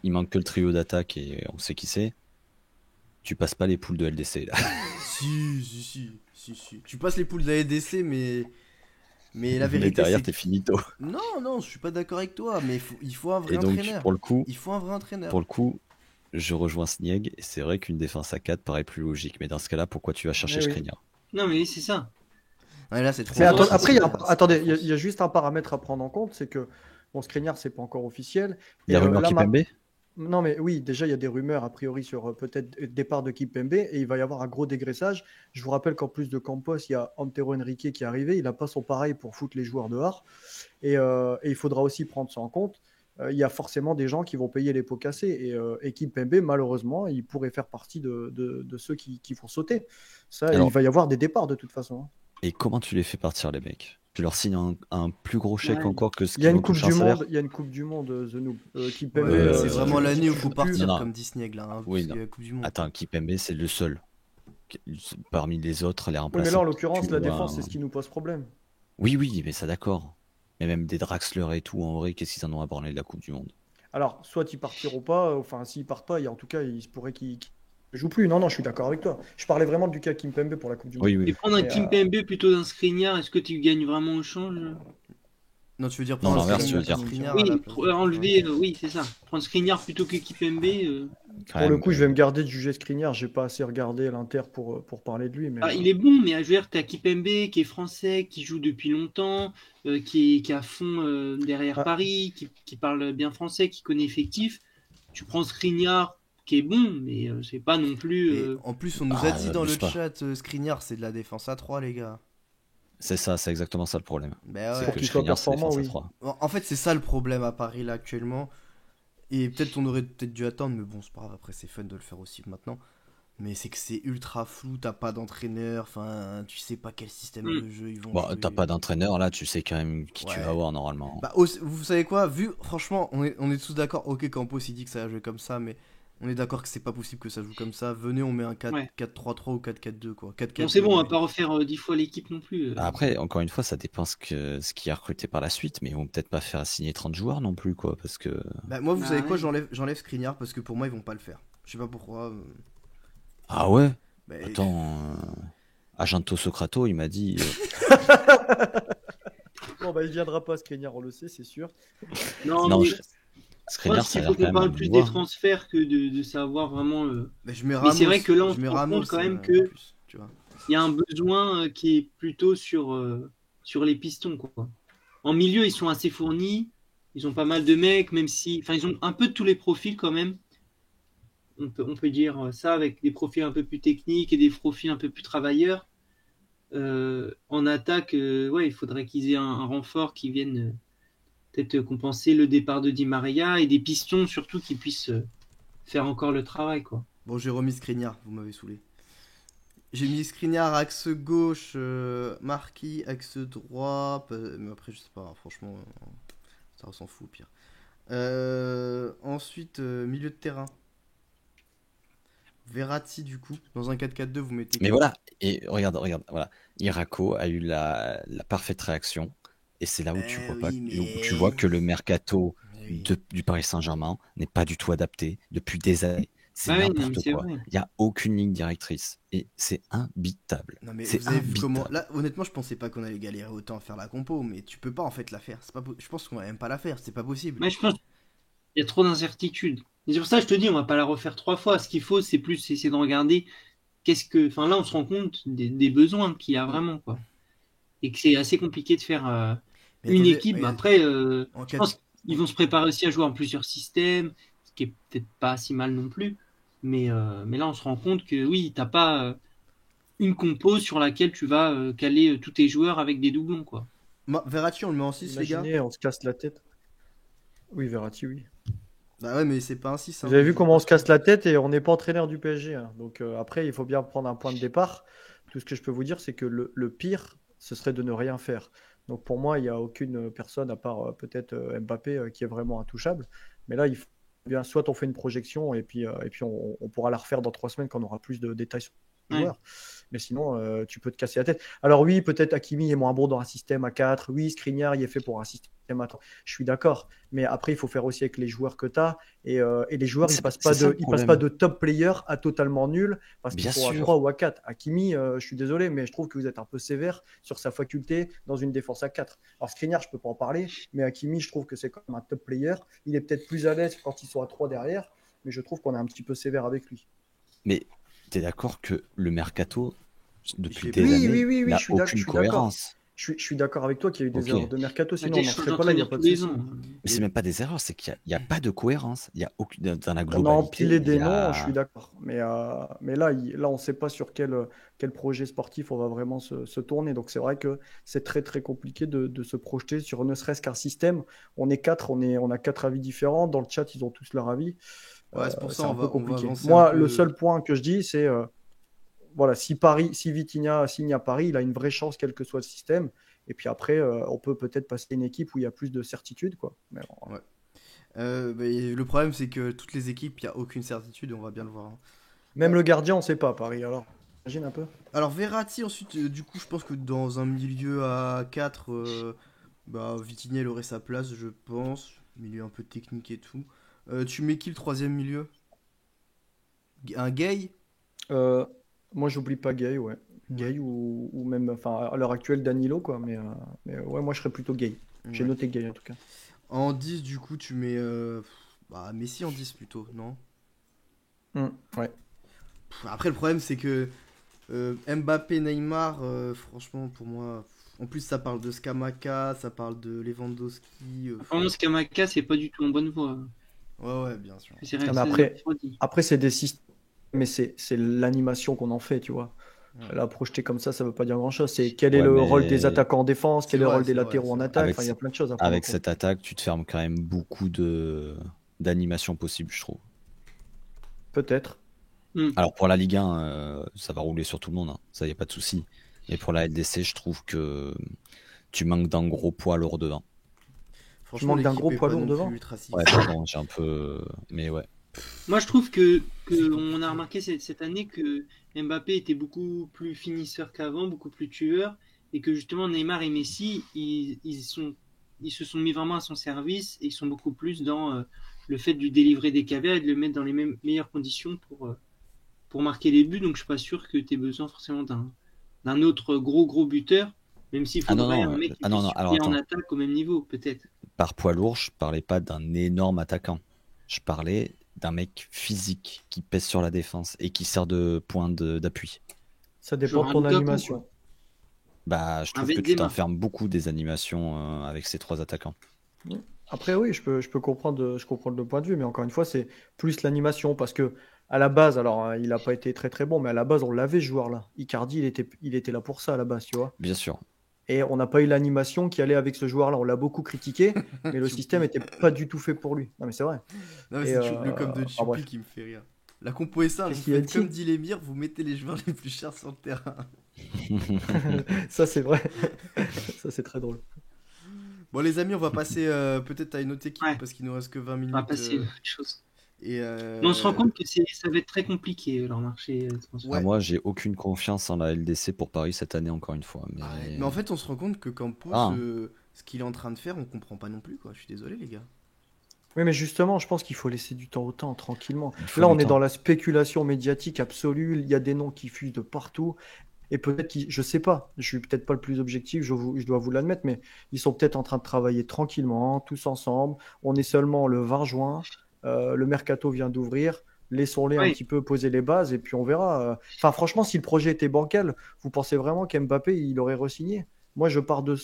il manque que le trio d'attaque et on sait qui c'est. Tu passes pas les poules de LDC là. Si. Tu passes les poules de la LDC, mais la Mais vérité, derrière, c'est t'es finito. non, je suis pas d'accord avec toi, mais il faut un vrai Et donc, entraîneur. pour le coup, Il faut un vrai entraîneur. je rejoins Snieg. Et c'est vrai qu'une défense à 4 paraît plus logique. Mais dans ce cas-là, pourquoi tu vas chercher Eh oui. Skriniar? Non, mais c'est ça. Ouais, là, c'est trop. Mais Ouais, après, c'est- attendez, il y a juste un paramètre à prendre en compte, c'est que bon, Skriniar, c'est pas encore officiel. Il y a Et, rumeur là, Kipembe? Non, mais oui, déjà, il y a des rumeurs a priori sur peut-être départ de Kimpembe et il va y avoir un gros dégraissage. Je vous rappelle qu'en plus de Campos, il y a Antero Henrique qui est arrivé. Il n'a pas son pareil pour foutre les joueurs dehors. Et il faudra aussi prendre ça en compte. Il y a forcément des gens qui vont payer les pots cassés. Et Kimpembe, malheureusement, il pourrait faire partie de ceux qui vont sauter. Ça, Alors, il va y avoir des départs de toute façon, hein. et comment tu les fais partir, les mecs? Tu leur signes un plus gros chèque Ouais. encore que ce Il y a qu'ils une vont Coupe toucher en du salaire? Monde, il y a une Coupe du Monde, The Noob. Kimpembe, Ouais, c'est si vraiment tu- l'année où il tu faut joues plus. partir Non. comme Disney là. Hein, Oui, parce qu'il y a non. la Coupe du Monde. Attends, Kimpembe, c'est le seul. Parmi les autres, les Oui, remplaçants. mais là, en l'occurrence, tu la vois, défense, c'est ce qui nous pose problème. Oui, mais ça d'accord. Mais même des Draxler et tout, en vrai, qu'est-ce qu'ils en ont à parler de la Coupe du Monde? Alors, soit ils partiront pas, enfin, s'ils partent pas, en tout cas, il se pourrait qu'ils ne jouent plus. Non, non, je suis d'accord avec toi. Je parlais vraiment du cas Kimpembe pour la Coupe du Monde. Oui. Et prendre un Mais, Kimpembe plutôt d'un Skriniar, est-ce que tu gagnes vraiment au change? Non, tu veux dire Non, prendre l'inverse, Skriniar- tu veux dire. Skriniar à Oui, la place de- enlever, oui, c'est ça. Prendre Skriniar plutôt que Kimpembe. Quand Pour le même, coup, je vais me garder de juger Skriniar. J'ai pas assez regardé l'Inter pour parler de lui. Mais, Il est bon, mais je veux dire, t'as Kimpembe qui est français, qui joue depuis longtemps, qui est à fond derrière Ah. Paris, qui parle bien français, qui connaît effectif. Tu prends Skriniar qui est bon, mais c'est pas non plus. Et en plus, on nous a Ah, dit dans le abuse pas. chat, Skriniar, c'est de la défense à 3, les gars. c'est ça, c'est exactement ça le problème. Ben C'est ouais. Pour que qu'il soit Skriniar, c'est performant, défense à oui. 3. En fait, c'est ça le problème à Paris là actuellement. Et peut-être on aurait peut-être dû attendre, mais bon, c'est pas grave. Après, c'est fun de le faire aussi maintenant. Mais c'est que c'est ultra flou, t'as pas d'entraîneur, enfin, tu sais pas quel système de jeu ils vont Bon, jouer. t'as pas d'entraîneur là, tu sais quand même qui tu Ouais. vas avoir normalement. Bah, vous savez quoi, franchement, on est tous d'accord. Ok, Campos il dit que ça va jouer comme ça, mais on est d'accord que c'est pas possible que ça joue comme ça. Venez, on met un 4-3-3 ou 4-4-2 quoi. 4-4-2. Bon, c'est bon, on va pas refaire 10 fois l'équipe non plus. Après, encore une fois, ça dépend ce qui est recruté par la suite, mais ils vont peut-être pas faire signer 30 joueurs non plus, quoi, parce que. Bah, moi, vous Bah savez quoi, ouais. j'enlève Skriniar parce que pour moi, ils vont pas le faire. Je sais pas pourquoi. Ah ouais? Bah, Attends, Agento Socrato, il m'a dit. Bon, bah, il viendra pas Skriniar, on le sait, c'est sûr. Non, Non, mais je- Skriniar, moi, ça il a faut l'air quand qu'on même parle un plus bon des joueur. transferts que de savoir vraiment. bah, je mets Mais c'est vrai que là, on je se mets rend Ramos compte quand même en que plus, tu vois. il y a un besoin qui est plutôt sur les pistons, quoi. En milieu, ils sont assez fournis. Ils ont pas mal de mecs, même si. Enfin, ils ont un peu de tous les profils quand même. On peut dire ça avec des profils un peu plus techniques et des profils un peu plus travailleurs. En attaque, ouais, il faudrait qu'ils aient un renfort qui vienne peut-être compenser le départ de Di Maria et des pistons surtout qui puissent faire encore le travail, quoi. Bon, j'ai remis Skriniar, vous m'avez saoulé. J'ai mis Skriniar axe gauche, Marquis axe droit, mais après je sais pas, franchement, ça on s'en fout au pire. Ensuite, milieu de terrain. Verratti du coup, dans un 4-4-2 vous mettez... Mais voilà, et regarde, voilà. Irako a eu la parfaite réaction, et c'est là où tu vois, où tu vois que le mercato Mais oui. du Paris Saint-Germain n'est pas du tout adapté depuis des années. C'est Ah oui, non, mais n'importe c'est quoi. vrai. Il n'y a aucune ligne directrice, et c'est imbitable. Non mais C'est vous avez vu imbitable. comment... Là, honnêtement, je pensais pas qu'on allait galérer autant à faire la compo, mais tu peux pas en fait la faire. C'est pas Je pense qu'on va même pas la faire, c'est pas possible. Mais je pense qu'il y a trop d'incertitudes. Et c'est pour ça que je te dis, on va pas la refaire 3 fois. Ce qu'il faut, c'est plus essayer de regarder Enfin, là, on se rend compte des besoins qu'il y a vraiment, quoi. Et que c'est assez compliqué de faire Mais une attendez, équipe. mais Après, en je quatre- pense qu'ils vont se préparer aussi à jouer en plusieurs systèmes, ce qui est peut-être pas si mal non plus. Mais là, on se rend compte que oui, t'as pas une compo sur laquelle tu vas caler tous tes joueurs avec des doublons, quoi. Verratti, on le met en 6 les gars. Imaginez, on se casse la tête. Oui, Verratti, oui. Bah ouais, mais c'est pas un 6. Vous avez vu comment on se casse la tête et on n'est pas entraîneur du PSG, hein. Donc après, il faut bien prendre un point de départ. Tout ce que je peux vous dire, c'est que le pire, ce serait de ne rien faire. Donc pour moi, il n'y a aucune personne, à part peut-être Mbappé, qui est vraiment intouchable. Mais là, il faut bien, soit on fait une projection et puis on pourra la refaire dans 3 semaines quand on aura plus de détails sur le Ouais. joueur. Mais sinon, tu peux te casser la tête. Alors oui, peut-être Hakimi est moins bon dans un système à 4. Oui, Skriniar, il est fait pour un système à 3. Je suis d'accord. Mais après, il faut faire aussi avec les joueurs que tu as. Et les joueurs, ils C'est- passent c'est pas ça le ils passent problème. pas de top player à totalement nul parce qu'ils Bien sont à sûr. 3 ou à 4. Hakimi, je suis désolé, mais je trouve que vous êtes un peu sévère sur sa faculté dans une défense à 4. Alors Skriniar, je peux pas en parler, mais Hakimi, je trouve que c'est quand même un top player. Il est peut-être plus à l'aise quand ils sont à 3 derrière, mais je trouve qu'on est un petit peu sévère avec lui. Mais t'es d'accord que le mercato, depuis Oui, des oui, années, oui, oui, n'a je suis d'accord, aucune je suis d'accord. cohérence. Je suis d'accord avec toi qu'il y a eu des Ok. erreurs de mercato, sinon on Des n'en changements serait pas là, il n'y a d'entraîneur pas tous de les souci. ans. Mais c'est même pas des erreurs, c'est qu'il y a pas de cohérence. Il y a aucune dans la Non, globalité. empiler des il y noms, je suis a... d'accord. Mais là, on ne sait pas sur quel projet sportif on va vraiment se tourner. Donc c'est vrai que c'est très très compliqué de se projeter sur ne serait-ce qu'un système. On est quatre, on a 4 avis différents. Dans le chat, ils ont tous leur avis. Ouais, c'est pour ça C'est un peu on va compliqué. avancer un Moi, le peu. seul point que je dis, c'est voilà, si Vitinha signe à Paris, il a une vraie chance, quel que soit le système. Et puis après, on peut peut-être passer une équipe où il y a plus de certitude, quoi. Mais bon, Ouais. Le problème, c'est que toutes les équipes, il n'y a aucune certitude, et on va bien le voir, hein. même le gardien, on ne sait pas à Paris. Alors, imagine un peu. Alors, Verratti, ensuite, du coup, je pense que dans un milieu à 4, Vitinha, il aurait sa place, je pense. Milieu un peu technique et tout. Tu mets qui le troisième milieu? Un Gay? Euh, Moi, j'oublie pas Gay, ouais. Ouais. Gay ou même, enfin, à l'heure actuelle, Danilo, quoi. Ouais, moi, je serais plutôt Gay. J'ai Ouais. noté Gay, en tout cas. En 10, du coup, tu mets Messi en 10 plutôt, non? Ouais. Après, le problème, c'est que Mbappé, Neymar, franchement, pour moi. En plus, ça parle de Scamacca, ça parle de Lewandowski. Apparemment, Skamaka, c'est pas du tout en bonne voie. Ouais, bien sûr. C'est Ah, mais après, c'est des systèmes, mais c'est l'animation qu'on en fait, tu vois. Ouais. Là, projeter comme ça veut pas dire grand-chose. C'est quel est Ouais, le mais rôle des attaquants en défense, C'est quel est le vrai, rôle des c'est vrai, latéraux c'est en vrai. attaque. avec, Enfin, il y a plein de choses à prendre en avec compte. cette attaque, tu te fermes quand même beaucoup d'animations possibles, je trouve. Peut-être. Alors pour la Ligue 1, ça va rouler sur tout le monde, hein. Ça y a pas de souci. Mais pour la LDC, je trouve que tu manques d'un gros poids lourd devant. Franchement, manques d'un l'équipe gros est poids pas lourd non devant. plus ultra sexy. Ouais, pardon, j'ai un peu. Mais ouais. Moi, je trouve que on a remarqué cette année que Mbappé était beaucoup plus finisseur qu'avant, beaucoup plus tueur, et que justement Neymar et Messi, ils se sont mis vraiment à son service et ils sont beaucoup plus dans le fait de lui délivrer des caviars et de le mettre dans les meilleures conditions pour marquer les buts. Donc, je suis pas sûr que tu aies besoin forcément d'un autre gros buteur, même s'il Ah non, faudrait non, un mec qui non, puisse alors suppléer en attends. attaque au même niveau, peut-être. Par poids lourd, je parlais pas d'un énorme attaquant. Je parlais d'un mec physique qui pèse sur la défense et qui sert de point d'appui. Ça dépend Genre de un ton Lukaku, animation. quoi. Bah, je Un trouve que tu Benzema. t'enfermes beaucoup des animations avec ces trois attaquants. Après, oui, je peux comprendre, je comprends le point de vue, mais encore une fois, c'est plus l'animation parce que à la base, alors il n'a pas été très très bon, mais à la base, on l'avait ce joueur-là. Icardi, il était là pour ça à la base, tu vois. Bien sûr. Et on n'a pas eu l'animation qui allait avec ce joueur-là. On l'a beaucoup critiqué, mais le système n'était pas du tout fait pour lui. Non, mais c'est vrai. Non, mais Et, c'est le com de enfin, Choupi bref. qui me fait rire. La compo est simple, Qu'est-ce vous qu'il a faites dit comme dit l'émir, vous mettez les joueurs les plus chers sur le terrain. Ça, c'est vrai. Ça, c'est très drôle. Bon, les amis, on va passer peut-être à une autre équipe Ouais. parce qu'il nous reste que 20 minutes. On va passer à autre chose. Et Mais on se rend compte que ça va être très compliqué leur marché. Ouais. Moi, j'ai aucune confiance en la LDC pour Paris cette année, encore une fois. Mais, Mais en fait, on se rend compte que Campos, ce qu'il est en train de faire, on comprend pas non plus, quoi. Je suis désolé, les gars. Oui, mais justement, je pense qu'il faut laisser du temps au temps, tranquillement. Il faut Là, du on est temps. dans la spéculation médiatique absolue. Il y a des noms qui fusent de partout. Et peut-être je sais pas, je suis peut-être pas le plus objectif, je dois vous l'admettre, mais ils sont peut-être en train de travailler tranquillement, tous ensemble. On est seulement le 20 juin, le mercato vient d'ouvrir. Laissons-les un Oui. petit peu poser les bases et puis on verra. Enfin, franchement, si le projet était bancal, vous pensez vraiment qu'Mbappé, il aurait re-signé? Moi, je pars de.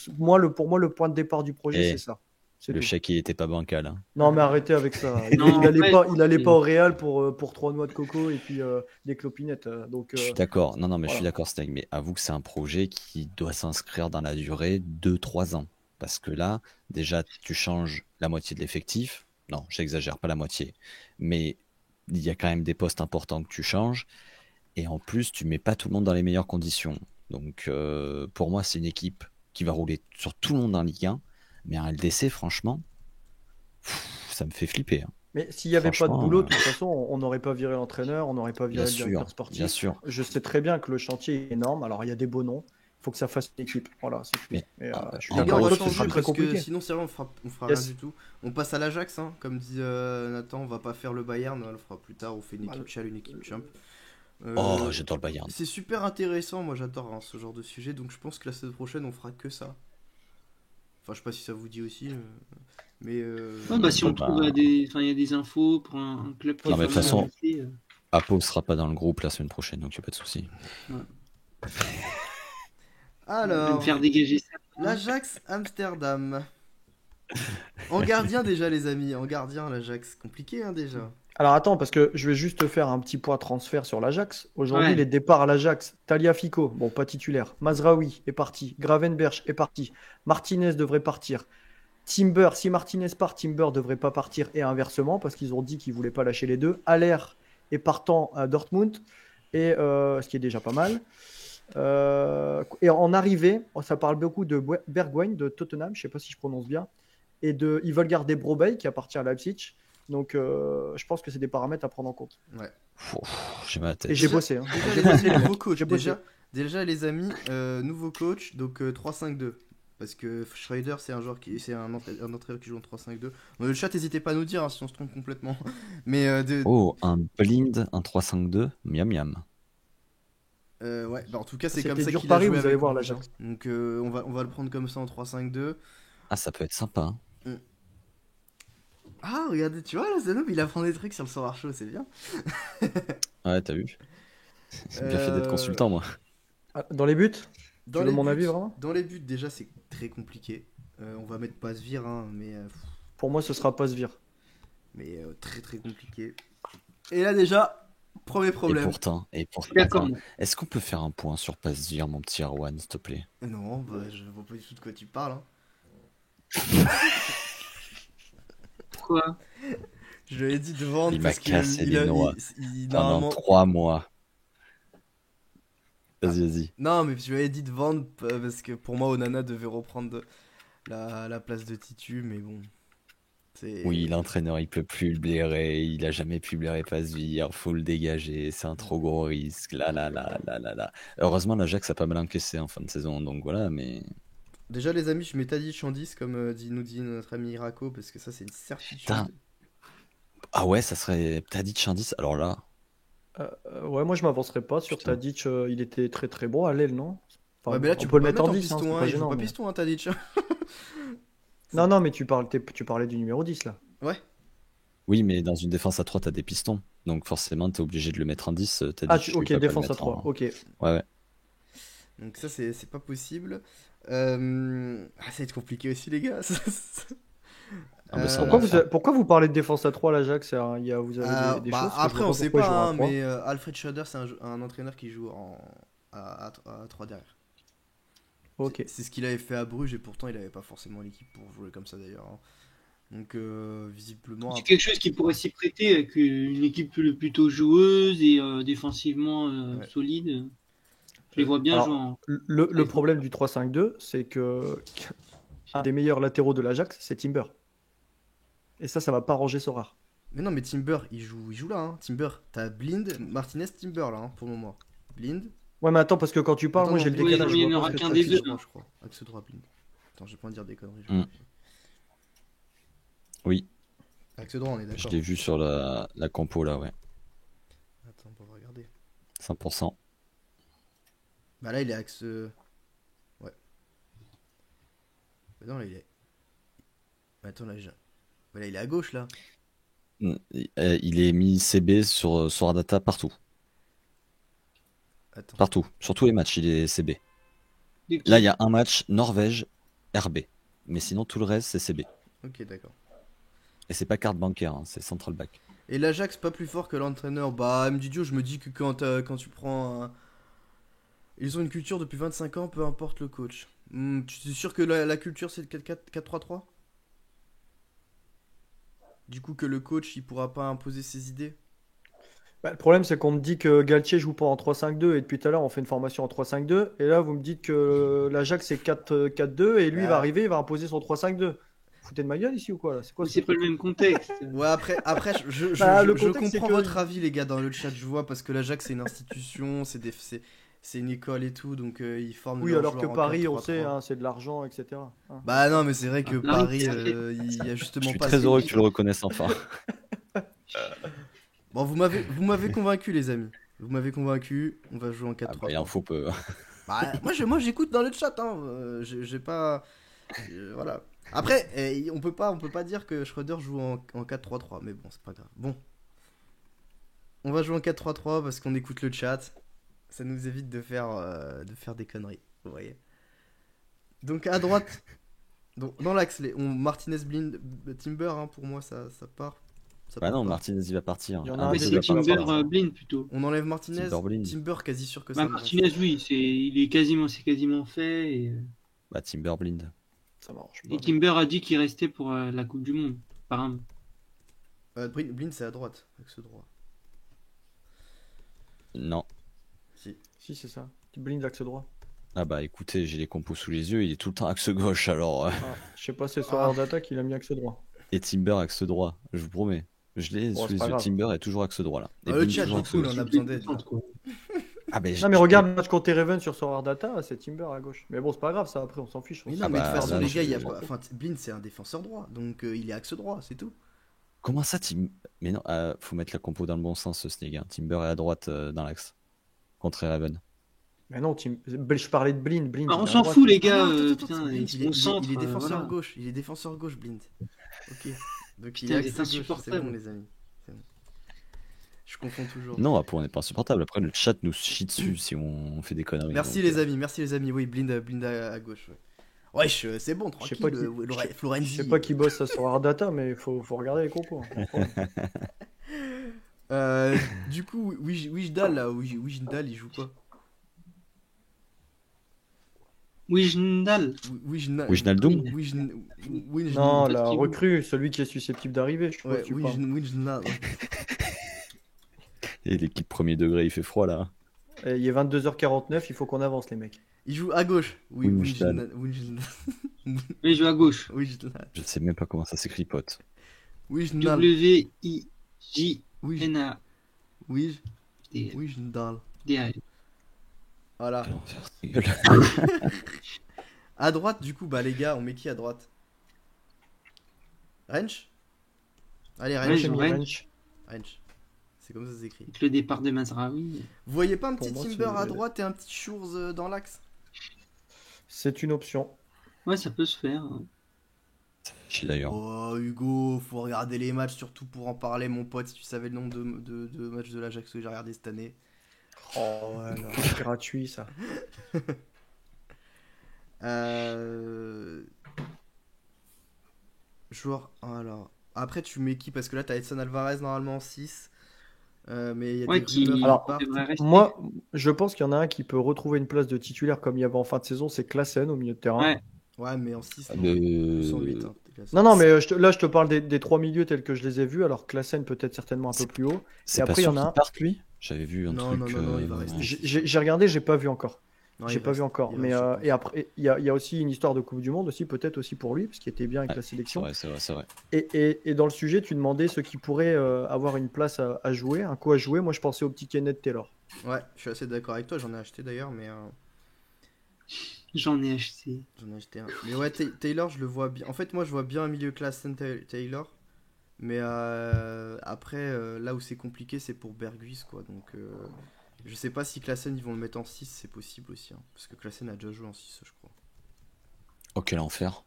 Pour moi, le point de départ du projet, Et c'est ça. C'est le tout. chèque, il était pas bancal, hein. Non, mais arrêtez avec ça. Non, Il en allait fait, pas, il allait c'est- pas au Real pour 3 noix de coco et puis des clopinettes. Donc, Je suis d'accord. Non, mais je suis voilà. d'accord, Steg. Mais avoue que c'est un projet qui doit s'inscrire dans la durée 2-3 ans. Parce que là, déjà, tu changes la moitié de l'effectif. Non, j'exagère, pas la moitié. Mais il y a quand même des postes importants que tu changes. Et en plus, tu mets pas tout le monde dans les meilleures conditions. Donc, pour moi, c'est une équipe qui va rouler sur tout le monde en Ligue 1. Mais en LDC, franchement, ça me fait flipper, hein. Mais s'il n'y avait pas de Franchement, boulot, de toute façon, on n'aurait pas viré l'entraîneur, on n'aurait pas viré bien le directeur sûr, sportif. bien sûr. Je sais très bien que le chantier est énorme. Alors, il y a des beaux noms. Il faut que ça fasse une équipe. Voilà, c'est tout. Mais, Et, je suis en Les gars, d'accord on avec va toi, ce sera changer très parce que compliqué. sinon, sérieux, on fera Yes. rien du tout. On passe à l'Ajax, hein. Comme dit Nathan, on va pas faire le Bayern, on le fera plus tard. On fait une équipe chale, une équipe champ. Oh, j'adore le Bayern. C'est super intéressant, moi j'adore ce genre de sujet, donc je pense que la semaine prochaine on fera que ça. Enfin, je sais pas si ça vous dit aussi, mais Ouais, si on Bah, trouve il y a des infos pour un club qui Non, est mais de toute vraiment façon- invité, Apo sera pas dans le groupe la semaine prochaine, donc il n'y a pas de souci. je vais me alors, faire dégager ça. L'Ajax Amsterdam. En gardien déjà les amis, en gardien l'Ajax. Compliqué hein déjà. Alors attends, parce que je vais juste te faire un petit point transfert sur l'Ajax. Aujourd'hui, Ouais. les départs à l'Ajax, Tagliafico, bon, pas titulaire. Mazraoui est parti. Gravenberch est parti. Martinez devrait partir. Timber, si Martinez part, Timber devrait pas partir et inversement, parce qu'ils ont dit qu'ils voulaient pas lâcher les deux. Haller est partant à Dortmund, et, ce qui est déjà pas mal. Et en arrivée, ça parle beaucoup de Bergwijn de Tottenham, je sais pas si je prononce bien, et ils veulent garder Brobbey qui appartient à Leipzig. Donc, je pense que c'est des paramètres à prendre en compte. Ouais. J'ai ma Et tête. j'ai bossé. Hein. Déjà les amis, nouveau coach. J'ai bossé. Déjà les amis, nouveau coach, donc 3-5-2. Parce que Schreuder c'est un joueur c'est un entraîneur qui joue en 3-5-2. Dans le chat, n'hésitez pas à nous dire hein, si on se trompe complètement. Mais Oh, un blind, un 3-5-2, miam miam. ouais, bah en tout cas c'est C'était comme ça dur qu'il pari, a joué vous allez avec voir, Bruges. l'Ajax. Donc on va le prendre comme ça en 3-5-2. Ah, ça peut être sympa. Hein. Ah regardez, tu vois là Zenob il apprend des trucs sur le soir chaud, c'est bien. Ouais, t'as vu? C'est bien fait d'être consultant, moi. Ah, dans les buts Dans Tu les veux mon buts, avis, vraiment dans les buts déjà c'est très compliqué. On va mettre Pasvir hein, Pour moi, ce sera Pasvir. mais très très compliqué. Et là déjà, premier Et problème. pourtant, D'accord. attends, est-ce qu'on peut faire un point sur Pasvir, mon petit Erwan, s'il te plaît? Non, bah je vois pas du tout de quoi tu parles. Hein. Pourquoi? Je lui ai dit de vendre Il m'a parce cassé qu'il les noix pendant normalement... 3 mois. Vas-y. Non, mais je lui ai dit de vendre parce que pour moi Onana devait reprendre la place de Titu, mais bon. Oui, l'entraîneur, il peut plus le blairer, il a jamais pu blairer Pasvir, faut le dégager, c'est un trop gros risque, là. Heureusement, l'Ajax a pas mal encaissé en fin de saison, donc voilà, mais... Déjà les amis, je mets Tadic en 10 comme nous dit notre ami Irako parce que ça c'est une certitude. Putain. Ah ouais, ça serait Tadic en 10, alors là... Ouais, moi, je m'avancerai pas sur Putain. Tadic. Il était très très bon à l'aile, non? Enfin, Ouais, mais là on tu peut peux le pas mettre en 10, piston, c'est hein, pas il joue gênant. pas Mais- piston, hein, Tadic. Non, mais tu parlais du numéro 10 là. Ouais. Oui, mais dans une défense à 3, t'as des pistons, donc forcément, t'es obligé de le mettre en 10, Tadic, Ah, tu ok, peux pas le défense à mettre 3. en- Ok. Ouais. Donc ça c'est pas possible. Ah, ça va être compliqué aussi les gars. Ah bah, ça Euh, va. Pourquoi vous parlez de défense à 3 l'Ajax? Vous avez des bah, choses que je après vois on pas sait pourquoi ils jouent pas, à hein, 3. mais Alfred Schroeder c'est un entraîneur qui joue à 3 derrière. Ok. C'est ce qu'il avait fait à Bruges et pourtant il avait pas forcément l'équipe pour jouer comme ça d'ailleurs. Hein. Donc visiblement... C'est quelque chose qui pourrait s'y prêter avec une équipe plutôt joueuse et défensivement Ouais. solide. Je les vois bien Alors, jouer en... Le problème du 3-5-2, c'est que un des meilleurs latéraux de l'Ajax, c'est Timber. Et ça va pas ranger Sorare. Mais non mais Timber il joue là. Hein. Timber, t'as Blind, Martinez, Timber là hein, pour le moment. Blind. Ouais, mais attends, parce que quand tu parles, Attends, moi non, j'ai le Blind, décalage. il y je en vois aura pas ce que qu'un tu des fais. deux. Axe droit, je crois. Axe droit Blind. Attends, j'ai pas envie de dire des conneries. Je Mm. vérifie. Oui, Axe droit, on est je d'accord. l'ai vu sur la compo, là, ouais. Attends, on va regarder. 100%. Bah là, il est axe. Ouais. Bah non, là, il est. Mais attends, là, bah, là, il est à gauche, là. Il est mis CB sur Ardata partout. Attends. Partout. Sur tous les matchs, il est CB. des petits- Là, il y a un match Norvège, RB. Mais sinon, tout le reste, c'est CB. Ok, d'accord. Et c'est pas carte bancaire, hein, c'est central back. Et l'Ajax, pas plus fort que l'entraîneur. Bah, Mdidio, je me dis que quand tu prends un... Ils ont une culture depuis 25 ans, peu importe le coach. Tu es sûr que la culture, c'est le 4-3-3 ? Du coup, que le coach, il pourra pas imposer ses idées ? Bah, le problème, c'est qu'on me dit que Galtier joue pas en 3-5-2 et depuis tout à l'heure, on fait une formation en 3-5-2. Et là, vous me dites que l'Ajax, c'est 4-4-2 et lui, il va Ah. arriver, il va imposer son 3-5-2. Vous foutez de ma gueule ici ou quoi là? C'est quoi Mais ce c'est pas truc? le même contexte. Ouais, après Bah, le je contexte, c'est comprends que- votre avis, les gars, dans le chat, je vois, parce que l'Ajax, c'est une institution, c'est une école et tout, donc ils forment Oui, leurs alors que joueurs en Paris, on 4-3-3. sait, hein, c'est de l'argent, etc. Hein. Bah non, mais c'est vrai que Ah, Paris, Paris, il y a Je justement suis pas... très assez- heureux que tu le reconnaisses enfin. Bon, vous m'avez convaincu, les amis. Vous m'avez convaincu, on va jouer en Ah 4-3-3. bah, il en faut peu. Bah, moi j'écoute dans le chat, hein. J'ai pas... voilà. Après, on peut pas dire que Schreuder joue en 4-3-3, mais bon, c'est pas grave. Bon. On va jouer en 4-3-3 parce qu'on écoute le chat. Ça nous évite de faire des conneries, vous voyez. Donc à droite, dans l'axe, Martinez, Blind, Timber, hein, pour moi ça part. Ça Bah part non, pas. Martinez il va partir. Il y en a Ah, un Mais des c'est deux qui va Timber partir. Blind plutôt. On enlève Martinez, Timber Blind. Timber quasi sûr que Bah, ça. Martinez, oui, c'est quasiment fait. Bah Timber Blind. Ça marche Et pas. Timber a dit qu'il restait pour la Coupe du Monde, apparemment. Blind c'est à droite, axe droit. Non. Si. Si, c'est ça. Blind axe droit. Ah bah écoutez, j'ai les compos sous les yeux, il est tout le temps axe gauche alors. Ah, je sais pas, c'est sur Hard Attack qu'il a mis axe droit. Et Timber axe droit, je vous promets. Je l'ai Bon, sous c'est les pas yeux. grave. Timber est toujours axe droit là. Et Le Blind chat, toujours du axe coup, gauche. on a besoin d'aide. Là. Ah bah, Non, mais regarde le match contre Raven sur Sword Data, c'est Timber à gauche. Mais bon, c'est pas grave, ça après on s'en fiche. Oui, on non, s'en mais de bah, toute façon, là, les je- gars, il y a je- pas. Enfin, Blind c'est un défenseur droit, donc il est axe droit, c'est tout. Comment ça, Mais non, faut mettre la compo dans le bon sens, Snake. Hein. Timber est à droite dans l'axe. Contre Raven. Mais non, je parlais de Blind. Blind Ah, il on est à s'en droite. fout, les Ah gars. non, attends, Putain, Blind, ils sont au centre. il est défenseur voilà. gauche, il est défenseur gauche, Blind. Ok. Donc Putain, il est vous êtes axe gauche, c'est insupportable. bon, les amis. C'est bon. Je confonds toujours. Non, après, on n'est pas insupportable. Après, le chat nous chie dessus si on fait des conneries. Merci donc, les amis. Oui, Blind à gauche. Ouais. Wesh, c'est bon, Je sais tranquille. pas qui- Florenzi. Je sais pas qui bosse ça sur Hard Data, mais faut regarder les compos. Du coup, Wijndal là, Wijndal il joue pas. Wijndal. Wijnaldum Non, la Parce qu'il- recrue, celui qui est susceptible d'arriver, je crois Ouais, que tu parles. Wijndal. Et l'équipe premier degré, il fait froid là. Et il est 22h49, il faut qu'on avance les mecs. Il joue à gauche. Oui, Wijndal. Wijndal. Oui, il joue à gauche. Wijndal. Je sais même pas comment ça s'écrit, pote. Wijndal. W-I-J-N-A. Wijndal. D-A-L. Voilà. Quel enfer, ta gueule. À droite, du coup, bah les gars, on met qui à droite? Wrench. Allez, Ouais, Wrench. j'ai mis Wrench. Wrench. C'est comme ça que ça s'écrit. Avec le départ de Mazraoui. Vous voyez pas un Pour petit moi, Timber c'est- à droite et un petit Schurz dans l'axe? C'est une option. Ouais, ça peut se faire. Chier d'ailleurs. Oh Hugo, faut regarder les matchs surtout pour en parler mon pote, si tu savais le nombre de matchs de l'Ajax que j'ai regardé cette année. Oh, ouais, non, c'est gratuit ça. Joueur, alors. Après tu mets qui? Parce que là t'as Edson Alvarez normalement en 6. Mais il y a Ouais, des qui rumeurs qui Alors, partent. devrait rester. Moi, je pense qu'il y en a un qui peut retrouver une place de titulaire comme il y avait en fin de saison, c'est Klassen au milieu de terrain. Ouais. Ouais, mais en 6, Ah, non. le- Plus en 8, hein, t'es classé. Non, non, mais là, je te parle des trois milieux tels que je les ai vus. Alors, Klassen peut-être certainement un peu plus haut. C'est Et pas après, il y sûr en a qu'il un. parte lui. J'avais vu un Non, truc. non, il va rester. J'ai regardé, j'ai pas vu encore. Non, J'ai il pas reste- vu encore. il Mais reste, je pense. et après, il y a aussi une histoire de Coupe du Monde aussi, peut-être aussi pour lui, parce qu'il était bien avec Ouais, la C'est sélection. vrai, c'est vrai, c'est vrai. Et dans le sujet, tu demandais ceux qui pourraient avoir une place à jouer, un coup à jouer. Moi, je pensais au petit Kenneth Taylor. Ouais, je suis assez d'accord avec toi, j'en ai acheté d'ailleurs, mais J'en ai acheté. j'en ai acheté un. Mais ouais, Taylor, je le vois bien. En fait, moi, je vois bien un milieu classe Taylor. Mais après, là où c'est compliqué, c'est pour Berghuis, quoi. Donc, je sais pas si Klassen, ils vont le mettre en 6, c'est possible aussi. Hein, parce que Klassen a déjà joué en 6, je crois. Oh, quel enfer.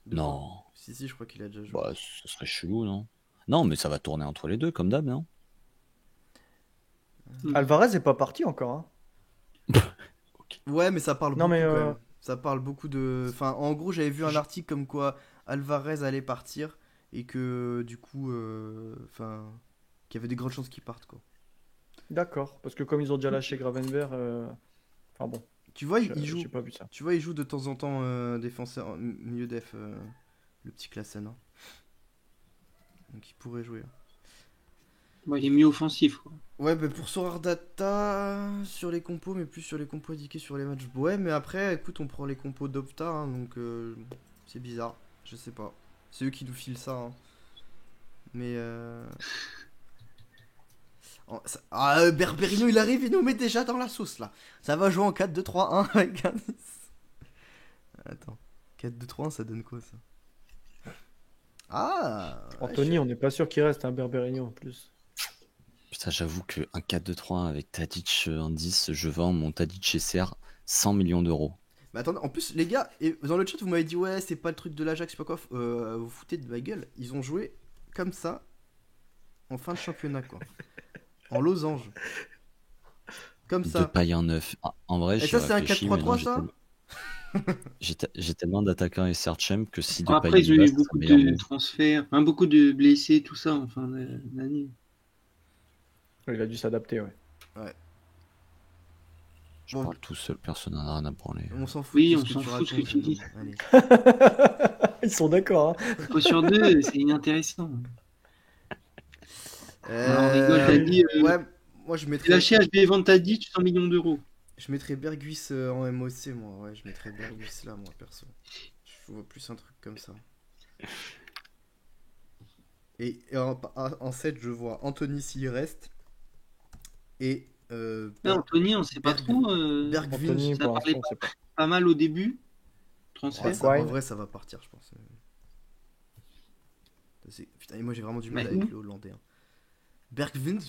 De Non. quoi Si, je crois qu'il a déjà joué. Bah, ce serait chelou, non? Non, mais ça va tourner entre les deux, comme d'hab, non? Alvarez est pas parti encore. Hein. Ouais, mais ça parle Non, beaucoup mais, quand même. Ça parle beaucoup de. Enfin, en gros, j'avais vu un article comme quoi Alvarez allait partir et que du coup. Enfin. Qu'il y avait des grandes chances qu'il parte, quoi. D'accord. Parce que comme ils ont déjà lâché Gravenberg. Enfin bon, Tu vois, il joue. j'ai pas vu ça. Tu vois, il joue de temps en temps défenseur, milieu def, le petit Klassen. Hein. Donc il pourrait jouer. Bon, il est mieux offensif, quoi. Ouais, bah pour Sorar Data, sur les compos, mais plus sur les compos indiqués sur les matchs. Ouais, mais après, écoute, on prend les compos d'Opta, hein, donc c'est bizarre. Je sais pas. C'est eux qui nous filent ça. Hein. Mais. Berberino, il arrive, il nous met déjà dans la sauce là. Ça va jouer en 4-2-3-1 avec un 10. Attends. 4-2-3-1, ça donne quoi ça? Ah Anthony, on n'est pas sûr qu'il reste un Berberino en plus. Putain, j'avoue que un 4-2-3-1 avec Tadic en 10, je vends mon Tadic SR 100 millions d'euros. Mais attendez, en plus, les gars, et dans le chat, vous m'avez dit, ouais, c'est pas le truc de l'Ajax, je sais pas quoi. Vous foutez de ma gueule. Ils ont joué comme ça en fin de championnat, quoi. En losange. Comme De ça. paille en neuf. En vrai, Et j'y ça, c'est un réfléchis, 4-3-3, maintenant, ça j'étais- J'ai tellement d'attaquants et Serchem que si Depay Après, ils ont y va, eu ça sera beaucoup le meilleur de move. transferts, enfin, beaucoup de blessés, tout ça en fin d'année. Il a dû s'adapter, ouais. Je Bon, parle tout seul, personne n'en a rien à branler. on s'en fout Oui, de on ce que s'en tu fout de ce que racontes, tu jeune dis. homme. Allez. Ils sont d'accord, hein. Fois sur deux, c'est inintéressant. On rigole, t'as dit Ouais, moi j'ai lâché HB Vantadic 100 millions d'euros. je mettrais Berghuis en MOC, moi. Ouais, je mettrais Berghuis là, moi, perso. Je vois plus un truc comme ça. Et en 7, je vois Anthony s'il reste. Et Là, Anthony, on sait pas Berg- trop. Bergvin. Anthony, Ça pour parlait l'instant, c'est pas. pas mal au début. Ouais, Transfert. ça, en Bergwijn. vrai, ça va partir, je pense. Putain, et moi j'ai vraiment du mal Bah, avec le hollandais. Hein. Bergvin.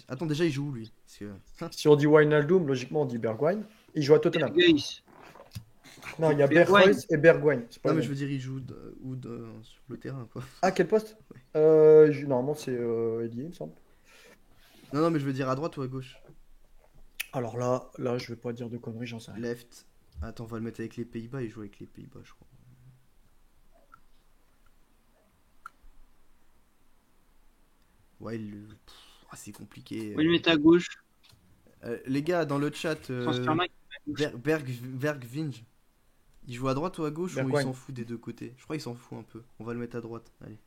Attends, déjà, il joue où lui? Parce que... Si on dit Wijnaldum, logiquement, on dit Bergwijn. Il joue à Tottenham. Berghuis. Non, il y a Bergwijn. Berghuis et Bergwijn. C'est pas Non, le mais même. je veux dire, il joue sur le terrain, quoi. Ah, quel poste? Normalement, c'est ailier, il me semble. Non, mais je veux dire à droite ou à gauche? Alors là, je vais pas dire de conneries, j'en sais rien. Left. Attends, on va le mettre avec les Pays-Bas. Il joue avec les Pays-Bas, je crois. Ouais, c'est compliqué. On va le mettre à gauche. Les gars, dans le chat, Transfermarkt. Bergvinge, il joue à droite ou à gauche ou il Bergwijn. s'en fout des deux côtés? Je crois qu'il s'en fout un peu. On va le mettre à droite. Allez.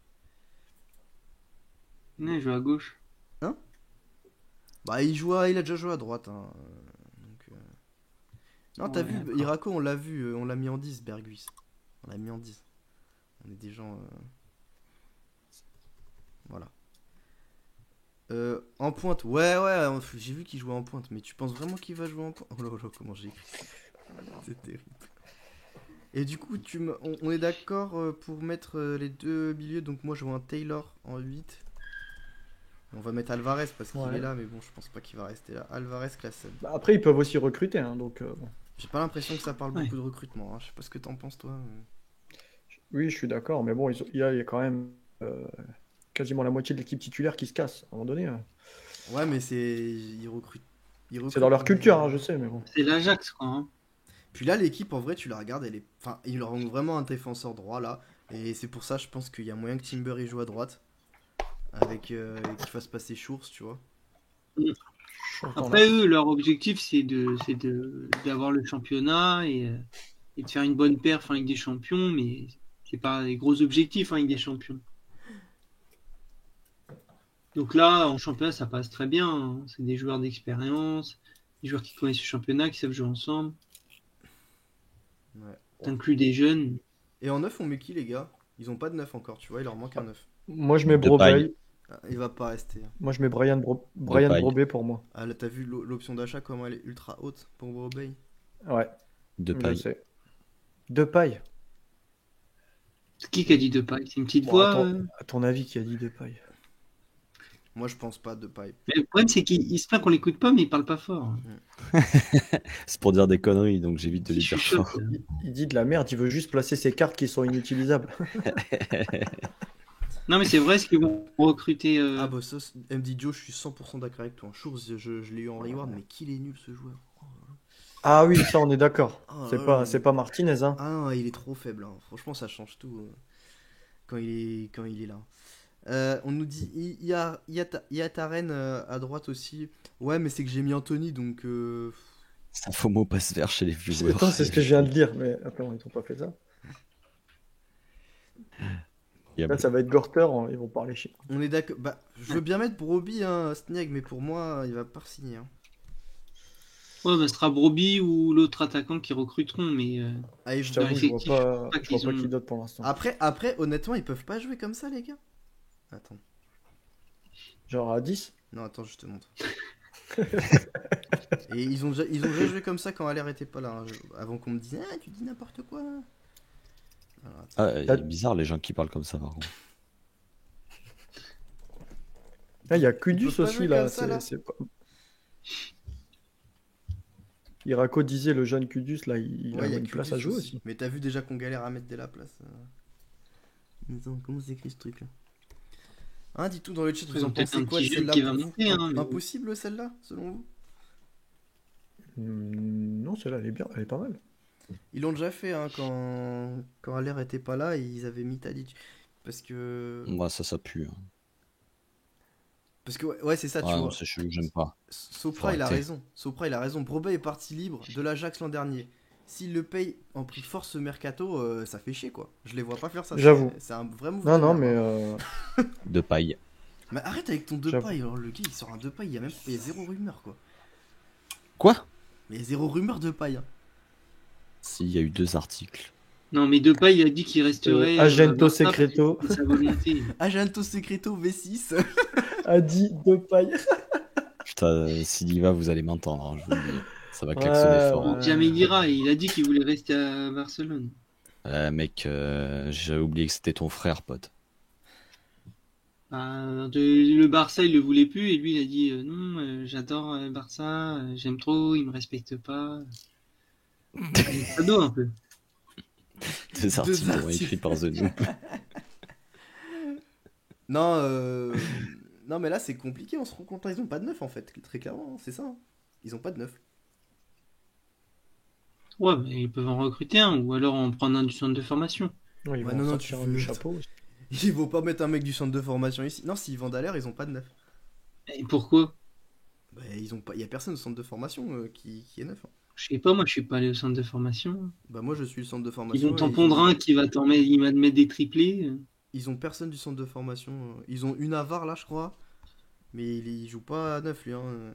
Non, il joue à gauche. Bah, il a déjà joué à droite. Hein. Donc, non, t'as Ouais, vu, d'accord. Irako, on l'a vu, on l'a mis en 10, Berghuis. On l'a mis en 10. On est des gens. Voilà. En pointe, ouais, j'ai vu qu'il jouait en pointe, mais tu penses vraiment qu'il va jouer en pointe? Oh là là, comment j'ai écrit. C'est terrible. Et du coup, on est d'accord pour mettre les deux milieux. Donc, moi, je vois un Taylor en 8. On va mettre Alvarez parce qu'il Ouais. est là, mais bon, je pense pas qu'il va rester là. Alvarez, Klassen. Bah, après, ils peuvent aussi recruter, hein, donc bon. J'ai pas l'impression que ça parle Ouais. beaucoup de recrutement. Hein. Je sais pas ce que t'en penses, toi. Oui, je suis d'accord, mais bon, il y a quand même quasiment la moitié de l'équipe titulaire qui se casse à un moment donné. Ouais, mais ils recrutent. C'est dans leur culture, hein, je sais, mais bon. C'est l'Ajax, quoi. Hein. Puis là, l'équipe, en vrai, tu la regardes, elle est. Enfin, ils leur ont vraiment un défenseur droit là. Et c'est pour ça, je pense qu'il y a moyen que Timber y joue à droite. Avec qu'il fasse passer Schurz, tu vois. Après, eux, leur objectif, c'est d'avoir le championnat et de faire une bonne perf en Ligue des Champions, mais c'est pas des gros objectifs en Ligue des Champions. Donc là, en championnat, ça passe très bien. Hein. C'est des joueurs d'expérience, des joueurs qui connaissent le championnat, qui savent jouer ensemble. Ouais. T'inclus des jeunes. Et en 9, on met qui, les gars? Ils ont pas de 9 encore, tu vois, il leur manque un 9. Moi, je mets Depay. Brobbey. Ah, il va pas rester. Moi, je mets Brian Depay. Brobbey pour moi. Ah, là, t'as vu l'option d'achat, comment elle est ultra haute pour Brobbey? Ouais, je Depay. sais. Depay. Qui a dit Depay? C'est une petite Bon, voix. attends, à ton avis, qui a dit Depay? Moi, je pense pas de paille. Mais le problème, c'est qu'il se plaint qu'on l'écoute pas, mais il parle pas fort. C'est pour dire des conneries, donc j'évite de Il les dire chuchote. fort. Il dit de la merde, il veut juste placer ses cartes qui sont inutilisables. Non, mais c'est vrai, ce qu'ils vont recruter. Ah, bah, ça, MD Joe, je suis 100% d'accord avec toi. Schurz, je l'ai eu en reward, mais qu'il est nul ce joueur. Ah oui, ça, on est d'accord. Oh C'est là pas, là. c'est pas Martinez, hein. Ah non, il est trop faible. Hein. Franchement, ça change tout quand il est là. On nous dit Yataren à droite aussi. Ouais, mais c'est que j'ai mis Anthony, donc. C'est un faux mot passe-vert chez les viewers. Attends, c'est ce que je viens de dire, mais attends, ils ont pas fait ça. Là, ça va être Gorter, ils vont parler chez. On est d'accord. Bah, je veux bien mettre Broby, hein, Stnieg, mais pour moi, il va pas signer. Hein. Ouais, bah, ce sera Broby ou l'autre attaquant qui recruteront, mais Allez, Je t'avoue, je vois effectif, pas, pas je vois qu'ils pas ont- qui d'autre pour l'instant. Après, honnêtement, ils peuvent pas jouer comme ça, les gars. Attends. Genre à 10? Non, attends, je te montre. Et ils ont déjà joué comme ça quand Allaire était pas là. Hein, avant qu'on me dise, ah, tu dis n'importe quoi. Alors, attends. Ah, il est bizarre les gens qui parlent comme ça par contre. Là, il y a Ils Kudus peuvent pas aussi, jouer là. comme ça, là. C'est pas... Irako disait, le jeune Kudus, là, il Ouais, a y a une place à Kudus jouer aussi. Mais t'as vu déjà qu'on galère à mettre de la place. Attends, comment s'écrit ce truc là? Hein, dis tout dans le chat, vous Ils en ont peut-être pensez un quoi de petit jeune celle-là qui va pour vous? monter, hein, mais- Impossible celle-là, selon vous? Non, celle-là, elle est bien, elle est pas mal. Ils l'ont déjà fait hein, quand Haller était pas là, ils avaient mis Tadic. Parce que. Moi, ça pue. Hein. Parce que, ouais, c'est ça, tu Ah non, vois. c'est chelou, j'aime pas. Faut Sopra, il a arrêter. raison. Sopra, il a raison. Brobbey est parti libre de l'Ajax l'an dernier. S'il le paye en prix fort ce mercato, ça fait chier quoi. Je les vois pas faire ça. J'avoue. C'est un vrai move Non, de non, merde, mais hein. De paille. Mais arrête avec ton J'avoue. Depay. Alors, le gars, il sort un Depay. Il y a zéro rumeur quoi. Quoi? Mais il y a zéro rumeur de paille. Hein. S'il y a eu 2 articles. Non, mais Depay, il a dit qu'il resterait. Agento Barça, Secreto c'est sa volonté. Agento Secreto V6. a dit de paille. Putain, s'il y va, vous allez m'entendre. Hein, je vous le dis. Ça va klaxonner Ouais, fort. Hein. ouais. Jamais il dira. Il a dit qu'il voulait rester à Barcelone. Mec, j'ai oublié que c'était ton frère, pote. Le Barça, il le voulait plus. Et lui, il a dit non, j'adore Barça. J'aime trop. Il me respecte pas. C'est cadeau un peu. 2 articles articles. écrits par The Noob. Non, non, mais là c'est compliqué. On se rend compte. Ils ont pas de neuf en fait. Très clairement, hein, c'est ça. Hein. Ils ont pas de neuf. Ouais, mais ils peuvent en recruter un. Ou alors en prendre un du centre de formation. Ouais, ils Ouais, vont non, non, sortir tu un veux- du chapeau. Ils vont pas mettre un mec du centre de formation ici. Non, s'ils vendent à l'air, ils ont pas de neuf. Et pourquoi? Bah, ils ont pas. Y a personne au centre de formation qui est neuf. Hein. Je sais pas, moi je suis pas allé au centre de formation. Bah moi je suis le centre de Ils formation. vont et t'en pondre un qui va il va te mettre des triplés. Ils ont personne du centre de formation. Ils ont une Avar là je crois. Mais il joue pas à neuf lui. Hein.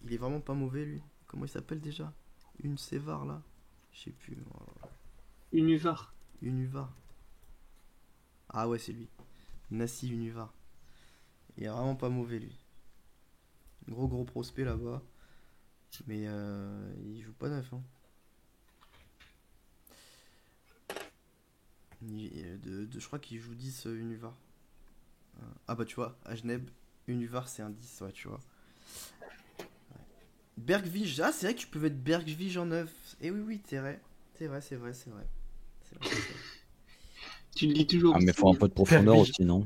Il est vraiment pas mauvais lui. Comment il s'appelle déjà? Une Sévar là. Je sais plus. Une Uvar. Une Uvar. Ah ouais c'est lui. Nassi Unuvar. Il est vraiment pas mauvais lui. Gros prospect là-bas. Mais il joue pas neuf. Hein. Je crois qu'il joue 10 Unuvar. Ah bah tu vois, à Genève, Unuvar c'est un 10, ouais tu vois. Bergvige, ah c'est vrai que tu peux mettre Bergvige en 9. Eh oui, c'est vrai. C'est vrai. C'est vrai. Tu le dis toujours. Ah, mais faut un peu de profondeur Pervige. aussi, non?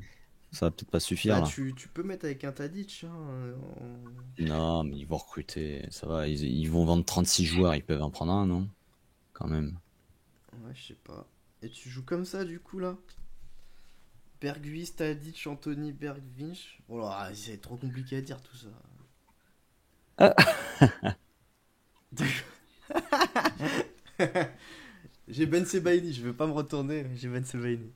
Ça va peut-être pas suffire Bah, là. tu peux mettre avec un Tadic. Hein, Non, mais ils vont recruter. Ça va, ils vont vendre 36 joueurs, ils peuvent en prendre un, non? Quand même. Ouais, je sais pas. Et tu joues comme ça du coup là Bergvige, Tadic, Anthony, Bergvige. Oh là, c'est trop compliqué à dire tout ça. J'ai Ben Sebaini, je veux pas me retourner, j'ai Ben Sebaini.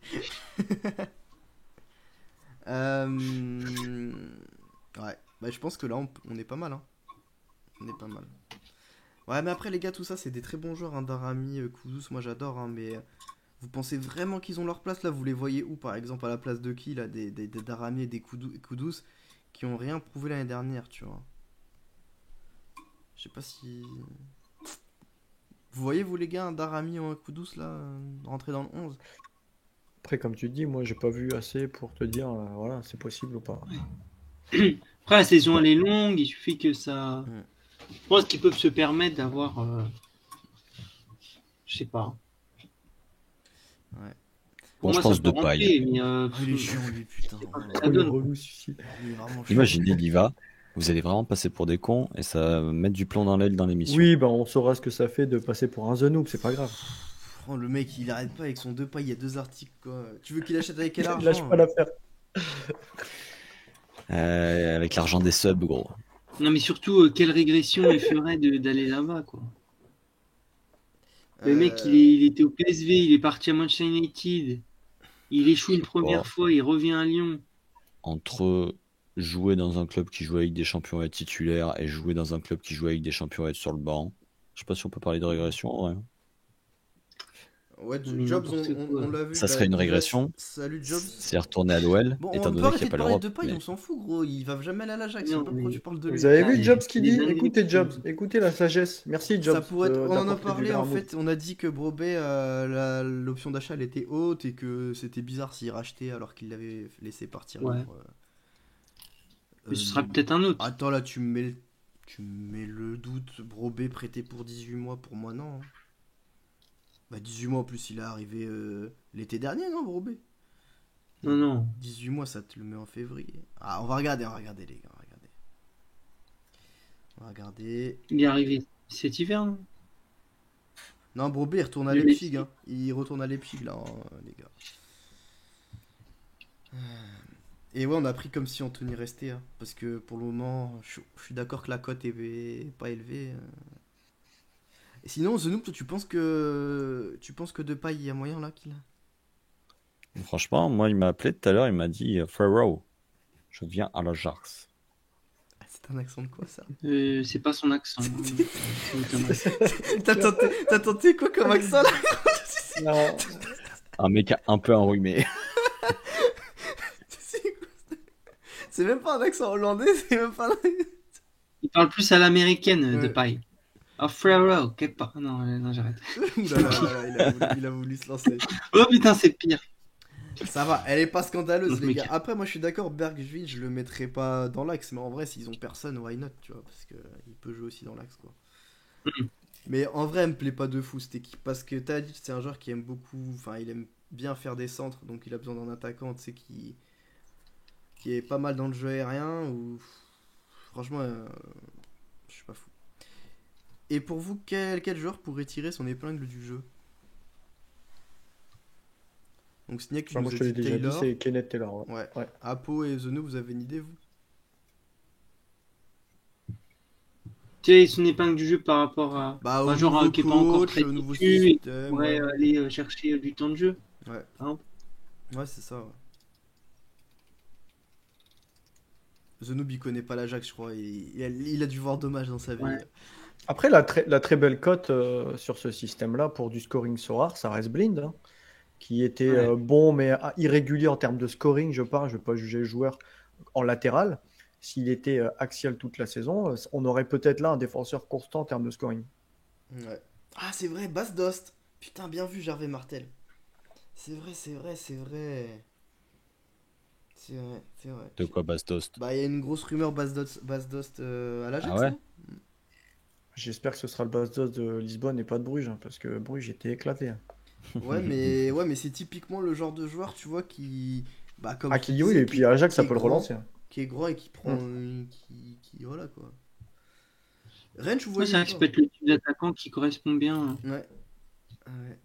Ouais, bah je pense que là on est pas mal. Hein. On est pas mal. Ouais, mais après les gars, tout ça c'est des très bons joueurs. Hein. Darami, Kudus, moi j'adore. Hein, mais vous pensez vraiment qu'ils ont leur place là? Vous les voyez où par exemple à la place de qui là? Des Darami et des Kudus qui ont rien prouvé l'année dernière, tu vois. Je sais pas si. Vous voyez, vous les gars, un Darami ou un Kudus là, rentrer dans le 11? Après, comme tu dis, moi, j'ai pas vu assez pour te dire, voilà, c'est possible ou pas. Après, la saison elle est longue, il suffit que ça. Mm. Je pense qu'ils peuvent se permettre d'avoir. Je sais pas. Ouais. Pour Bon, je moi, ça pense peut de paille. rentrer, mais, Ah, il est chiant lui, putain. c'est pas Oh ce là que là, ça Oh, le donne. relou, celui-ci. il est vraiment chiant. Imaginez, il y va. Vous allez vraiment passer pour des cons et ça va mettre du plomb dans l'aile dans l'émission. Oui, bah, on saura ce que ça fait de passer pour un The Noob, c'est pas grave. Oh, le mec, il arrête pas avec son deux pailles, il y a 2 articles quoi. Tu veux qu'il achète avec quel argent? Lâche pas l'affaire. Avec l'argent des subs, gros. Non, mais surtout, quelle régression il ferait d'aller là-bas, quoi. Le mec, il était au PSV, il est parti à Manchester United. Il échoue une première fois, il revient à Lyon. Entre jouer dans un club qui joue avec des champions et être titulaire et jouer dans un club qui joue avec des champions et être sur le banc, je sais pas si on peut parler de régression. Ouais. Ouais, Mais Jobs, n'importe quoi. on l'a vu. Ça bah, serait une déjà, régression. Salut Jobs. C'est retourné à l'OL, Bon, étant on peut donné qu'il arrêter n'y a de pas parler l'Europe. de paille, mais- on s'en fout gros, il va jamais aller à l'Ajax, je sais Non, pas pourquoi mais- tu parles de lui. Vous avez vu Ouais, Jobs qui des dit dingueries écoutez qui Jobs, sont- écoutez la sagesse. Merci Jobs. Ça pourrait être- on en a d'apporter du parlé en Vermouth. fait, on a dit que Brobbey, l'option d'achat elle était haute et que c'était bizarre s'il rachetait alors qu'il l'avait laissé partir Ouais. libre. Mais ce sera peut-être un autre. Attends là, tu me mets le doute, Brobbey prêté pour 18 mois, pour moi non. Hein. Bah 18 mois en plus il est arrivé l'été dernier non Brobbey? Non, non. 18 mois ça te le met en février. Ah on va regarder les gars, on va regarder. Il est arrivé cet hiver, non? Non, Brobbey, il retourne à De Leipzig. Leipzig. Hein. Il retourne à Leipzig, là, hein, les gars. Et ouais, on a pris comme si Anthony restait. Hein, parce que pour le moment, je suis d'accord que la cote est pas élevée. Et sinon, Zenoub, toi, tu penses que Depay, il y a moyen là qu'il a. Franchement, moi, il m'a appelé tout à l'heure, il m'a dit Ferro, je viens à l'Ajax. Ah, c'est un accent de quoi ça? C'est pas son accent. Ça m'étonnerait. T'as tenté quoi comme accent là? Non, Un mec un peu enrhumé. C'est quoi ça. C'est même pas un accent hollandais, c'est même pas. Il parle plus à l'américaine de Ouais. paille. Oh, frérot, quelque part. Non, non, j'arrête. Ouh là là, il a voulu se lancer. Oh putain, c'est pire. Ça va, elle est pas scandaleuse, Donc, les mec. gars. Après, moi je suis d'accord, Bergville, je le mettrais pas dans l'axe, mais en vrai, s'ils ont personne, why not, tu vois, parce que il peut jouer aussi dans l'axe, quoi. Mhm. Mais en vrai, elle me plaît pas de fou cette équipe, parce que Tadic, c'est un joueur qui aime beaucoup, enfin, il aime bien faire des centres, donc il a besoin d'un attaquant, tu sais, qui est pas mal dans le jeu aérien, ou franchement, je suis pas fou. Et pour vous, quel joueur pourrait tirer son épingle du jeu? Donc Sniak, tu enfin, nous moi je as te l'ai dit déjà dit, Taylor. c'est Kenneth Taylor. Ouais. Ouais. Apo et Zeno, vous avez une idée, vous? Tirer son épingle du jeu par rapport à Bah, un au joueur nouveau qui est pas encore coach, très au nouveau têtu et qui système. pourrait Ouais, aller chercher du temps de jeu. ouais. Hein. Ouais, c'est ça. Ouais. Zenoub, il connaît pas l'Ajax, je crois. Il a dû voir dommage dans sa vie. Ouais. Après, la très belle cote sur ce système-là pour du scoring so rare, ça reste Blind, hein, qui était Ouais. bon mais irrégulier en termes de scoring, je parle. Je ne vais pas juger le joueur en latéral. S'il était axial toute la saison, on aurait peut-être là un défenseur constant en termes de scoring. Ouais. Ah, c'est vrai, Bas Dost. Putain, bien vu, Gervais Martel. C'est vrai, c'est vrai, c'est vrai. C'est vrai, c'est vrai. De quoi Bastos? Bah, il y a une grosse rumeur Bas Dost à l'Ajax, Ah ouais? non? J'espère que ce sera le Bastos de Lisbonne et pas de Bruges, hein, parce que Bruges était éclaté. Hein. Ouais, mais c'est typiquement le genre de joueur, tu vois, qui. Bah, comme Ah, tu qui oui, disais, et puis Ajax, qui ça est peut le grand, relancer. Hein. qui est grand et qui prend. Voilà quoi. Rennes, je vous Ouais, voyez c'est ou vrai que ça pas? peut être le type d'attaquant qui correspond bien. Ouais. Ouais.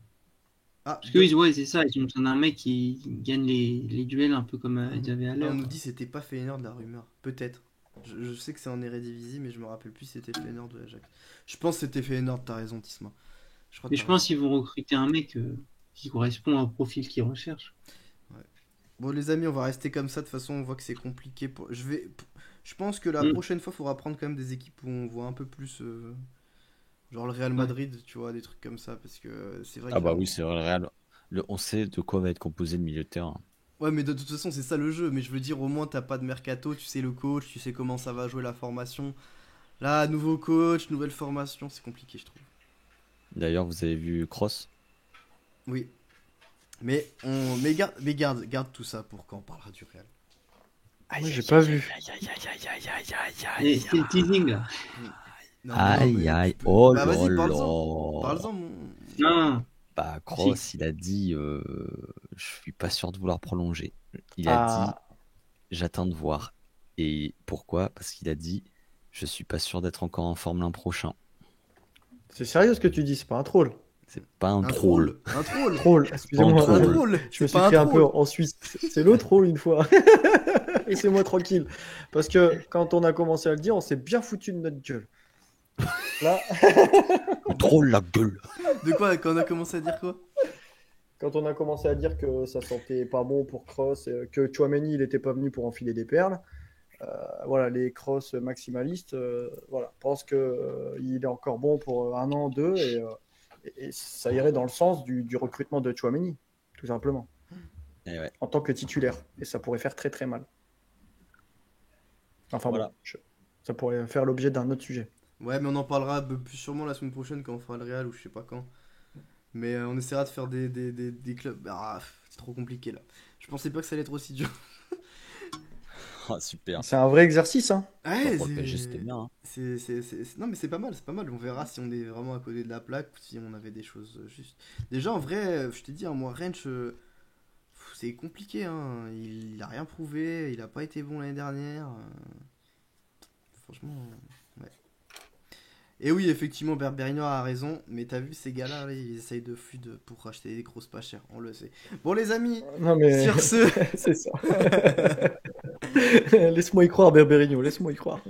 Ah, Parce que oui, ouais, c'est ça. Ils ont besoin d'un mec qui gagne les duels un peu comme ils avaient à on l'heure. nous dit c'était pas Feyenoord la rumeur. Peut-être. Je sais que c'est en Eredivisie, mais je me rappelle plus si c'était Feyenoord de l'Ajax. Je pense que c'était Feyenoord, t'as raison, Tisma. Je crois que Mais t'as je raison. pense qu'ils vont recruter un mec qui correspond au profil qu'ils recherchent. Ouais. Bon, les amis, on va rester comme ça. De toute façon, on voit que c'est compliqué. Je pense que la Mm. prochaine fois, il faudra prendre quand même des équipes où on voit un peu plus. Genre le Real Ouais. Madrid, tu vois, des trucs comme ça. Parce que c'est vrai Ah que bah là, oui, c'est vrai, le Real. On sait de quoi va être composé le milieu de terrain. ouais, mais de toute façon, c'est ça le jeu. Mais je veux dire, au moins, t'as pas de mercato, tu sais le coach, tu sais comment ça va jouer la formation. Là, nouveau coach, nouvelle formation, c'est compliqué, je trouve. D'ailleurs, vous avez vu Cross? Oui. Mais garde tout ça pour quand on parlera du Real. Moi, j'ai pas vu. Et c'est le teasing là. Non, mais non, Aïe mais aïe, tu peux- oh Bah là vas-y, là. parle-en, Non. Bah, Cross, il a dit je suis pas sûr de vouloir prolonger. Il a dit Ah, j'attends de voir. Et pourquoi? Parce qu'il a dit je suis pas sûr d'être encore en forme l'an prochain. c'est sérieux ce que tu dis, c'est pas un troll. C'est pas un Un troll. troll. Un troll. Troll, Pas un excusez-moi. Un troll. troll. Je me C'est suis pas un pris un peu troll. en Suisse. C'est le troll une fois. Laissez-moi tranquille. Parce que quand on a commencé à le dire, on s'est bien foutu de notre gueule. Là, Troll la gueule. De quoi? Quand on a commencé à dire quoi? quand on a commencé à dire que ça sentait pas bon pour Cross, que Chouameni il était pas venu pour enfiler des perles, voilà, les Cross maximalistes voilà, pensent qu'il est encore bon pour un an, deux, et ça irait dans le sens du recrutement de Chouameni, tout simplement, Et ouais. en tant que titulaire. Et ça pourrait faire très très mal. Enfin Voilà. bon, ça pourrait faire l'objet d'un autre sujet. Ouais, mais on en parlera plus sûrement la semaine prochaine quand on fera le Real ou je sais pas quand. Mais on essaiera de faire des clubs. Ah, c'est trop compliqué là. Je pensais pas que ça allait être aussi dur. Ah, super. C'est un vrai exercice, hein. Ouais, Pour le PSG, c'était bien. Hein. Non, mais c'est pas mal, c'est pas mal. On verra si on est vraiment à côté de la plaque ou si on avait des choses juste. Déjà, en vrai, je t'ai dit, hein, moi, Rennes, c'est compliqué. Hein. Il a rien prouvé, il a pas été bon l'année dernière. Franchement, ouais. Et oui, effectivement, Berberino a raison, mais t'as vu ces gars-là, là, ils essayent de FUD pour acheter des grosses pas chères, on le sait. Bon les amis, Non, mais sur ce, c'est ça. Laisse-moi y croire, Berberino, laisse-moi y croire.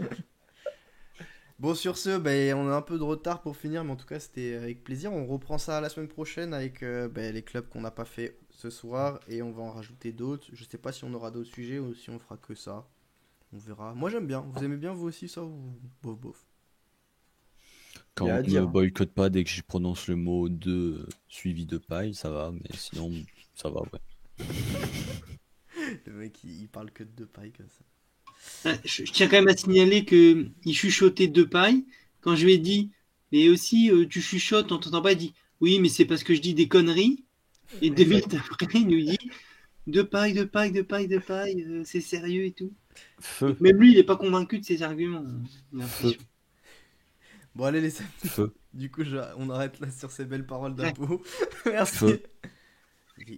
bon sur ce, ben, on a un peu de retard pour finir, mais en tout cas c'était avec plaisir. On reprend ça la semaine prochaine avec ben, les clubs qu'on n'a pas fait ce soir et on va en rajouter d'autres. Je sais pas si on aura d'autres sujets ou si on fera que ça. On verra. Moi j'aime bien. Vous aimez bien vous aussi ça ou bof bof? Il y a Quand à on dire. me boycotte pas dès que je prononce le mot de suivi de paille, ça va, mais sinon, ça va, ouais. Le mec il parle que de paille comme ça. Je tiens quand même à signaler qu'il chuchotait de paille. Quand je lui ai dit, mais aussi tu chuchotes, on t'entend pas, il dit, oui, mais c'est parce que je dis des conneries. Et 2 minutes après, il nous dit, de paille, de paille, de paille, de paille, c'est sérieux et tout. Feu, Donc, même lui, il n'est pas convaincu de ses arguments. J'ai l'impression. Bon allez les amis, feu, du coup on arrête là sur ces belles paroles Ouais. d'impôt. Merci. feu,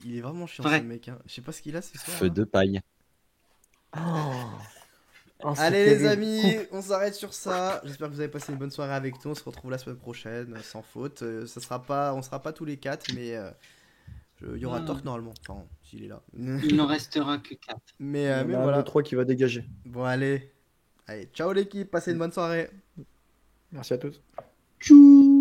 Il est vraiment chiant Ouais. ce mec. Hein. Je sais pas ce qu'il a ce soir. feu hein. de paille. Oh, c'est Allez les terrible. amis, Coupe. on s'arrête sur ça. J'espère que vous avez passé une bonne soirée avec nous. On se retrouve la semaine prochaine, sans faute. On sera pas tous les quatre, mais il y aura Non. Torque normalement. Enfin, s'il est là. Il n'en restera que 4. mais Il y en mais a un voilà. de trois qui va dégager. Bon allez, ciao l'équipe, passez une bonne soirée. Merci à tous. Tchou.